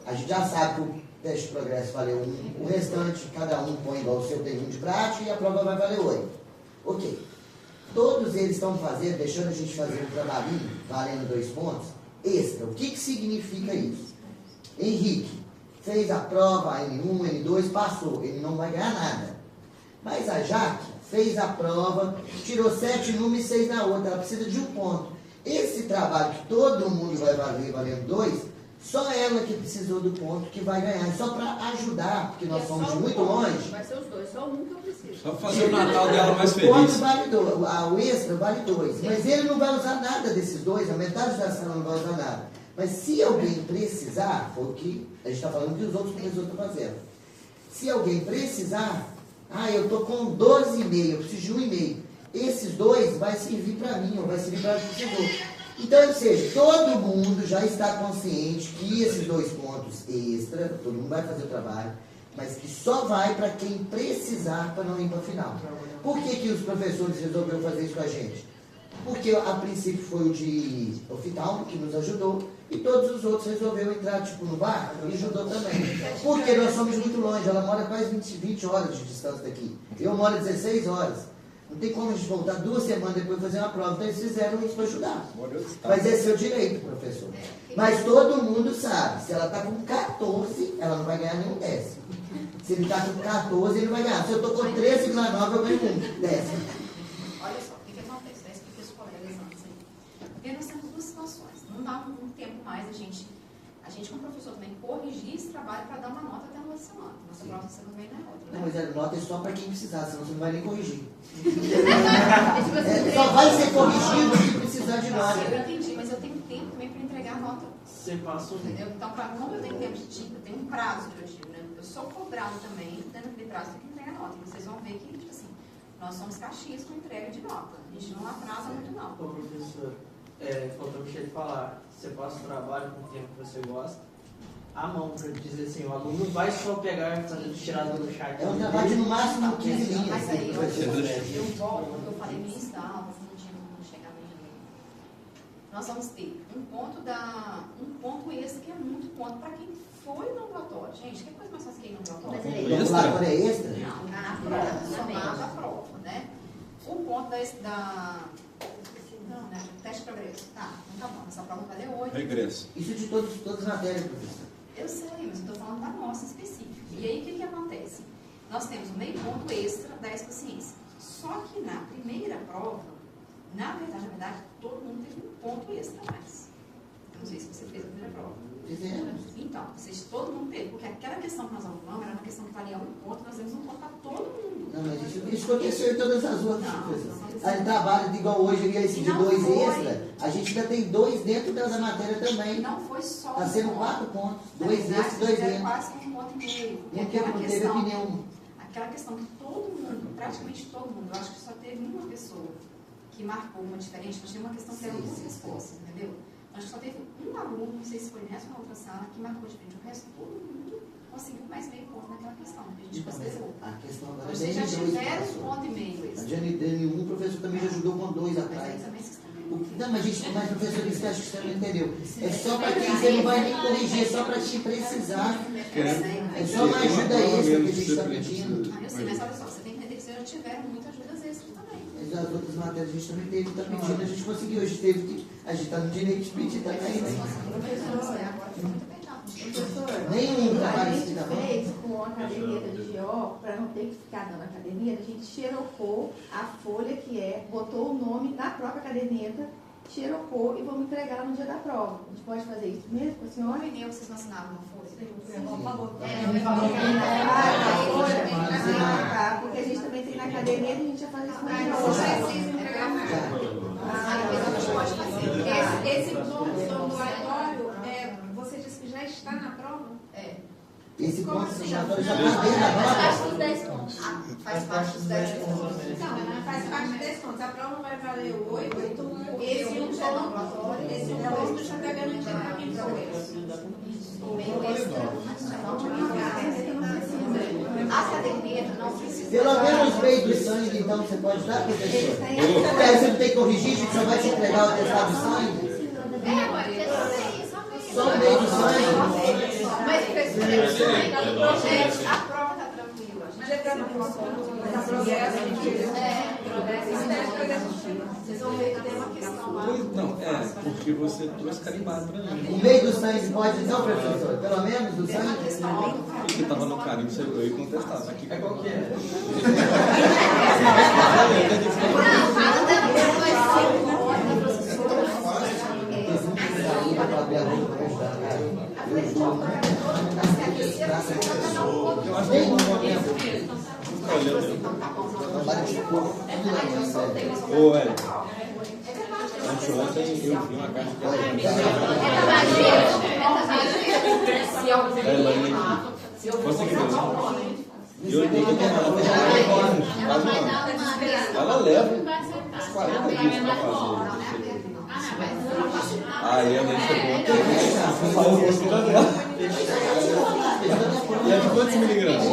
A gente já sabe que o teste de progresso valeu 1. O restante, cada um põe igual o seu tem 1 de prática e a prova vai valer 8. Ok. Todos eles estão fazendo, deixando a gente fazer um trabalhinho, valendo 2 pontos, extra. O que significa isso? Henrique, fez a prova, a N1, N2, passou, ele não vai ganhar nada. Mas a Jaque fez a prova, tirou 7 numa e 6 na outra, ela precisa de 1 ponto. Esse trabalho que todo mundo vai valer, valendo 2, só ela que precisou do ponto que vai ganhar. Só para ajudar, porque nós somos de muito longe. Vai ser os 2, só um que eu preciso. Só fazer o Natal dela mais O ponto feliz. vale 2, o extra vale 2. Mas ele não vai usar nada desses 2, a metade da sala não vai usar nada. Mas se alguém precisar, foi o que a gente está falando que os outros professores estão fazendo. Se alguém precisar, eu estou com 12,5, eu preciso de 1,5. Esses 2 vai servir para mim, ou vai servir para o professor. Então, ou seja, todo mundo já está consciente que esses 2 pontos extra, todo mundo vai fazer o trabalho, mas que só vai para quem precisar para não ir para a final. Por que os professores resolveram fazer isso com a gente? Porque a princípio foi o de oftalmo que nos ajudou, e todos os outros resolveram entrar tipo no bar e ajudou também. Porque nós somos muito longe, ela mora quase 20 horas de distância daqui. Eu moro 16 horas. Não tem como a gente voltar 2 semanas depois fazer uma prova. Então eles fizeram isso para ajudar. Mas é seu direito, professor. Mas todo mundo sabe, se ela está com 14, ela não vai ganhar nenhum décimo. Se ele está com 14, ele não vai ganhar. Se eu estou com 13,9, eu ganho um décimo. Olha só, o que acontece? Eu expliquei os colegas antes aí. Porque nós temos 2 situações. Não dá um tempo mais a gente como professor também, corrigir esse trabalho para dar uma nota até uma semana. Nossa prova você não vem na outra. Não, mas a nota é só para quem precisar, senão você não vai nem corrigir. Só vai ser corrigido se precisar de nota. Eu entendi, mas eu tenho tempo também para entregar a nota. Você passou. Entendeu? Então, como eu tenho tempo de tipo, eu tenho um prazo que eu digo, né? Eu sou cobrado também, dentro daquele prazo, eu tenho que entregar a nota. E vocês vão ver que, tipo assim, nós somos caxias com entrega de nota. A gente não atrasa muito, não. Ô, professor, faltou o chefe falar. Você passa o trabalho com o tempo que você gosta, à mão, para dizer assim, o aluno não vai só pegar e fazer tirada do chat. É um trabalho de no máximo 15 linhas. Mas aí, eu volto ao que eu falei no início da aula, não tinha como chegar bem ali. Nós vamos ter um ponto extra, que é muito ponto para quem foi no ambulatório. Gente, que coisa mais fácil que ir no ambulatório? O ambulatório é extra? Não, na prova, somado à prova, né? O ponto não, né? Teste de progresso. Tá, então tá bom. Essa prova vai ler 8. Regresso. Isso de todas as matérias, professor. Eu sei, mas eu estou falando da nossa específica. E aí, o que acontece? Nós temos um meio ponto extra da ciência. Só que na primeira prova, na verdade, todo mundo teve um ponto extra a mais. Eu não sei se você fez a primeira prova. Fizemos. Então, todo mundo teve. Porque aquela questão que nós arrumamos era uma questão que valia 1 ponto, nós temos 1 ponto para todo mundo. Não, mas isso aconteceu em todas as outras, professor. Aí trabalho igual hoje, esse de 2 extra, a gente ainda tem 2 dentro da matéria também. Não foi só. Está sendo 4 pontos. 2 extras, 2 dentro. Quase 1,5 ponto. Não teve opinião. Aquela questão que todo mundo, praticamente todo mundo, eu acho que só teve uma pessoa que marcou uma diferente, mas tinha uma questão que era 2 respostas, entendeu? Acho que só teve um aluno, não sei se foi nessa ou na outra sala, que marcou diferente. O resto, todo mundo conseguiu mais meio ponto naquela questão, que a gente considerou. A questão agora Vocês já tiveram 1,5 ponto. A Jane, o professor também já ajudou com 2 atrás. Mas aí também vocês estão não, mas professor, isso que acho que você não entendeu. É só para quem você não vai nem corrigir, é só para te precisar. É só uma ajuda extra que a gente está pedindo. Eu sei, mas olha só, você tem que entender que vocês já tiveram muitas ajudas extras também. Mas as outras matérias a gente também teve, está pedindo, a gente conseguiu, a gente teve que. A gente está no direito de pedir também, né? Nenhum trabalho assim da mão. Fez com a caderneta de GO, para não ter que ficar dando a caderneta, a gente xerocou a folha que botou o nome na própria caderneta, xerocou e vamos entregar no dia da prova. A gente pode fazer isso mesmo com a senhora? E vocês não assinaram uma folha? Porque a gente também tem na caderneta, a gente já faz isso com a precisa entregar esse ponto ambulatório, você disse que já está na prova? Esse ponto assim? já está dentro da prova. Faz os 10 pontos. Faz parte dos 10 pontos. Não, faz parte dos 10 pontos. A prova vai valer 8. Esse ponto já está garantido para quem progresso. A caderneta não precisa. Pelo menos meio do sangue, então, você pode dar, professor? Você não tem que corrigir, a gente só vai te entregar o atestado de sangue? Só o meio do sangue? Mas, professor, a prova está tranquila. Não, porque você trouxe carimbado pra mim. O meio do sangue pode não, professor? Pelo menos do sangue? O que estava no carimbo, eu ia contestar. Aqui é qual que é? Eu acho que é Ô, Hélio, ontem eu vi uma carta que eu tenho que tomar ela leva 40 dias para fazer. Aí ela chegou ontem, saiu o rosto dela. E é de quantos miligramas?